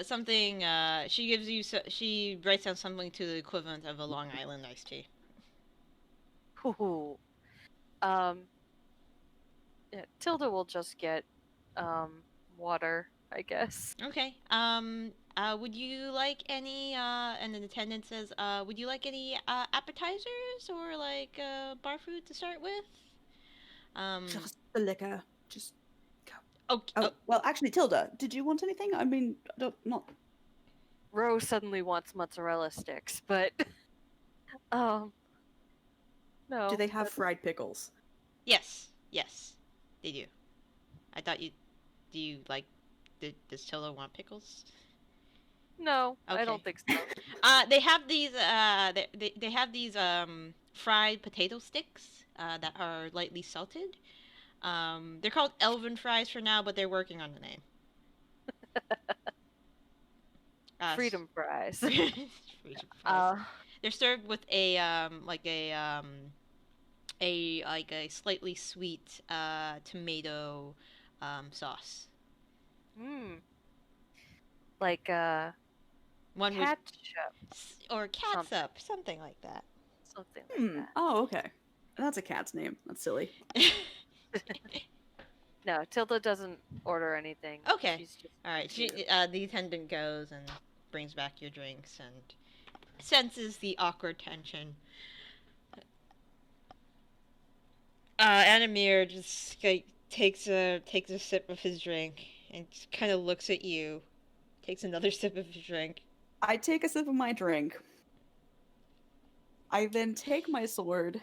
Speaker 1: Something. She gives you. She writes down something to the equivalent of a Long Island iced tea.
Speaker 3: Ooh. Yeah, Tilda will just get water, I guess.
Speaker 1: Okay. Would you like any? And the attendant says, would you like any appetizers or like bar food to start with?
Speaker 4: Just the liquor. Just
Speaker 1: go.
Speaker 4: Oh, well, actually, Tilda, did you want anything? I mean, not.
Speaker 3: Rose suddenly wants mozzarella sticks, but no.
Speaker 4: Do they have fried pickles?
Speaker 1: Yes, they do. I thought you. Do you like? Does Tilda want pickles?
Speaker 3: No,
Speaker 1: okay.
Speaker 3: I don't think so.
Speaker 1: They have these. They have these fried potato sticks that are lightly salted. They're called Elven fries for now, but they're working on the name.
Speaker 3: freedom fries.
Speaker 1: Freedom fries.
Speaker 3: Uh,
Speaker 1: They're served with a slightly sweet tomato sauce.
Speaker 3: Like
Speaker 1: One
Speaker 3: ketchup
Speaker 1: or catsup, something like that.
Speaker 3: something like that.
Speaker 4: Oh, okay. That's a cat's name. That's silly.
Speaker 3: No, Tilda doesn't order anything.
Speaker 1: Okay.
Speaker 3: She's just
Speaker 1: All right. The attendant goes and brings back your drinks and senses the awkward tension. Animir just takes a sip of his drink and just kind of looks at you. Takes another sip of his drink.
Speaker 4: I take a sip of my drink. I then take my sword,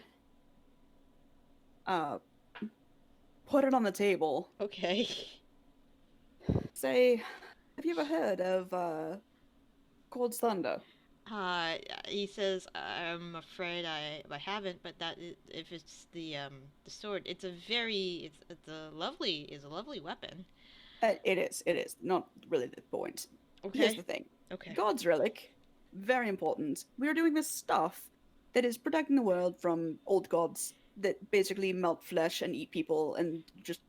Speaker 4: put it on the table.
Speaker 1: Okay.
Speaker 4: Say, have you ever heard of Cold's Thunder?
Speaker 1: He says, I'm afraid I haven't, but if it's the sword, it's a lovely weapon.
Speaker 4: It is. Not really the point.
Speaker 1: Okay.
Speaker 4: Here's the thing.
Speaker 1: Okay.
Speaker 4: God's relic, very important. We're doing this stuff that is protecting the world from old gods that basically melt flesh and eat people and just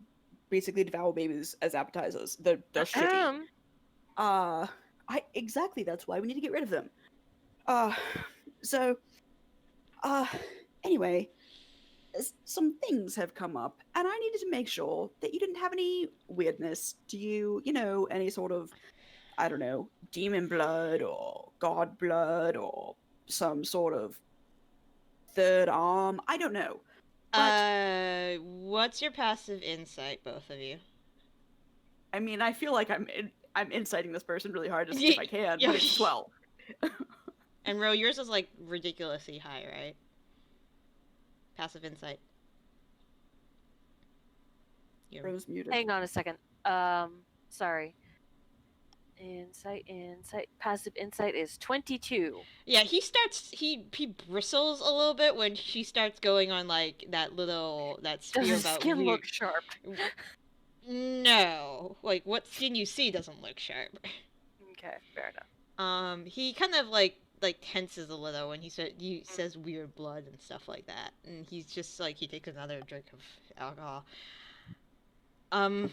Speaker 4: basically devour babies as appetizers. They're shitty. Exactly, that's why we need to get rid of them. Anyway, some things have come up, and I needed to make sure that you didn't have any weirdness. Do you know, any sort of, I don't know, demon blood or god blood or some sort of third arm? I don't know. But,
Speaker 1: what's your passive insight, both of you?
Speaker 4: I mean, I feel like I'm inciting this person really hard to see if I can, but it's 12.
Speaker 1: And Ro, yours is like ridiculously high, right? Passive insight.
Speaker 4: Ro's muted.
Speaker 3: Hang on a second. Sorry. Insight. Passive insight is 22.
Speaker 1: Yeah, he bristles a little bit when she starts going on like that spiel
Speaker 3: Does
Speaker 1: about
Speaker 3: skin
Speaker 1: weird...
Speaker 3: look sharp?
Speaker 1: No, like what skin you see doesn't look sharp.
Speaker 3: Okay, fair enough.
Speaker 1: He kind of like tenses a little when he says weird blood and stuff like that, and he's just like he takes another drink of alcohol.
Speaker 4: I'm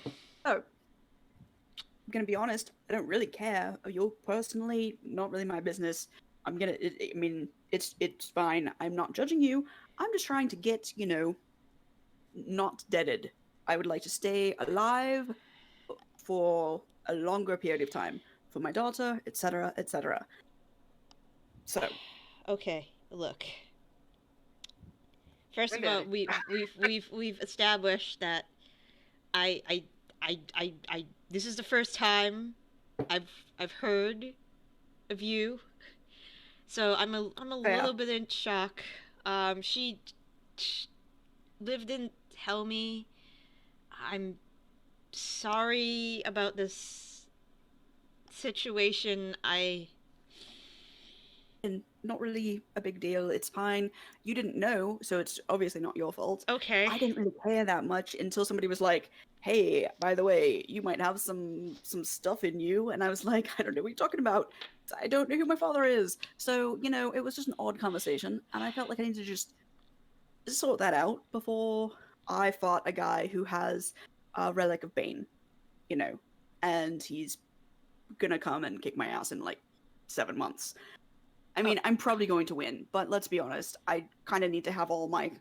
Speaker 4: gonna be honest, I don't really care. You're personally not really my business. It's fine. I'm not judging you. I'm just trying to get, not deaded. I would like to stay alive for a longer period of time for my daughter, etc., etc. So,
Speaker 1: okay, look. First of all, we've established that I this is the first time I've heard of you, so I'm a little bit in shock. She Liv didn't tell me. I'm sorry about this situation.
Speaker 4: And not really a big deal. It's fine. You didn't know, so it's obviously not your fault.
Speaker 1: Okay.
Speaker 4: I didn't really care that much until somebody was like, hey, by the way, you might have some stuff in you. And I was like, I don't know what you're talking about. I don't know who my father is. So, it was just an odd conversation. And I felt like I needed to just sort that out before I fought a guy who has a relic of Bane, and he's gonna come and kick my ass in like 7 months. I mean, I'm probably going to win, but let's be honest, I kind of need to have all my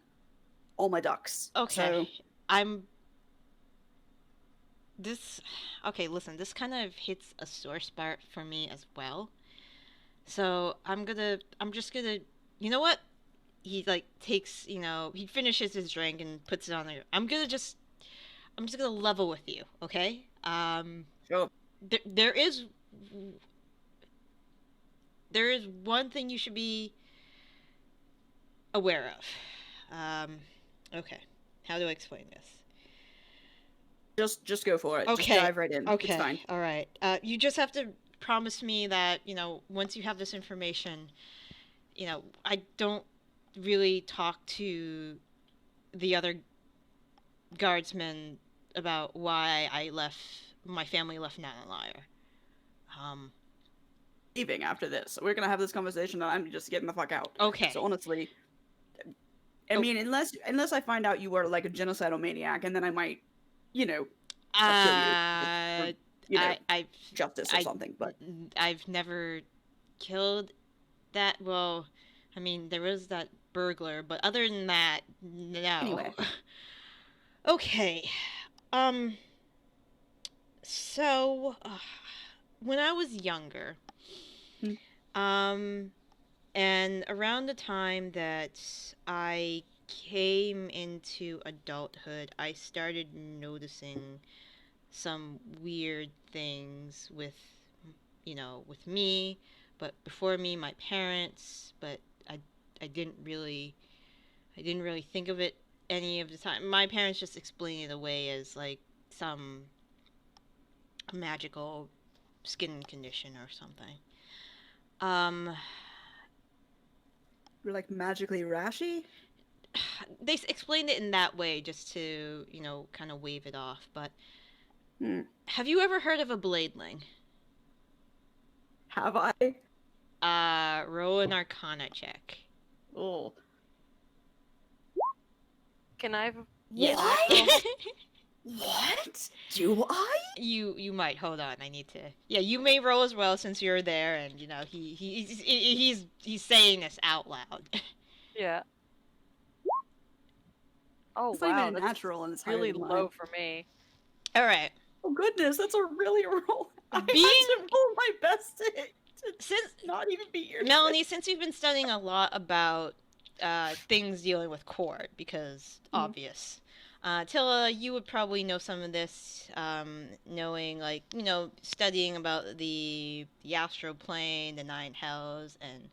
Speaker 4: ducks.
Speaker 1: Okay. Listen, this kind of hits a sore spot for me as well. So I'm just gonna, you know what? He takes, he finishes his drink and puts it on there. I'm just gonna level with you, okay?
Speaker 4: Sure.
Speaker 1: There is one thing you should be aware of. Okay. How do I explain this?
Speaker 4: Just go for it.
Speaker 1: Okay.
Speaker 4: Just dive right in.
Speaker 1: Okay.
Speaker 4: It's fine.
Speaker 1: All right. You just have to promise me that, once you have this information, I don't really talk to the other guardsmen about why my family left Nanalire.
Speaker 4: leaving after this. We're gonna have this conversation, and I'm just getting the fuck out.
Speaker 1: Okay.
Speaker 4: So honestly, I mean, unless I find out you are like a genocidal maniac, and then I might, you know, kill you. I've justice or something. But
Speaker 1: I've never killed that. Well, I mean, there was that burglar, but other than that, no.
Speaker 4: Anyway.
Speaker 1: Okay. So, when I was younger, and around the time that I came into adulthood, I started noticing some weird things with me, but before me, my parents, but I didn't really think of it any of the time. My parents just explained it away as like some magical skin condition or something.
Speaker 4: You're like magically rashy?
Speaker 1: They explained it in that way just to, kind of wave it off, but have you ever heard of a Bladeling?
Speaker 4: Have I?
Speaker 1: Roll an Arcana check.
Speaker 4: Oh.
Speaker 3: Can I?
Speaker 1: What?
Speaker 4: What? Do I?
Speaker 1: You might. Hold on. I need to. Yeah, you may roll as well since you're there, and he's saying this out loud.
Speaker 3: Yeah. Oh
Speaker 4: it's
Speaker 3: wow,
Speaker 4: not even
Speaker 3: that's
Speaker 4: natural and it's
Speaker 3: really low for me.
Speaker 1: All right.
Speaker 4: Oh goodness, that's a really roll. I had to roll my best to not even be here.
Speaker 1: Melanie, since you've been studying a lot about things dealing with court, because obvious. Tilda, you would probably know some of this, knowing, studying about the astral plane, the 9 hells, and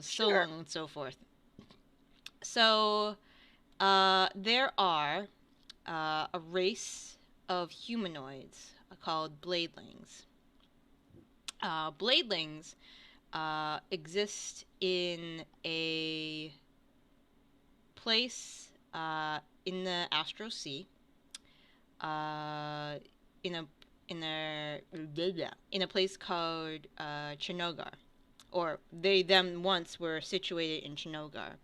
Speaker 1: so on and so forth. So, there are a race of humanoids called Bladelings. Bladelings exist in a place in the Astral Sea, in a place called Chinogar, or them once were situated in Chinogar.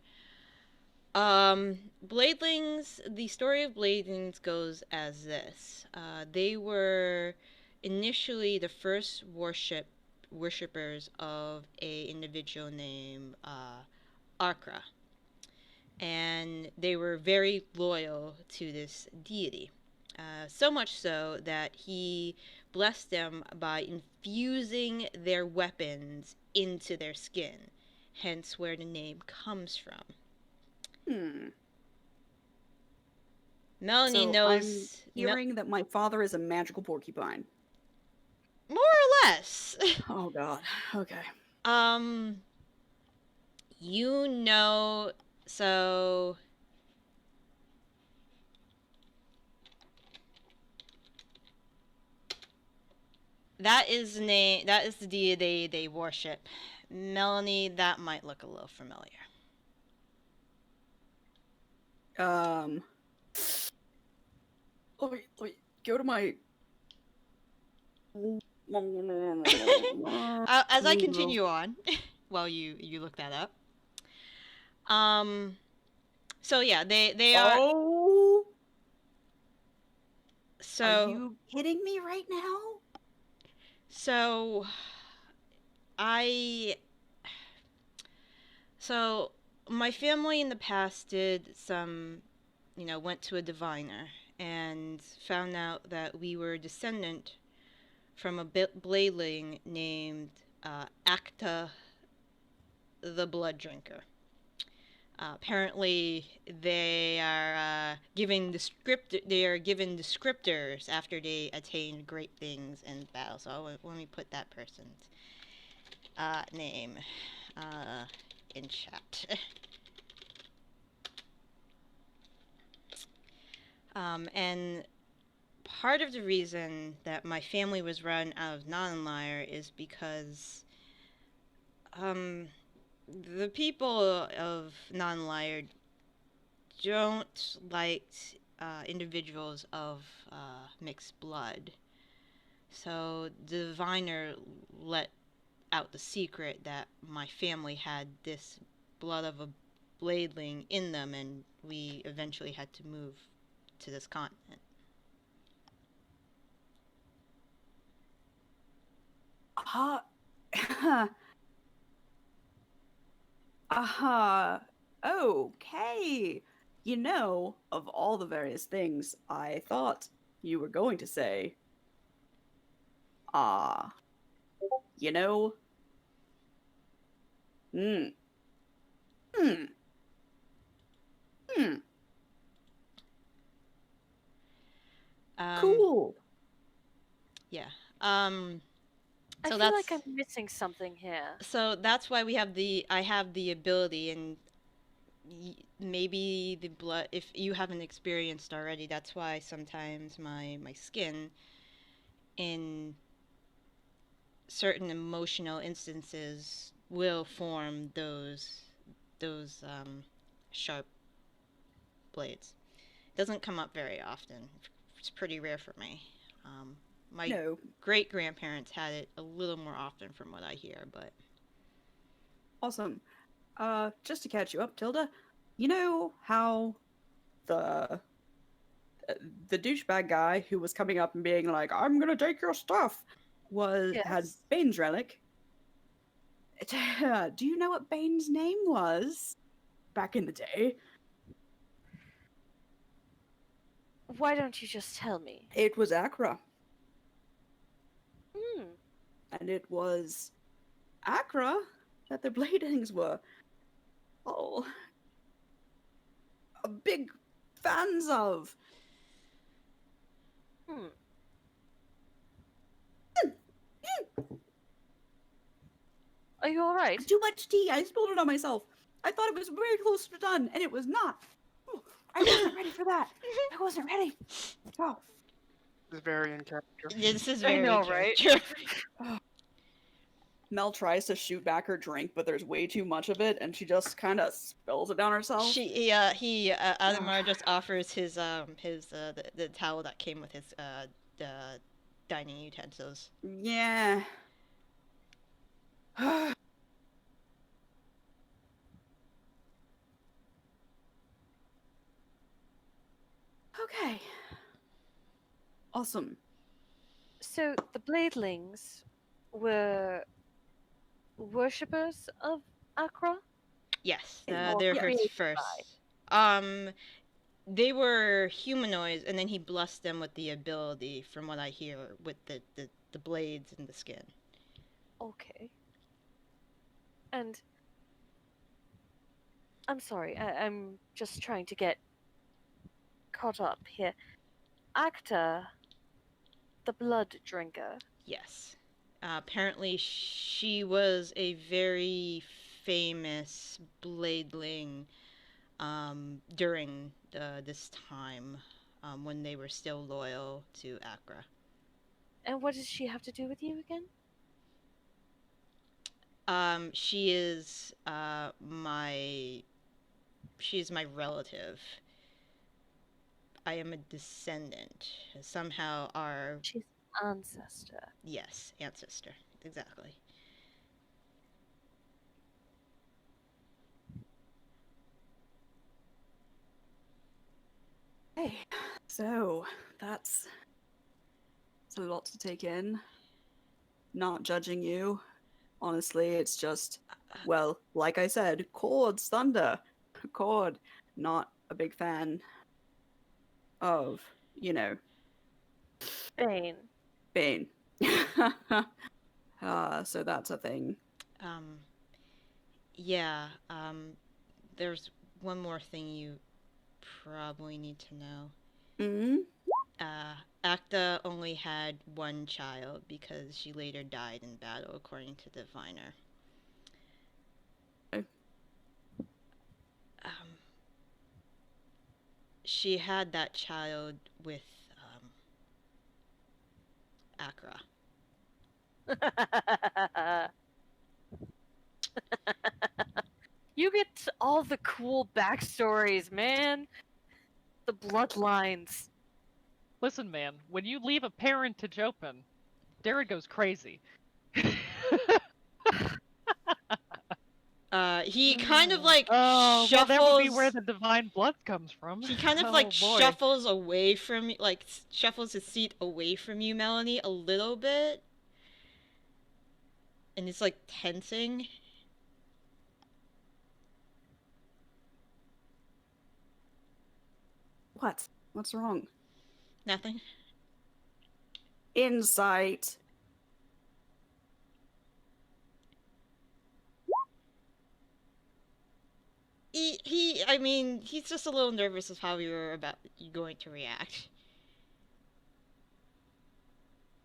Speaker 1: Bladelings. The story of Bladelings goes as this: they were initially the first worshippers of a individual named Arkra. And they were very loyal to this deity. So much so that he blessed them by infusing their weapons into their skin, hence where the name comes from. Melanie knows...
Speaker 4: I'm hearing that my father is a magical porcupine.
Speaker 1: More or less.
Speaker 4: Oh god, okay.
Speaker 1: So... That is the deity they worship. Melanie, that might look a little familiar.
Speaker 4: Wait, go to my...
Speaker 1: As I continue on, while you look that up. So yeah, they are...
Speaker 4: Oh!
Speaker 1: So...
Speaker 4: Are you kidding me right now?
Speaker 1: So... So, my family in the past did some, went to a diviner and found out that we were a descendant from a Bladeling named Acta the Blood Drinker. Apparently, they are given descriptors after they attain great things in battle. So let me put that person's name in chat. And part of the reason that my family was run out of Non-Liar is because the people of Non-Liar don't like individuals of mixed blood. So the diviner let out the secret that my family had this blood of a Bladeling in them, and we eventually had to move to this continent.
Speaker 4: Okay. You know, of all the various things I thought you were going to say, you know, cool.
Speaker 1: Yeah.
Speaker 3: I
Speaker 1: So
Speaker 3: feel like I'm missing something here.
Speaker 1: So that's why I have the ability, and maybe the blood, if you haven't experienced already, that's why sometimes my skin in certain emotional instances will form those sharp blades. It doesn't come up very often. It's pretty rare for me. My great-grandparents had it a little more often from what I hear, but...
Speaker 4: Awesome. Just to catch you up, Tilda, you know how the douchebag guy who was coming up and being like, I'm gonna take your stuff, had Bane's relic? Do you know what Bane's name was back in the day?
Speaker 3: Why don't you just tell me?
Speaker 4: It was Accra. And it was Accra that the Bladelings were big fans of.
Speaker 3: Are you alright?
Speaker 4: Too much tea. I spilled it on myself. I thought it was very close to done, and it was not. I wasn't ready for that. I wasn't ready. Oh.
Speaker 2: This is very in character.
Speaker 1: This is very
Speaker 3: I know, right?
Speaker 4: Mel tries to shoot back her drink, but there's way too much of it, and she just kind of spills it down herself.
Speaker 1: Adamar just offers his the towel that came with his the dining utensils.
Speaker 4: Yeah. Okay. Awesome.
Speaker 3: So the Bladelings were worshippers of Accra?
Speaker 1: Yes, they're his first. They were humanoids, and then he blessed them with the ability, from what I hear, with the blades and the skin.
Speaker 3: Okay. And I'm sorry, I'm just trying to get caught up here. Acta, the blood drinker.
Speaker 1: Yes. Apparently she was a very famous Bladeling during this time, when they were still loyal to Accra.
Speaker 3: And what does she have to do with you again?
Speaker 1: She's my relative. I am a descendant. Somehow
Speaker 3: She's ancestor.
Speaker 1: Yes, ancestor. Exactly.
Speaker 4: Hey, so that's a lot to take in. Not judging you. Honestly, it's just, well, like I said, Chord's thunder. Chord, not a big fan of,
Speaker 3: Bane.
Speaker 4: So that's a thing.
Speaker 1: Yeah, there's one more thing you probably need to know. Acta only had one child because she later died in battle, according to the Diviner. She had that child with Accra.
Speaker 3: You get all the cool backstories, man. The bloodlines.
Speaker 5: Listen, man, when you leave a parentage open, Darren goes crazy.
Speaker 1: He kind of like
Speaker 5: Oh, well,
Speaker 1: shuffles.
Speaker 5: that would be where the divine blood comes from.
Speaker 1: He kind of
Speaker 5: Oh,
Speaker 1: like
Speaker 5: boy.
Speaker 1: shuffles away from you, like shuffles his seat away from you, Melanie, a little bit. And it's like tensing.
Speaker 4: What? What's wrong?
Speaker 1: Nothing.
Speaker 4: Insight.
Speaker 1: I mean, he's just a little nervous of how you're going to react.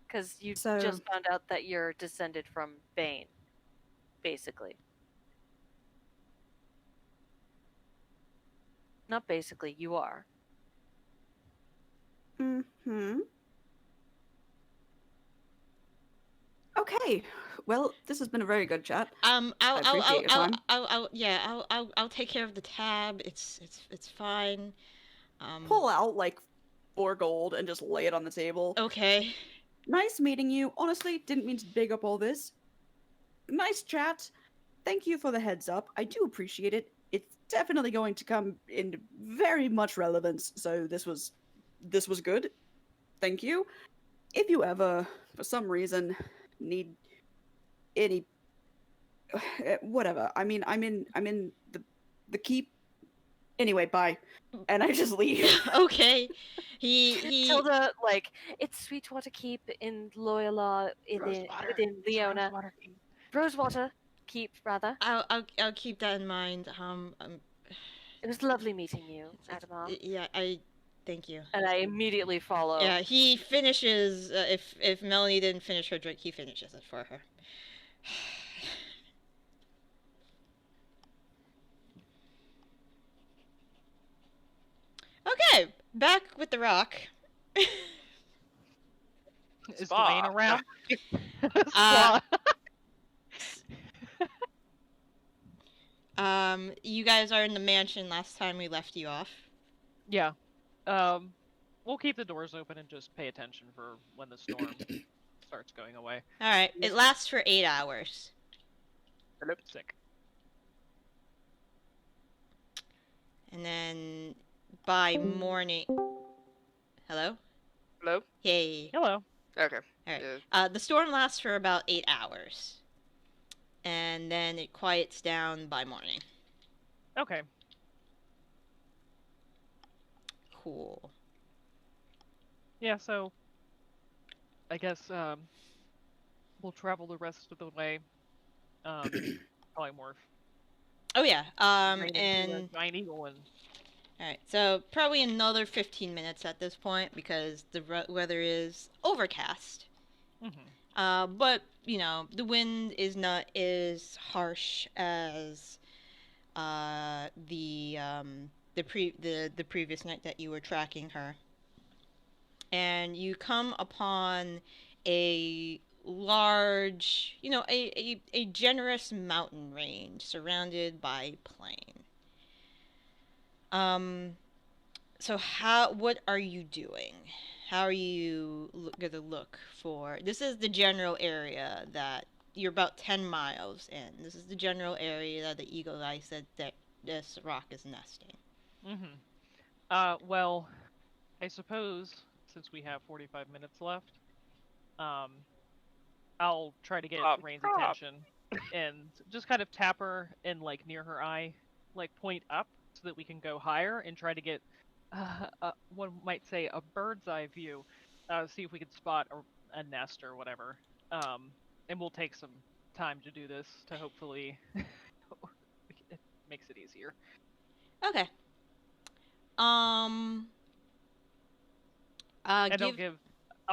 Speaker 3: Because you just found out that you're descended from Bane, basically. Not basically, you are.
Speaker 4: Mm-hmm. Okay. Well, this has been a very good chat.
Speaker 1: I'll take care of the tab. It's fine.
Speaker 4: Pull out like 4 gold and just lay it on the table.
Speaker 1: Okay.
Speaker 4: Nice meeting you. Honestly, didn't mean to big up all this. Nice chat. Thank you for the heads up. I do appreciate it. It's definitely going to come into very much relevance. So this was good. Thank you. If you ever, for some reason, need any whatever. I mean, I'm in the keep. Anyway, bye. And I just leave.
Speaker 1: Okay. He
Speaker 3: Tilda, like, it's Sweetwater Keep in Loyalar within Leona. Rosewater Keep, rather.
Speaker 1: I'll keep that in mind.
Speaker 3: It was lovely meeting you, Adamar.
Speaker 1: Yeah, thank you.
Speaker 3: And I immediately follow.
Speaker 1: Yeah, he finishes. If Melanie didn't finish her drink, he finishes it for her. Okay, back with the rock.
Speaker 5: Is Dwayne around?
Speaker 1: You guys are in the mansion last time we left you off.
Speaker 5: Yeah. We'll keep the doors open and just pay attention for when the storm starts going away.
Speaker 1: Alright, it lasts for 8 hours.
Speaker 5: Sick.
Speaker 1: And then by morning... Hello?
Speaker 2: Hello?
Speaker 1: Hey.
Speaker 5: Hello.
Speaker 2: Okay.
Speaker 1: Alright.
Speaker 2: Yeah.
Speaker 1: The storm lasts for about 8 hours. And then it quiets down by morning.
Speaker 5: Okay.
Speaker 1: Cool.
Speaker 5: Yeah, so I guess we'll travel the rest of the way. Polymorph.
Speaker 1: Oh yeah.
Speaker 5: And giant eagle and...
Speaker 1: Alright, so probably another 15 minutes at this point because the weather is overcast.
Speaker 5: Mm-hmm.
Speaker 1: But you know the wind is not as harsh as the previous night that you were tracking her. And you come upon a large, a generous mountain range surrounded by plain. So what are you doing? How are you gonna look for... This is the general area that you're about 10 miles in. This is the general area that the Eagle Eye said that this rock is nesting.
Speaker 5: Mm-hmm. Well, I suppose since we have 45 minutes left, I'll try to get Rain's attention and just kind of tap her and like near her eye, like point up so that we can go higher and try to get one might say a bird's eye view, see if we can spot a nest or whatever. And we'll take some time to do this to hopefully it makes it easier.
Speaker 1: Okay.
Speaker 5: I'll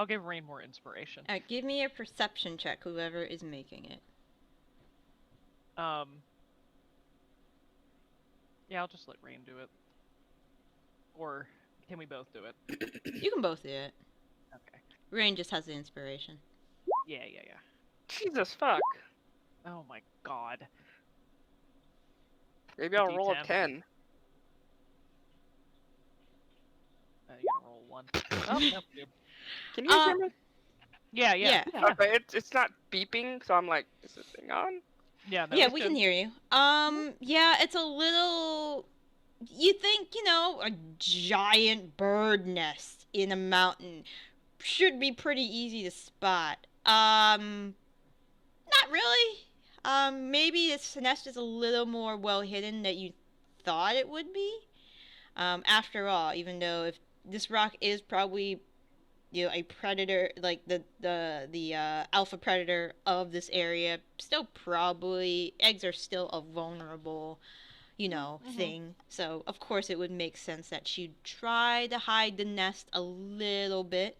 Speaker 5: give Rain more inspiration.
Speaker 1: Give me a perception check, whoever is making it.
Speaker 5: Yeah, I'll just let Rain do it. Or can we both do it?
Speaker 1: You can both do it.
Speaker 5: Okay.
Speaker 1: Rain just has the inspiration.
Speaker 5: Yeah.
Speaker 2: Jesus fuck.
Speaker 5: Oh my god.
Speaker 2: Maybe I'll roll a 10.
Speaker 5: You gotta roll 1. Oh, no, good.
Speaker 2: Can you hear me?
Speaker 5: Yeah.
Speaker 2: Okay, it's not beeping, so I'm like, is this thing on?
Speaker 5: Yeah, no,
Speaker 1: Yeah,
Speaker 5: it's
Speaker 1: we
Speaker 5: good.
Speaker 1: can hear you. Yeah, it's a little. You think, a giant bird nest in a mountain should be pretty easy to spot. Not really. Maybe this nest is a little more well hidden than you thought it would be. After all, even though if this rock is probably a predator, like the alpha predator of this area, still probably eggs are still a vulnerable thing. So of course it would make sense that she'd try to hide the nest a little bit.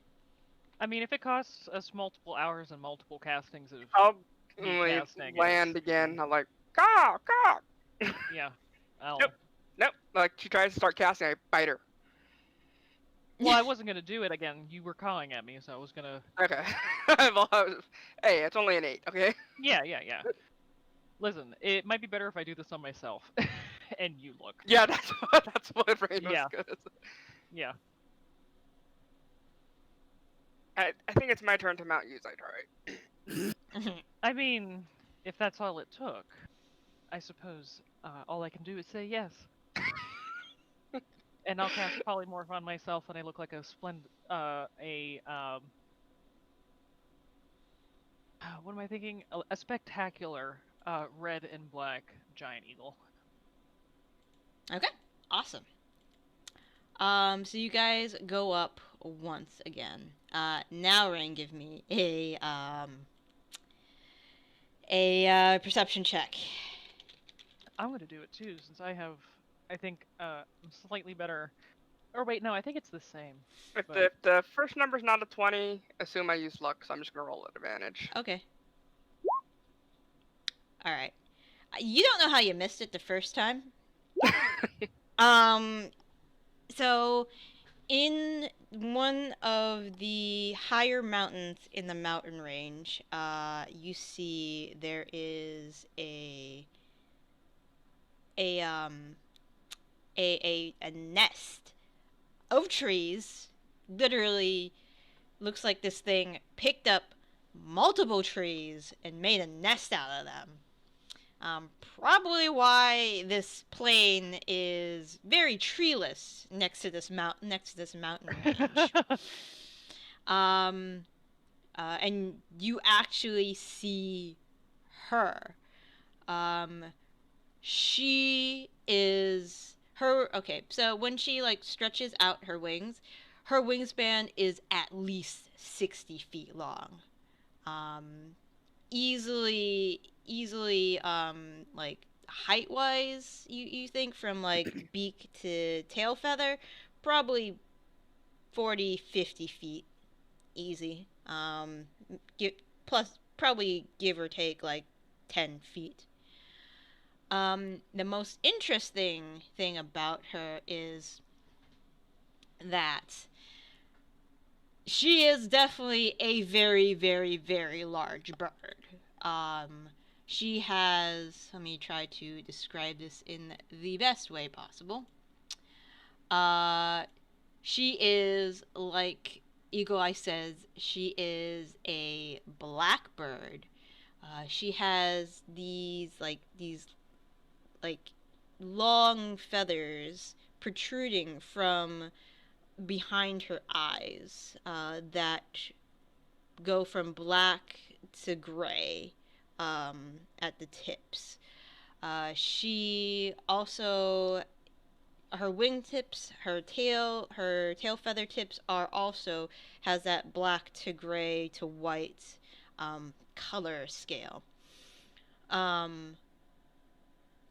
Speaker 5: I mean, if it costs us multiple hours and multiple castings of
Speaker 2: I'll
Speaker 5: casting,
Speaker 2: land again. I'm like, caw.
Speaker 5: Yeah.
Speaker 2: Nope. Like she tries to start casting, I bite her.
Speaker 5: Well, I wasn't gonna do it again. You were cawing at me, so I was gonna.
Speaker 2: Okay. Hey, it's only an 8. Okay.
Speaker 5: Yeah. Listen, it might be better if I do this on myself, and you look.
Speaker 2: Yeah, that's what Rain was good at.
Speaker 5: Yeah.
Speaker 2: I think it's my turn to mount use. Right?
Speaker 5: I mean, if that's all it took, I suppose all I can do is say yes. And I'll cast polymorph on myself, and I look like a what am I thinking? A spectacular red and black giant eagle.
Speaker 1: Okay, awesome. So you guys go up once again. Now Rain, give me a perception check.
Speaker 5: I'm gonna do it too, since I think I'm slightly better. Or wait, no, I think it's the same.
Speaker 2: If the first number's not a 20, assume I use luck, so I'm just gonna roll at advantage.
Speaker 1: Okay. All right. You don't know how you missed it the first time. So in one of the higher mountains in the mountain range, you see there is a nest of trees. Literally looks like this thing picked up multiple trees and made a nest out of them. Probably why this plain is very treeless next to this mountain range. And you actually see her. Okay, so when she stretches out her wings, her wingspan is at least 60 feet long. Easily height wise, you think from beak to tail feather, probably 40-50 feet easy. Plus probably give or take 10 feet. The most interesting thing about her is that she is definitely a very, very, very large bird. She has, let me try to describe this in the best way possible. She is, like Eagle Eye says, she is a blackbird. She has these long feathers protruding from behind her eyes that go from black to gray at the tips. She also, her wingtips, her tail feather tips has that black to gray to white color scale.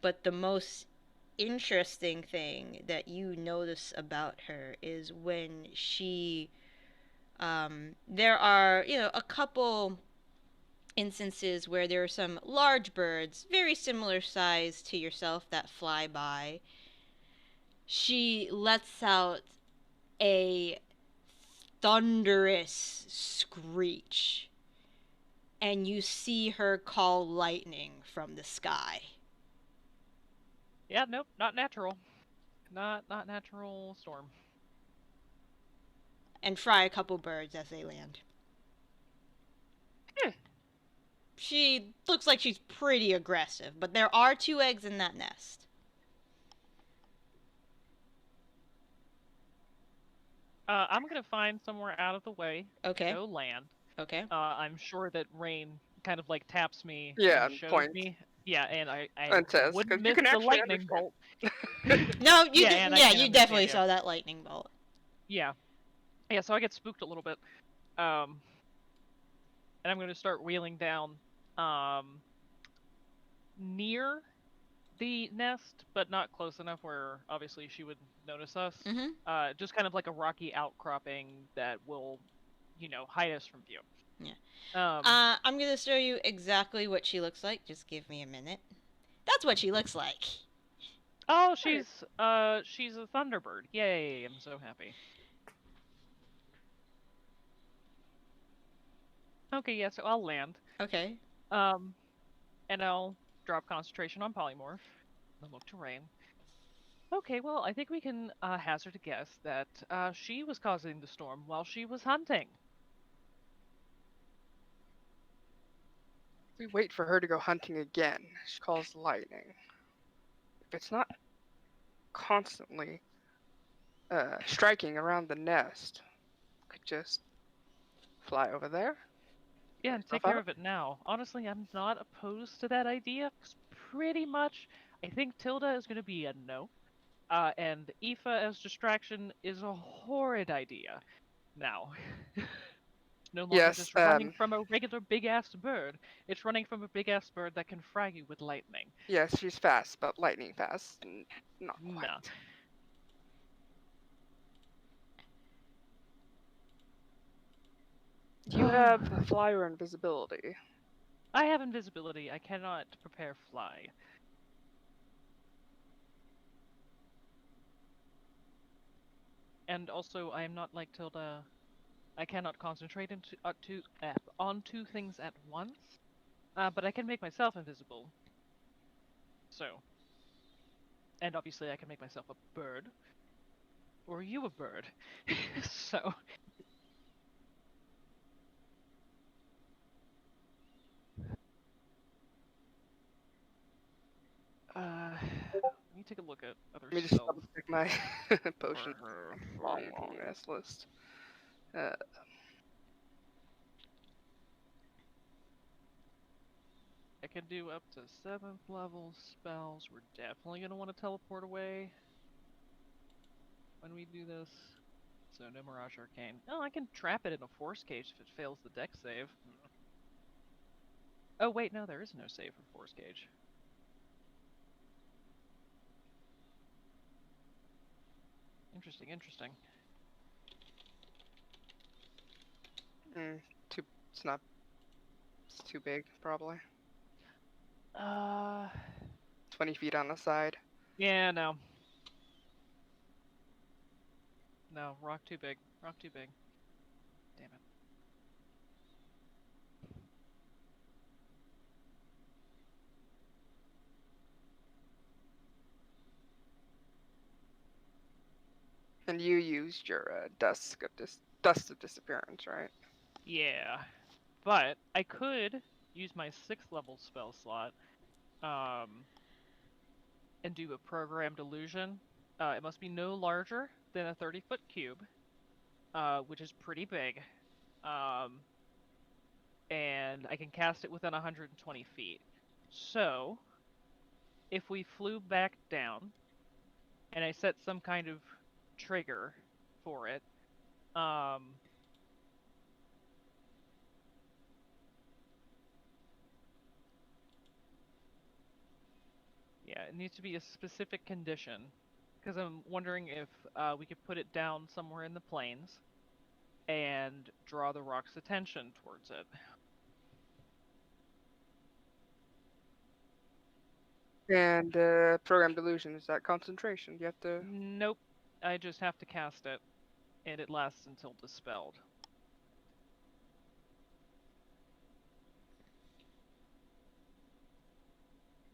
Speaker 1: But the most interesting thing that you notice about her is when she there are a couple instances where there are some large birds very similar size to yourself that fly by. She lets out a thunderous screech and you see her call lightning from the sky.
Speaker 5: Yeah, nope, not natural. Not natural storm.
Speaker 1: And fry a couple birds as they land. she looks like she's pretty aggressive, but there are 2 eggs in that nest.
Speaker 5: I'm gonna find somewhere out of the way.
Speaker 1: Okay.
Speaker 5: Go land.
Speaker 1: Okay.
Speaker 5: I'm sure that Rain kind of like taps me.
Speaker 2: Yeah,
Speaker 5: and shows
Speaker 2: point.
Speaker 5: me. Yeah, and I
Speaker 2: says,
Speaker 5: wouldn't
Speaker 2: 'cause you
Speaker 5: miss
Speaker 2: can
Speaker 5: the
Speaker 2: actually
Speaker 5: lightning
Speaker 2: understand.
Speaker 5: bolt.
Speaker 1: No, you
Speaker 5: Yeah,
Speaker 1: did,
Speaker 5: and I
Speaker 1: yeah,
Speaker 5: can
Speaker 1: you
Speaker 5: understand,
Speaker 1: definitely
Speaker 5: yeah.
Speaker 1: saw that lightning bolt.
Speaker 5: Yeah. Yeah, so I get spooked a little bit. And I'm going to start wheeling down near the nest, but not close enough where obviously she would notice us.
Speaker 1: Mm-hmm.
Speaker 5: Just kind of like a rocky outcropping that will, hide us from view.
Speaker 1: Yeah.
Speaker 5: I'm
Speaker 1: going to show you exactly what she looks like. Just give me a minute. That's what she looks like.
Speaker 5: Oh, she's a Thunderbird. Yay, I'm so happy. Okay, yeah, so I'll land.
Speaker 1: Okay.
Speaker 5: And I'll drop concentration on polymorph. Then look to Rain. Okay, well, I think we can hazard a guess that she was causing the storm while she was hunting.
Speaker 2: We wait for her to go hunting again. She calls lightning. If it's not constantly striking around the nest, could just fly over there.
Speaker 5: Yeah, and take care of it now. Honestly, I'm not opposed to that idea. Pretty much, I think Tilda is going to be a no. And Aoife as distraction is a horrid idea. Now, no longer just running from a regular big-ass bird. It's running from a big-ass bird that can frag you with lightning.
Speaker 2: Yes, she's fast, but lightning fast. Not quite.
Speaker 5: Nah.
Speaker 2: Do you have fly or invisibility?
Speaker 5: I have invisibility. I cannot prepare fly. And also, I am not like Tilda. I cannot concentrate on 2 things at once. But I can make myself invisible. So. And obviously, I can make myself a bird. Or you a bird. So. Let me take a look at other
Speaker 2: Let me just double check my potion. Long ass list.
Speaker 5: I can do up to 7th level spells. We're definitely going to want to teleport away when we do this. So no Mirage Arcane. Oh, I can trap it in a force cage if it fails the deck save. Oh wait, no, there is no save for force cage. Interesting.
Speaker 2: It's too big, probably.
Speaker 5: 20
Speaker 2: feet on the side.
Speaker 5: Yeah, no. No, rock too big. Damn it.
Speaker 2: And you used your dust of disappearance, right?
Speaker 5: Yeah, but I could use my 6th level spell slot, and do a programmed illusion. It must be no larger than a 30-foot cube, which is pretty big. And I can cast it within 120 feet. So, if we flew back down, and I set some kind of trigger for it, yeah, it needs to be a specific condition, because I'm wondering if we could put it down somewhere in the plains and draw the rock's attention towards it.
Speaker 2: And programmed illusion, is that concentration? You have to...
Speaker 5: Nope. I just have to cast it, and it lasts until dispelled.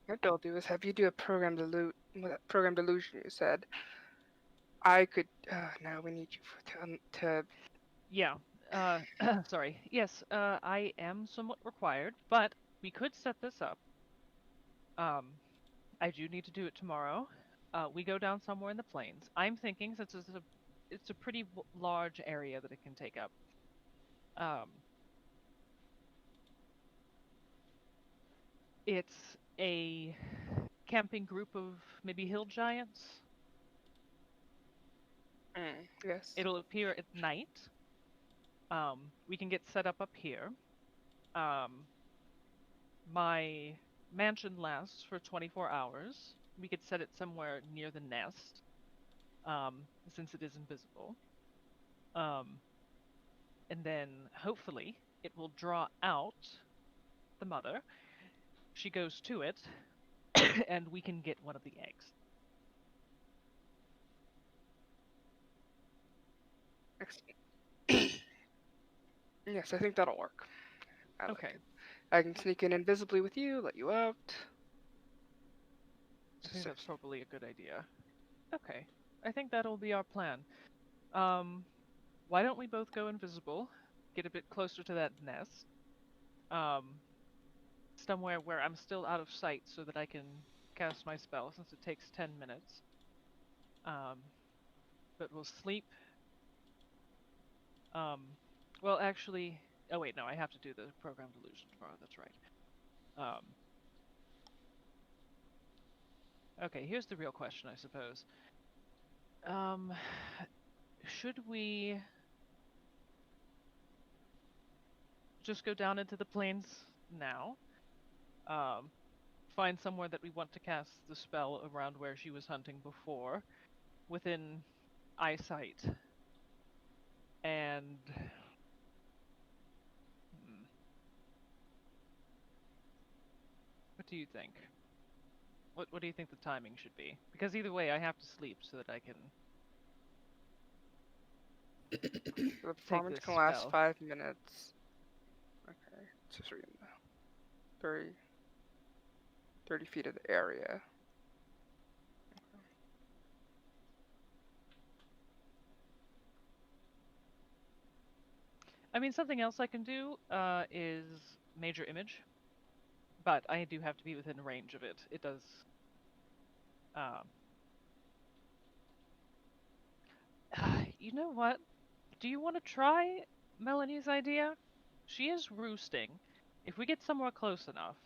Speaker 2: What I'll do is have you do a programmed illusion, you said. I could... no, we need you to...
Speaker 5: Yeah. Sorry. Yes, I am somewhat required, but we could set this up. I do need to do it tomorrow. We go down somewhere in the plains. I'm thinking, since it's a pretty large area that it can take up. It's a camping group of maybe hill giants.
Speaker 2: Yes.
Speaker 5: It'll appear at night. We can get set up here. My mansion lasts for 24 hours. We could set it somewhere near the nest, since it is invisible. And then, hopefully, it will draw out the mother. She goes to it, and we can get one of the eggs.
Speaker 2: Yes, I think that'll work.
Speaker 5: Okay.
Speaker 2: I can sneak in invisibly with you, let you out.
Speaker 5: I think that's probably a good idea. Okay. I think that'll be our plan. Why don't we both go invisible, get a bit closer to that nest, somewhere where I'm still out of sight so that I can cast my spell, since it takes 10 minutes. But we'll sleep. Well, actually... Oh wait, no, I have to do the program delusion tomorrow, that's right. Okay, here's the real question, I suppose. Should we just go down into the plains now? Find somewhere that we want to cast the spell around where she was hunting before, within eyesight. And... What do you think? What do you think the timing should be? Because either way, I have to sleep so that I can...
Speaker 2: The performance can last 5 minutes. Okay, just reading the 30 feet of the area. Okay.
Speaker 5: I mean, something else I can do is major image, but I do have to be within range of it. It does... You know what? Do you want to try Melanie's idea? She is roosting. If we get somewhere close enough,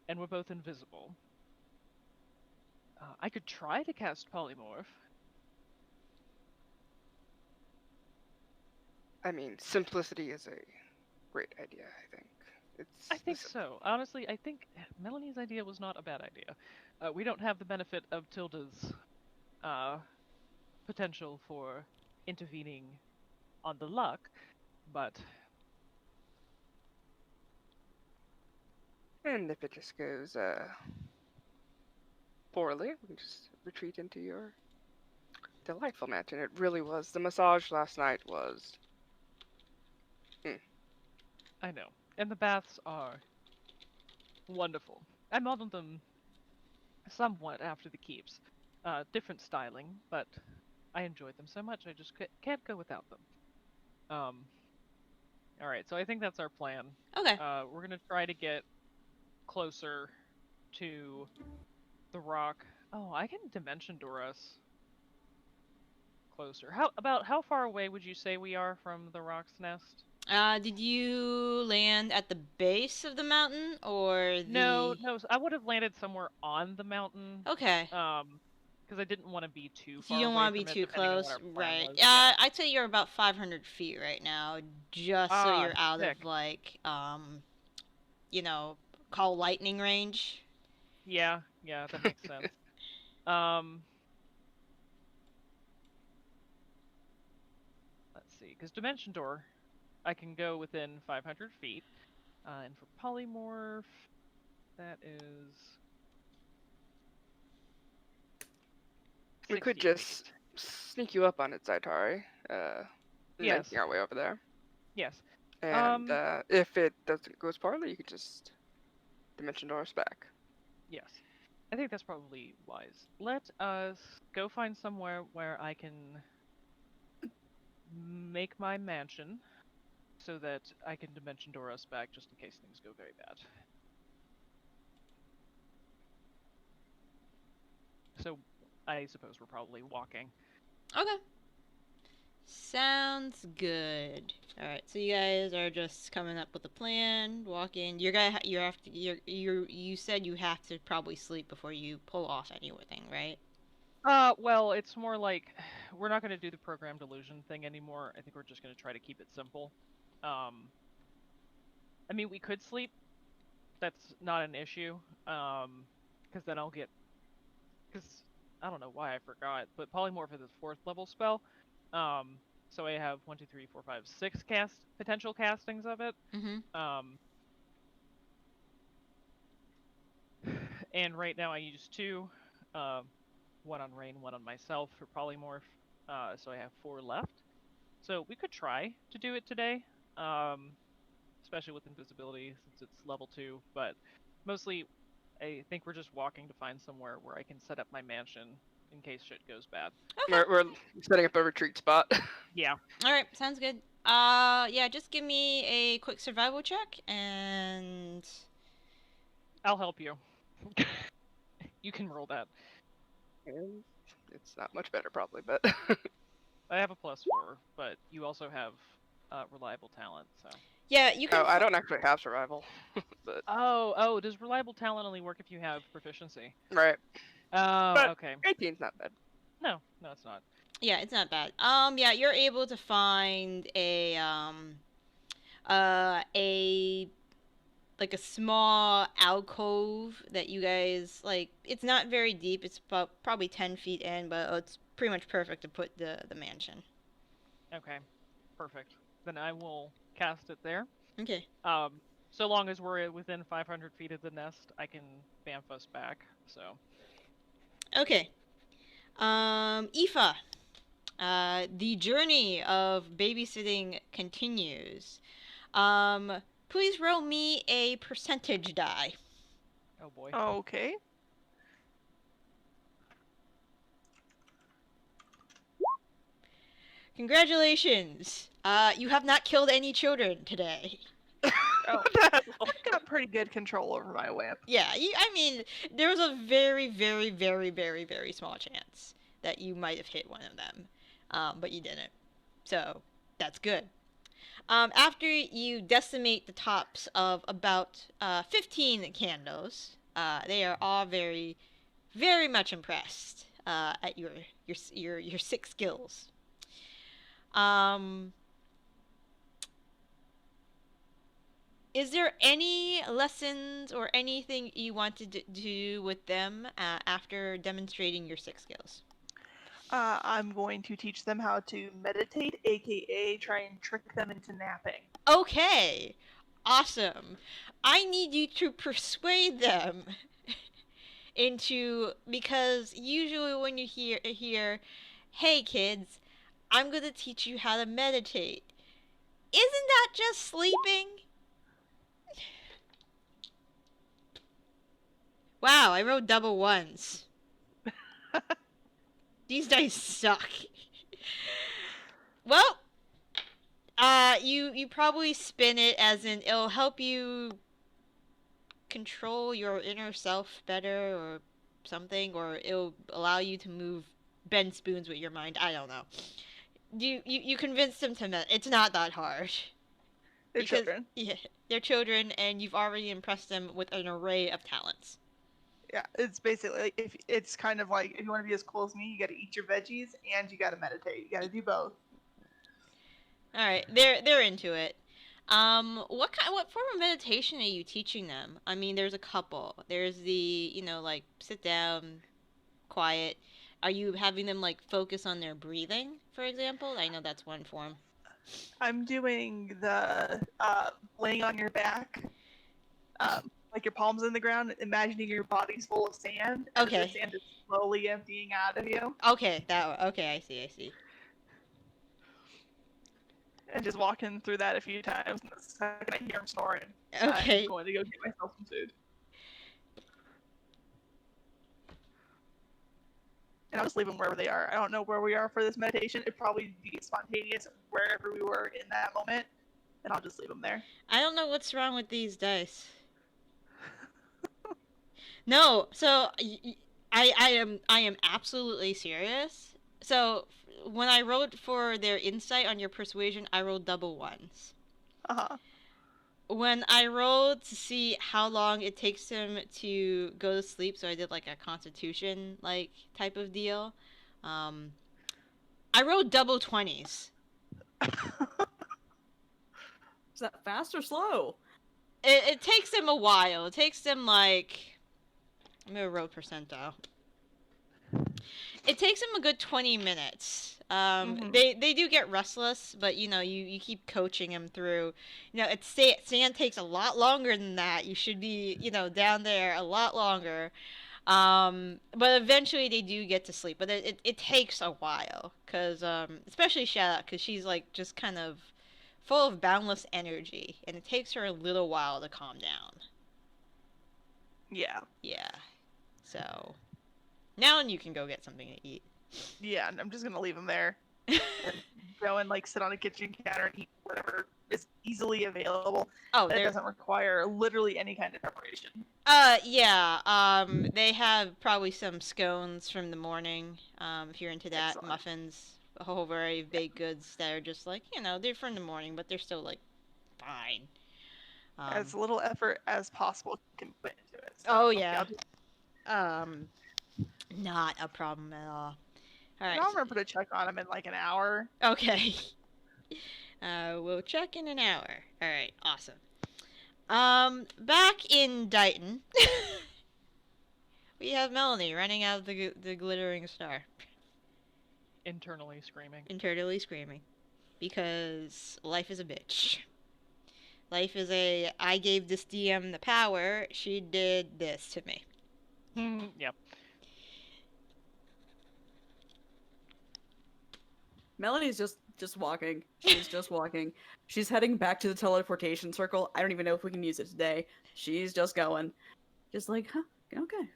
Speaker 5: and we're both invisible, I could try to cast Polymorph.
Speaker 2: I mean, simplicity is a great idea, I think.
Speaker 5: I think so. Honestly, I think Melanie's idea was not a bad idea. We don't have the benefit of Tilda's potential for intervening on the luck, but...
Speaker 2: And if it just goes poorly, we can just retreat into your delightful mansion. It really was. The massage last night was...
Speaker 5: I know. And the baths are wonderful. I modeled them somewhat after the keeps. Different styling, but I enjoyed them so much I just can't go without them. Alright, so I think that's our plan.
Speaker 1: Okay.
Speaker 5: We're gonna try to get closer to the rock. Oh, I can dimension door us closer. How far away would you say we are from the rock's nest?
Speaker 1: Did you land at the base of the mountain, or the...
Speaker 5: No, I would have landed somewhere on the mountain.
Speaker 1: Okay.
Speaker 5: Because I didn't want to be too far.
Speaker 1: You don't
Speaker 5: want
Speaker 1: to be too close, right?
Speaker 5: Yeah.
Speaker 1: I'd say you're about 500 feet right now, just so you're out of, like, call lightning range.
Speaker 5: Yeah, that makes sense. Let's see, because Dimension Door, I can go within 500 feet. And for Polymorph, that is...
Speaker 2: We could just sneak you up on it, Zaitari.
Speaker 5: Yes.
Speaker 2: Making our way over there.
Speaker 5: Yes.
Speaker 2: And if it doesn't go as poorly, you could just Dimension Door us back.
Speaker 5: Yes. I think that's probably wise. Let us go find somewhere where I can make my mansion so that I can Dimension Door us back just in case things go very bad. so I suppose we're probably walking.
Speaker 1: Okay. Sounds good. All right, so you guys are just coming up with a plan, walking. You said you have to probably sleep before you pull off anything, right?
Speaker 5: Well, it's more like we're not going to do the program delusion thing anymore. I think we're just going to try to keep it simple. I mean, we could sleep. That's not an issue. Because then I'll get. Because I don't know why I forgot, but polymorph is a 4th level spell. So I have 1, 2, 3, 4, 5, 6 potential castings of it.
Speaker 1: Mm-hmm.
Speaker 5: And right now I use 2. 1 on Rain, 1 on myself for polymorph. So I have 4 left. So we could try to do it today, especially with invisibility since it's level 2. But mostly, I think we're just walking to find somewhere where I can set up my mansion in case shit goes bad.
Speaker 1: Okay.
Speaker 2: We're setting up a retreat spot.
Speaker 5: Yeah.
Speaker 1: All right, sounds good. Yeah, just give me a quick survival check, and
Speaker 5: I'll help you. You can roll that.
Speaker 2: It's not much better, probably, but
Speaker 5: I have a +4, but you also have reliable talent, so.
Speaker 1: Yeah, you can.
Speaker 2: Oh, I don't actually have survival. But...
Speaker 5: Oh, does reliable talent only work if you have proficiency?
Speaker 2: Right.
Speaker 5: Oh,
Speaker 2: but
Speaker 5: okay.
Speaker 2: 18's not bad.
Speaker 5: No, it's not.
Speaker 1: Yeah, it's not bad. Yeah, you're able to find a like a small alcove that you guys like. It's not very deep. It's about probably 10 feet in, but it's pretty much perfect to put the mansion.
Speaker 5: Okay, perfect. Then I will cast it there.
Speaker 1: Okay.
Speaker 5: So long as we're within 500 feet of the nest, I can bamf us back. So.
Speaker 1: Okay. Aoife. The journey of babysitting continues. Please roll me a percentage die.
Speaker 5: Oh boy.
Speaker 6: Okay.
Speaker 1: Congratulations. You have not killed any children today.
Speaker 6: Oh, I've got pretty good control over my whip.
Speaker 1: Yeah, I mean, there was a very, very, very, very, very small chance that you might have hit one of them, but you didn't. So, that's good. After you decimate the tops of about 15 candles, they are all very, very much impressed at your 6 skills. Is there any lessons or anything you wanted to do with them after demonstrating your 6 skills?
Speaker 6: I'm going to teach them how to meditate, aka try and trick them into napping.
Speaker 1: Okay, awesome. I need you to persuade them into, because usually when you hear, hey kids, I'm going to teach you how to meditate. Isn't that just sleeping? Wow, I rolled double ones. These dice suck. Well, you probably spin it as in it'll help you control your inner self better or something, or it'll allow you to bend spoons with your mind. I don't know. You convinced them to it's not that hard.
Speaker 6: They're children.
Speaker 1: Yeah, they're children, and you've already impressed them with an array of talents.
Speaker 6: Yeah, it's basically like it's kind of like if you want to be as cool as me, you got to eat your veggies and you got to meditate. You got to do both.
Speaker 1: All right, they're into it. What form of meditation are you teaching them? I mean, there's a couple. There's the like sit down, quiet. Are you having them like focus on their breathing, for example? I know that's one form.
Speaker 6: I'm doing the laying on your back, like your palms in the ground, imagining your body's full of sand. And
Speaker 1: Okay.
Speaker 6: the sand is slowly emptying out of you.
Speaker 1: Okay, okay, I see.
Speaker 6: And just walking through that a few times, and the second I hear him snoring,
Speaker 1: Okay.
Speaker 6: I'm going to go get myself some food. And I'll just leave them wherever they are. I don't know where we are for this meditation. It'd probably be spontaneous wherever we were in that moment, and I'll just leave them there.
Speaker 1: I don't know what's wrong with these dice. No, so I am absolutely serious. So when I rolled for their insight on your persuasion, I rolled double ones.
Speaker 6: Uh-huh.
Speaker 1: When I rolled to see how long it takes him to go to sleep, so I did like a constitution like type of deal. I rolled double 20s.
Speaker 4: Is that fast or slow?
Speaker 1: It takes him a while. It takes them like, I'm gonna roll percentile. It takes him a good 20 minutes. They do get restless, but you keep coaching him through. Sand takes a lot longer than that. You should be down there a lot longer. But eventually they do get to sleep, but it takes a while, cause especially Shadow, cause she's like just kind of full of boundless energy, and it takes her a little while to calm down.
Speaker 6: Yeah.
Speaker 1: Yeah. So now you can go get something to eat.
Speaker 6: Yeah, and I'm just gonna leave him there. And go and like sit on a kitchen counter and eat whatever is easily available.
Speaker 1: Oh,
Speaker 6: that doesn't require literally any kind of preparation.
Speaker 1: Yeah. They have probably some scones from the morning. If you're into that.
Speaker 6: Excellent.
Speaker 1: Muffins, a whole variety of baked goods that are just like, they're from the morning, but they're still like fine.
Speaker 6: As little effort as possible you can put into it. So,
Speaker 1: oh yeah. Not a problem at all. All right.
Speaker 6: I'll remember to check on him in like an hour.
Speaker 1: Okay. We'll check in an hour. All right. Awesome. Back in Dighton, we have Melanie running out of the glittering star.
Speaker 5: Internally screaming.
Speaker 1: Internally screaming. Because life is a bitch. Life is I gave this DM the power, she did this to me.
Speaker 5: Yep.
Speaker 4: Melanie's just walking. She's just walking. She's heading back to the teleportation circle. I don't even know if we can use it today. She's just going. Just like, huh, okay.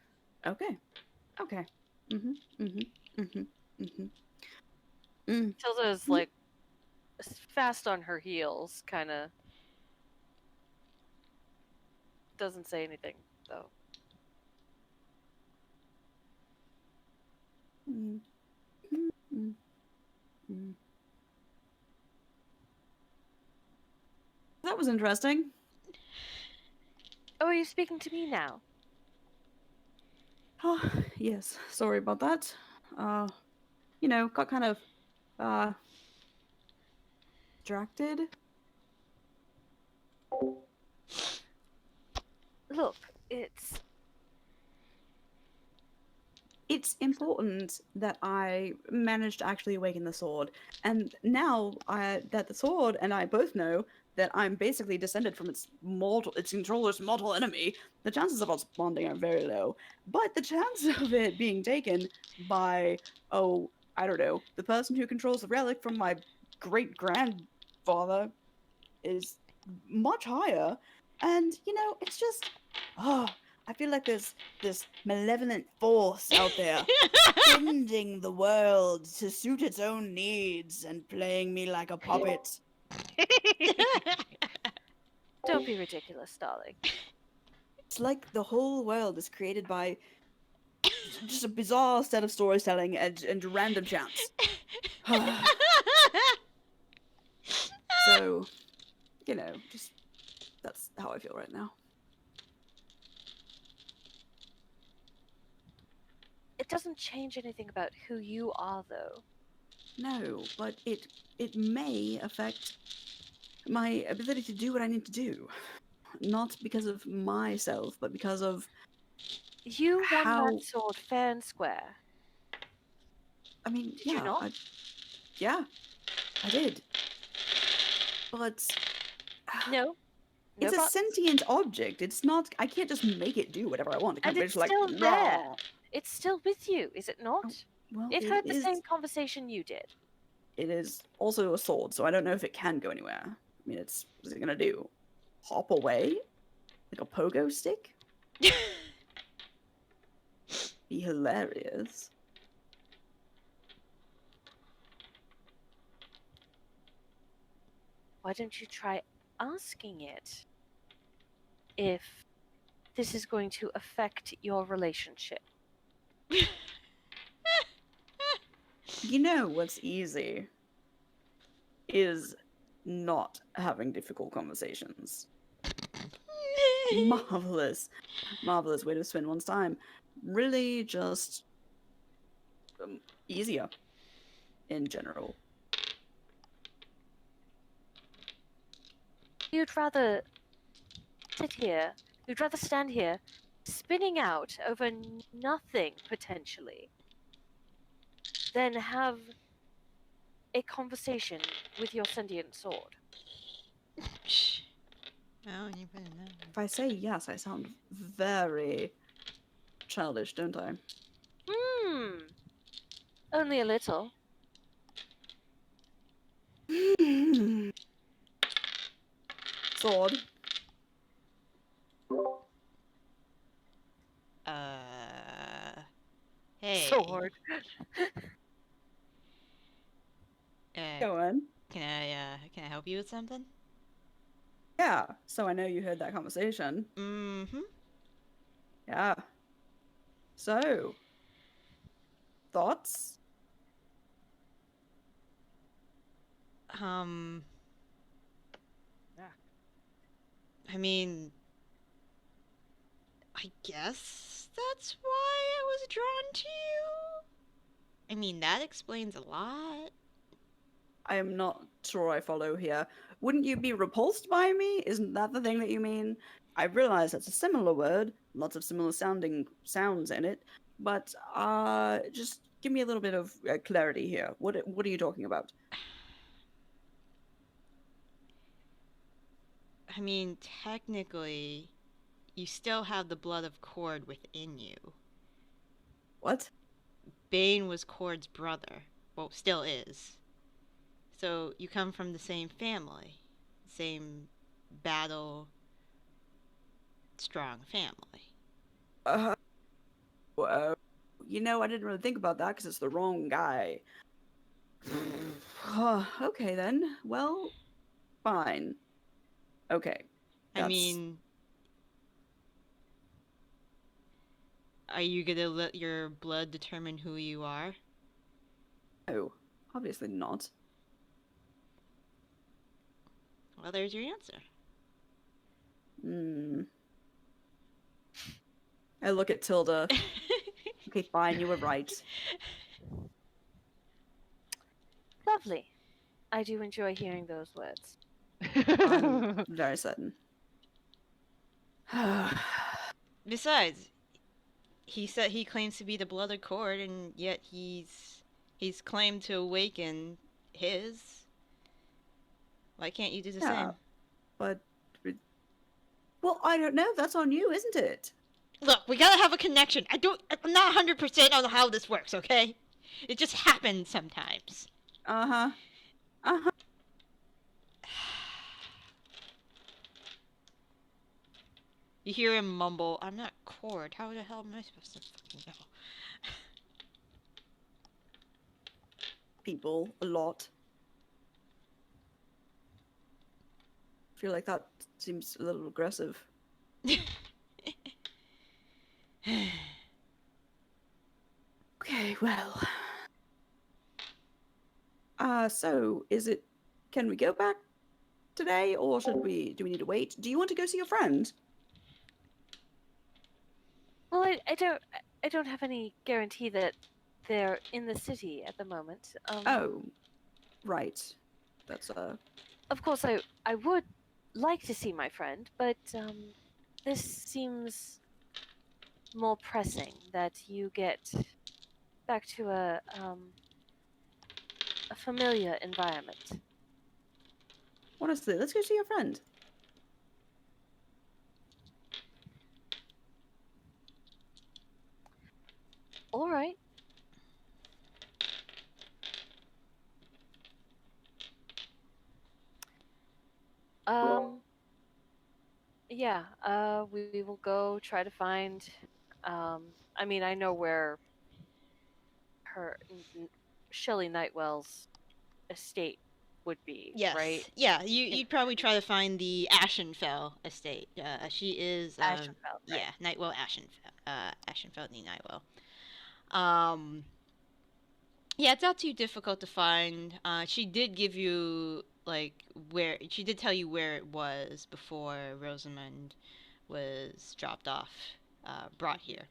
Speaker 3: Tilda's like fast on her heels, kind of. Doesn't say anything though.
Speaker 4: That was interesting.
Speaker 3: Oh, are you speaking to me now?
Speaker 4: Oh, yes. Sorry about that. Got kind of distracted.
Speaker 3: Look,
Speaker 4: it's important that I managed to actually awaken the sword. And now that the sword and I both know that I'm basically descended from its controller's mortal enemy, the chances of us bonding are very low. But the chance of it being taken by, I don't know, the person who controls the relic from my great-grandfather is much higher. And, it's just, I feel like there's this malevolent force out there bending the world to suit its own needs and playing me like a puppet.
Speaker 3: Don't be ridiculous, darling.
Speaker 4: It's like the whole world is created by just a bizarre set of storytelling and random chance. So, just that's how I feel right now.
Speaker 3: It doesn't change anything about who you are, though.
Speaker 4: No, but it may affect my ability to do what I need to do. Not because of myself, but because of
Speaker 3: you won that sword fair and square.
Speaker 4: I mean,
Speaker 3: did you not?
Speaker 4: I did. But
Speaker 3: no.
Speaker 4: It's a sentient object. It's not. I can't just make it do whatever I want.
Speaker 3: And it's still there. It's still with you, is it not?
Speaker 4: Oh, well,
Speaker 3: it heard the same conversation you did.
Speaker 4: It is also a sword, so I don't know if it can go anywhere. I mean, what's it gonna do? Hop away? Like a pogo stick? Be hilarious.
Speaker 3: Why don't you try asking it if this is going to affect your relationship?
Speaker 4: You know what's easy is not having difficult conversations. Marvelous. Marvelous way to spend one's time. Really just easier in general.
Speaker 3: You'd rather sit here, you'd rather stand here, spinning out over nothing, potentially, than have a conversation with your sentient sword.
Speaker 1: Oh, you better know.
Speaker 4: If I say yes, I sound very childish, don't I?
Speaker 3: Only a little.
Speaker 4: Sword.
Speaker 1: Hey.
Speaker 3: Sword.
Speaker 4: Go on.
Speaker 1: Can I help you with something?
Speaker 4: Yeah, so I know you heard that conversation.
Speaker 1: Mm-hmm.
Speaker 4: Yeah. So, thoughts?
Speaker 5: Yeah.
Speaker 1: I mean, I guess that's why I was drawn to you. I mean, that explains a lot.
Speaker 4: I am not sure I follow here. Wouldn't you be repulsed by me? Isn't that the thing that you mean? I realize that's a similar word, lots of similar sounding sounds in it, but just give me a little bit of clarity here. What are you talking about?
Speaker 1: I mean, technically, you still have the blood of Cord within you.
Speaker 4: What?
Speaker 1: Bane was Cord's brother. Well, still is. So you come from the same family, same battle, strong family.
Speaker 4: Well, you know, I didn't really think about that because it's the wrong guy. Okay then. Well, fine. Okay.
Speaker 1: I mean, are you gonna let your blood determine who you are?
Speaker 4: No, obviously not.
Speaker 1: Well, there's your answer.
Speaker 4: I look at Tilda. Okay, fine, you were right.
Speaker 3: Lovely. I do enjoy hearing those words.
Speaker 4: I'm very certain.
Speaker 1: Besides, he said he claims to be the blood of Cord, and yet he's claimed to awaken his. Why can't you do the same?
Speaker 4: But, well, I don't know. That's on you, isn't it?
Speaker 1: Look, we gotta have a connection. I'm not 100% on how this works, okay? It just happens sometimes.
Speaker 4: Uh-huh. Uh-huh.
Speaker 1: You hear him mumble, I'm not Cord. How the hell am I supposed to fucking know?
Speaker 4: People, a lot. I feel like that seems a little aggressive. Okay, well. So, can we go back today, or do we need to wait? Do you want to go see your friend?
Speaker 3: Well, I don't have any guarantee that they're in the city at the moment.
Speaker 4: Oh, right. That's
Speaker 3: Of course, I would like to see my friend, but this seems more pressing, that you get back to a familiar environment.
Speaker 4: Honestly, let's go see your friend.
Speaker 3: All right. Yeah, we will go try to find, I mean, I know where Shelley Nightwell's estate would be,
Speaker 1: Yes.
Speaker 3: right?
Speaker 1: Yeah, you'd probably try to find the Ashenfell estate. She is
Speaker 3: Ashenfell, right.
Speaker 1: Yeah, Nightwell Ashenfell. Ashenfell near Nightwell. Yeah, it's not too difficult to find. She did give you like where she did tell you where it was before Rosamund was dropped off, brought here.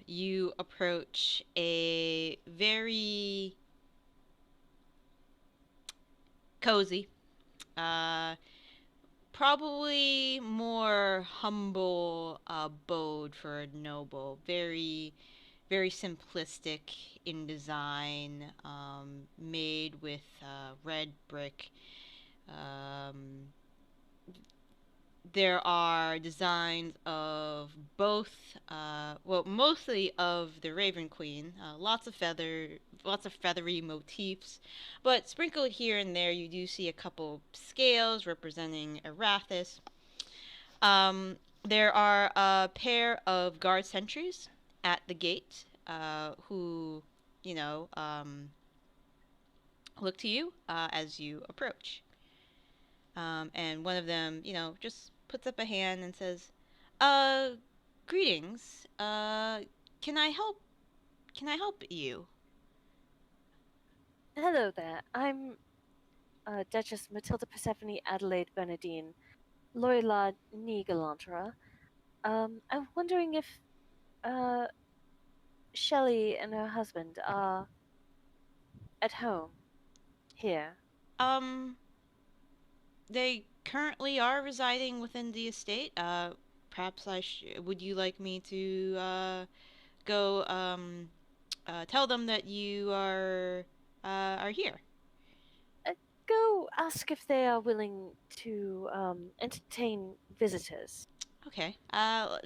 Speaker 1: You approach a very cozy, probably more humble abode for a noble. Very, very simplistic in design, made with red brick. Um, there are designs of both, well, mostly of the Raven Queen. Lots of feathery motifs, but sprinkled here and there, you do see a couple scales representing Arathis. There are a pair of guard sentries at the gate, who, you know, look to you as you approach. And one of them, you know, just puts up a hand and says, greetings. Can I help? Can I help you?"
Speaker 3: Hello there. I'm Duchess Matilda Persephone Adelaide Bernadine, Loyalar Estate. I'm wondering if Shelley and her husband are at home here.
Speaker 1: They currently are residing within the estate. Perhaps would you like me to go tell them that you are here?
Speaker 3: Go ask if they are willing to entertain visitors.
Speaker 1: Okay.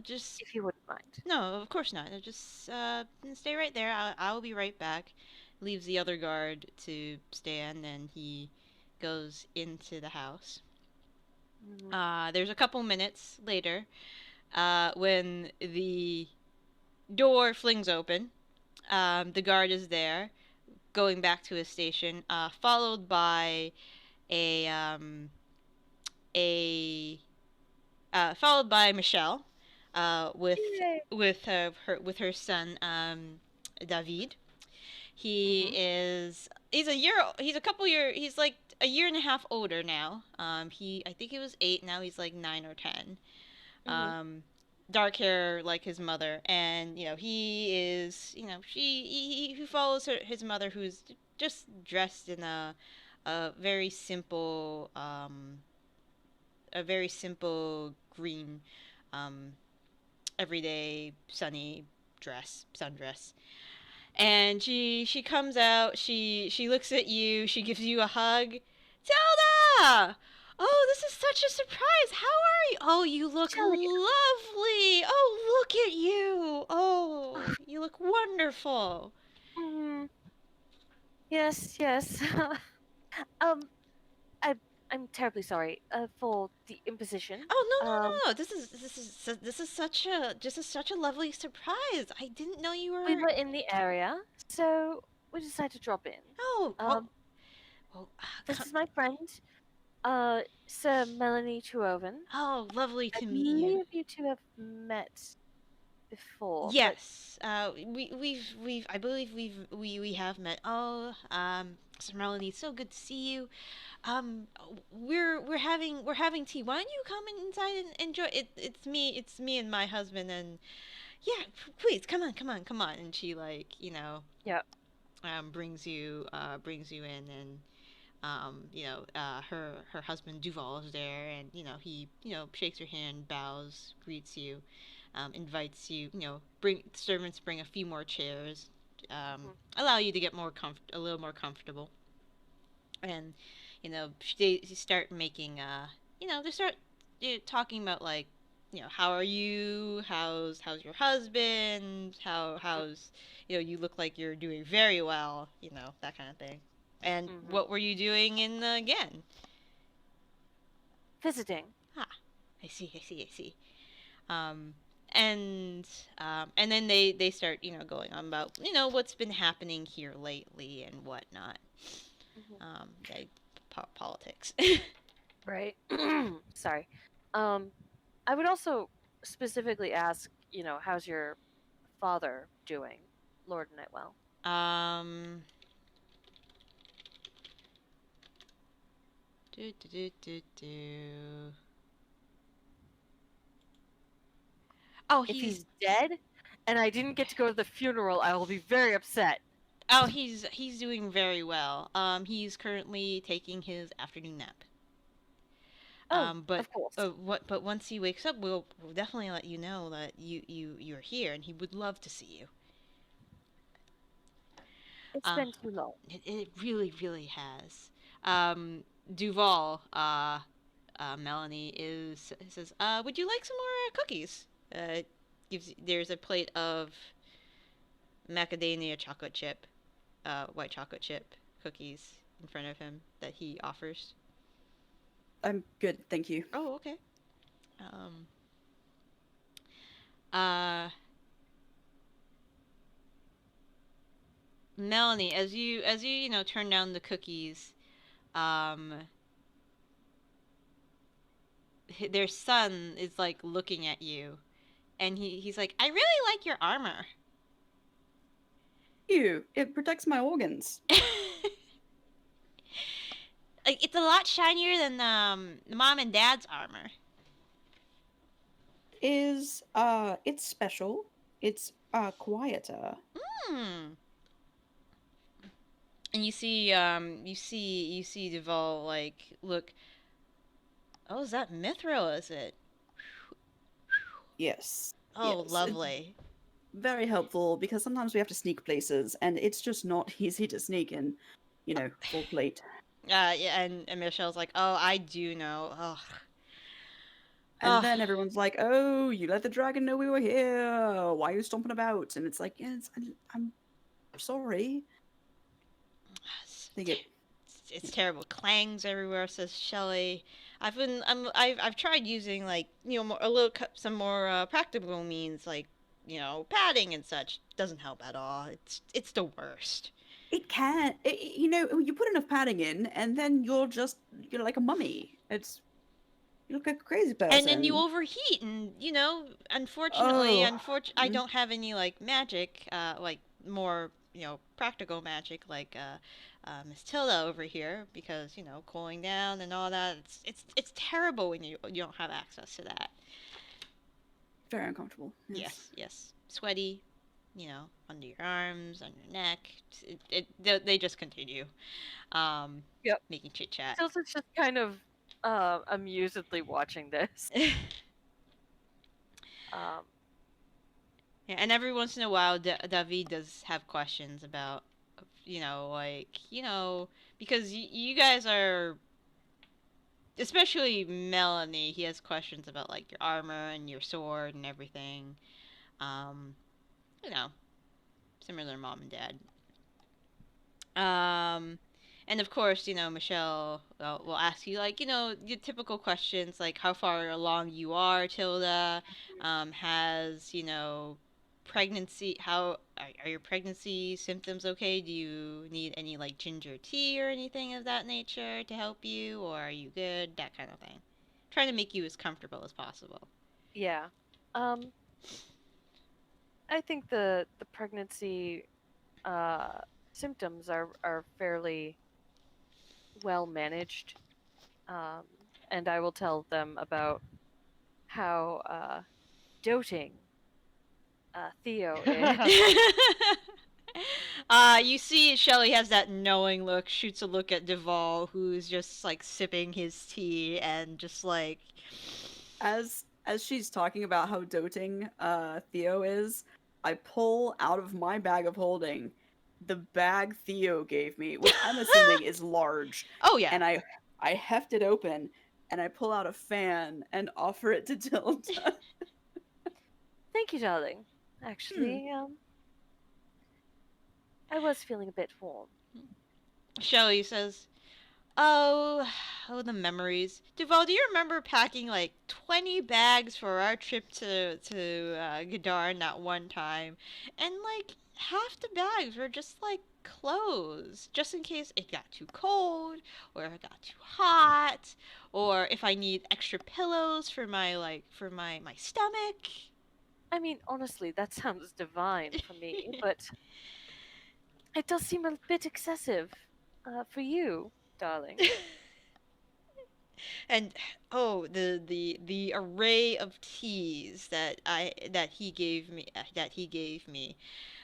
Speaker 1: Just
Speaker 3: if you wouldn't mind.
Speaker 1: No, of course not. Just stay right there. I will be right back. Leaves the other guard to stand, and he goes into the house. There's a couple minutes later, when the door flings open. The guard is there, going back to his station, followed by followed by Michelle, with her son, David. He's like a year and a half older now. I think he was 8, now he's like 9 or 10. Dark hair like his mother, and you know he follows his mother, who's just dressed in a very simple green, everyday sundress. And she comes out, she looks at you, she gives you a hug. Tilda! Oh, this is such a surprise. How are you? Oh, you look lovely. Oh, look at you. Oh, you look wonderful.
Speaker 3: Yes. I'm terribly sorry for the imposition.
Speaker 1: Oh, no. This is such a lovely surprise. I didn't know you were.
Speaker 3: We were in the area, so we decided to drop in.
Speaker 1: Oh,
Speaker 3: this is my friend, Sir Melanie Truoven.
Speaker 1: Oh, lovely to meet you.
Speaker 3: I believe you two have met before.
Speaker 1: Yes, I believe we have met. Oh, Sir Melanie, it's so good to see you. We're having tea. Why don't you come inside and enjoy it? It's me and my husband, and yeah, please come on. And she, like, you know, brings you in, and her husband Duval is there, and you know he shakes your hand, bows, greets you, invites you. Servants bring a few more chairs, allow you to get a little more comfortable, and they start making they start talking about, like, how are you, how's your husband, how's you look like you're doing very well, that kind of thing. And what were you doing again?
Speaker 3: Visiting.
Speaker 1: I see. And then they start going on about what's been happening here lately and whatnot. Politics.
Speaker 3: Right. Sorry. I would also specifically ask, how's your father doing, Lord Nightwell?
Speaker 1: Oh,
Speaker 3: if he's dead, and I didn't get to go to the funeral, I will be very upset.
Speaker 1: Oh, he's doing very well. He's currently taking his afternoon nap. But
Speaker 3: of course.
Speaker 1: But once he wakes up, we'll definitely let you know that you're here, and he would love to see you.
Speaker 3: It's been too long.
Speaker 1: It really, really has. Duval, Melanie says, would you like some more cookies? There's a plate of macadamia chocolate chip, white chocolate chip cookies in front of him that he offers.
Speaker 4: I'm good, thank you.
Speaker 1: Oh, okay. Melanie, as you turn down the cookies, their son is like looking at you, and he's like, I really like your armor.
Speaker 4: It protects my organs.
Speaker 1: Like, it's a lot shinier than mom and dad's armor.
Speaker 4: It's special. It's quieter.
Speaker 1: And you see Duval like look. Oh, is that Mithril? Is it?
Speaker 4: Yes.
Speaker 1: Oh,
Speaker 4: yes.
Speaker 1: Lovely.
Speaker 4: It's very helpful because sometimes we have to sneak places, and it's just not easy to sneak in. Full plate.
Speaker 1: Yeah, and Michelle's like, oh, I do know. Ugh.
Speaker 4: And then everyone's like, oh, you let the dragon know we were here. Why are you stomping about? And it's like, yes, I'm sorry.
Speaker 1: It's terrible. Clangs everywhere, says Shelley. I've tried using some more practical means like padding and such. Doesn't help at all. It's the worst.
Speaker 4: It can't. You put enough padding in, and then you're like a mummy. You look like a crazy person.
Speaker 1: And then you overheat, and unfortunately, I don't have any magic, more practical magic like Miss Tilda over here, because cooling down and all that. It's terrible when you don't have access to that.
Speaker 4: Very uncomfortable.
Speaker 1: Yes. Sweaty, under your arms, on your neck. They just continue. Making chit chat.
Speaker 3: Tilda's just kind of amusedly watching this.
Speaker 1: Yeah, and every once in a while, David does have questions about, because you guys are, especially Melanie, he has questions about, your armor and your sword and everything. Similar to mom and dad. And of course, Michelle will ask you, your typical questions, like how far along you are, Tilda, has, pregnancy, are your pregnancy symptoms okay? Do you need any, ginger tea or anything of that nature to help you, or are you good? That kind of thing. Trying to make you as comfortable as possible.
Speaker 3: Yeah. I think the pregnancy symptoms are fairly well managed, and I will tell them about how doting Theo is.
Speaker 1: You see Shelley has that knowing look, shoots a look at Duval, who's just sipping his tea, and just
Speaker 4: as she's talking about how doting Theo is, I pull out of my bag of holding the bag Theo gave me, which I'm assuming is large.
Speaker 1: Oh yeah.
Speaker 4: And I heft it open, and I pull out a fan and offer it to Tilda.
Speaker 3: Thank you, darling. Actually, I was feeling a bit warm.
Speaker 1: Shelley says, Oh, the memories. Duval, do you remember packing 20 bags for our trip to Gadar that one time? And half the bags were just clothes, just in case it got too cold, or if it got too hot, or if I need extra pillows for my my stomach.
Speaker 3: I mean, honestly, that sounds divine for me, but it does seem a bit excessive for you, darling.
Speaker 1: And oh, the array of teas that he gave me.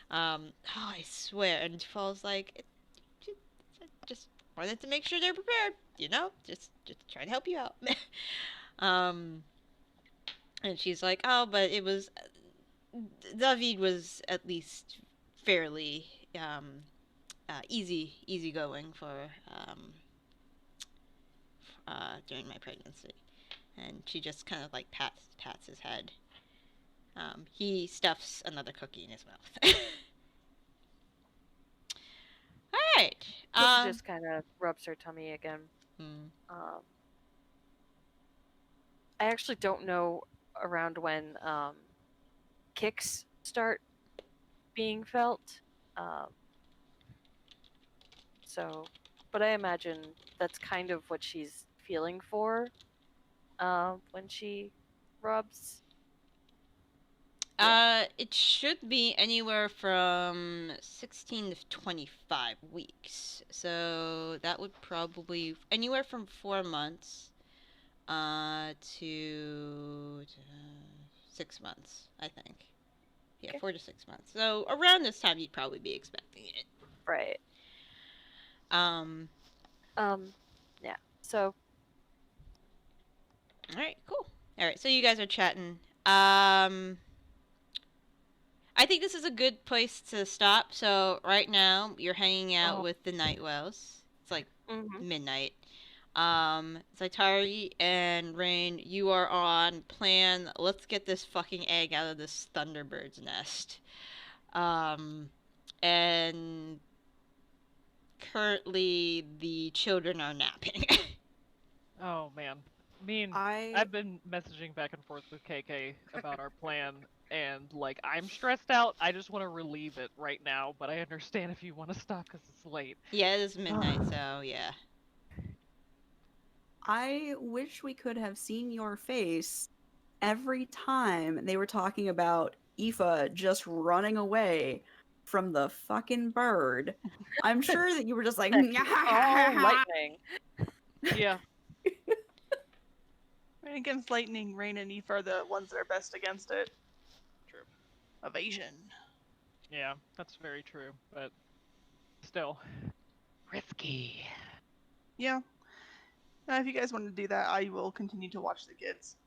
Speaker 1: Oh, I swear. And Fall's like, just wanted to make sure they're prepared. Just trying to help you out. um, and she's like, oh, but it was David was at least fairly easy going for during my pregnancy. And she just kind of like pats his head. He stuffs another cookie in his mouth. All right.
Speaker 3: She just kind of rubs her tummy again. I actually don't know around when kicks start being felt. But I imagine that's kind of what she's feeling for when she rubs.
Speaker 1: It should be anywhere from 16 to 25 weeks. So that would probably anywhere from 4 months to 6 months, I think. Yeah, okay. 4 to 6 months. So around this time you'd probably be expecting it.
Speaker 3: Right. Yeah. So.
Speaker 1: All right, cool. All right, so you guys are chatting. I think this is a good place to stop. So right now you're hanging out with the Nightwells. It's like midnight. Zaitari and Rain, you are on plan. Let's get this fucking egg out of this Thunderbird's nest. And currently the children are napping.
Speaker 5: Oh man. I've been messaging back and forth with KK about our plan, and like I'm stressed out. I just want to relieve it right now, but I understand if you want to stop because it's late.
Speaker 1: Yeah, it is midnight, so yeah.
Speaker 4: I wish we could have seen your face every time they were talking about Aoife just running away from the fucking bird. I'm sure that you were just like,
Speaker 3: lightning.
Speaker 5: Yeah.
Speaker 6: Against lightning, Rain and Aoife are the ones that are best against it. True. Evasion.
Speaker 5: Yeah, that's very true, but still risky.
Speaker 6: Yeah. If you guys want to do that, I will continue to watch the kids.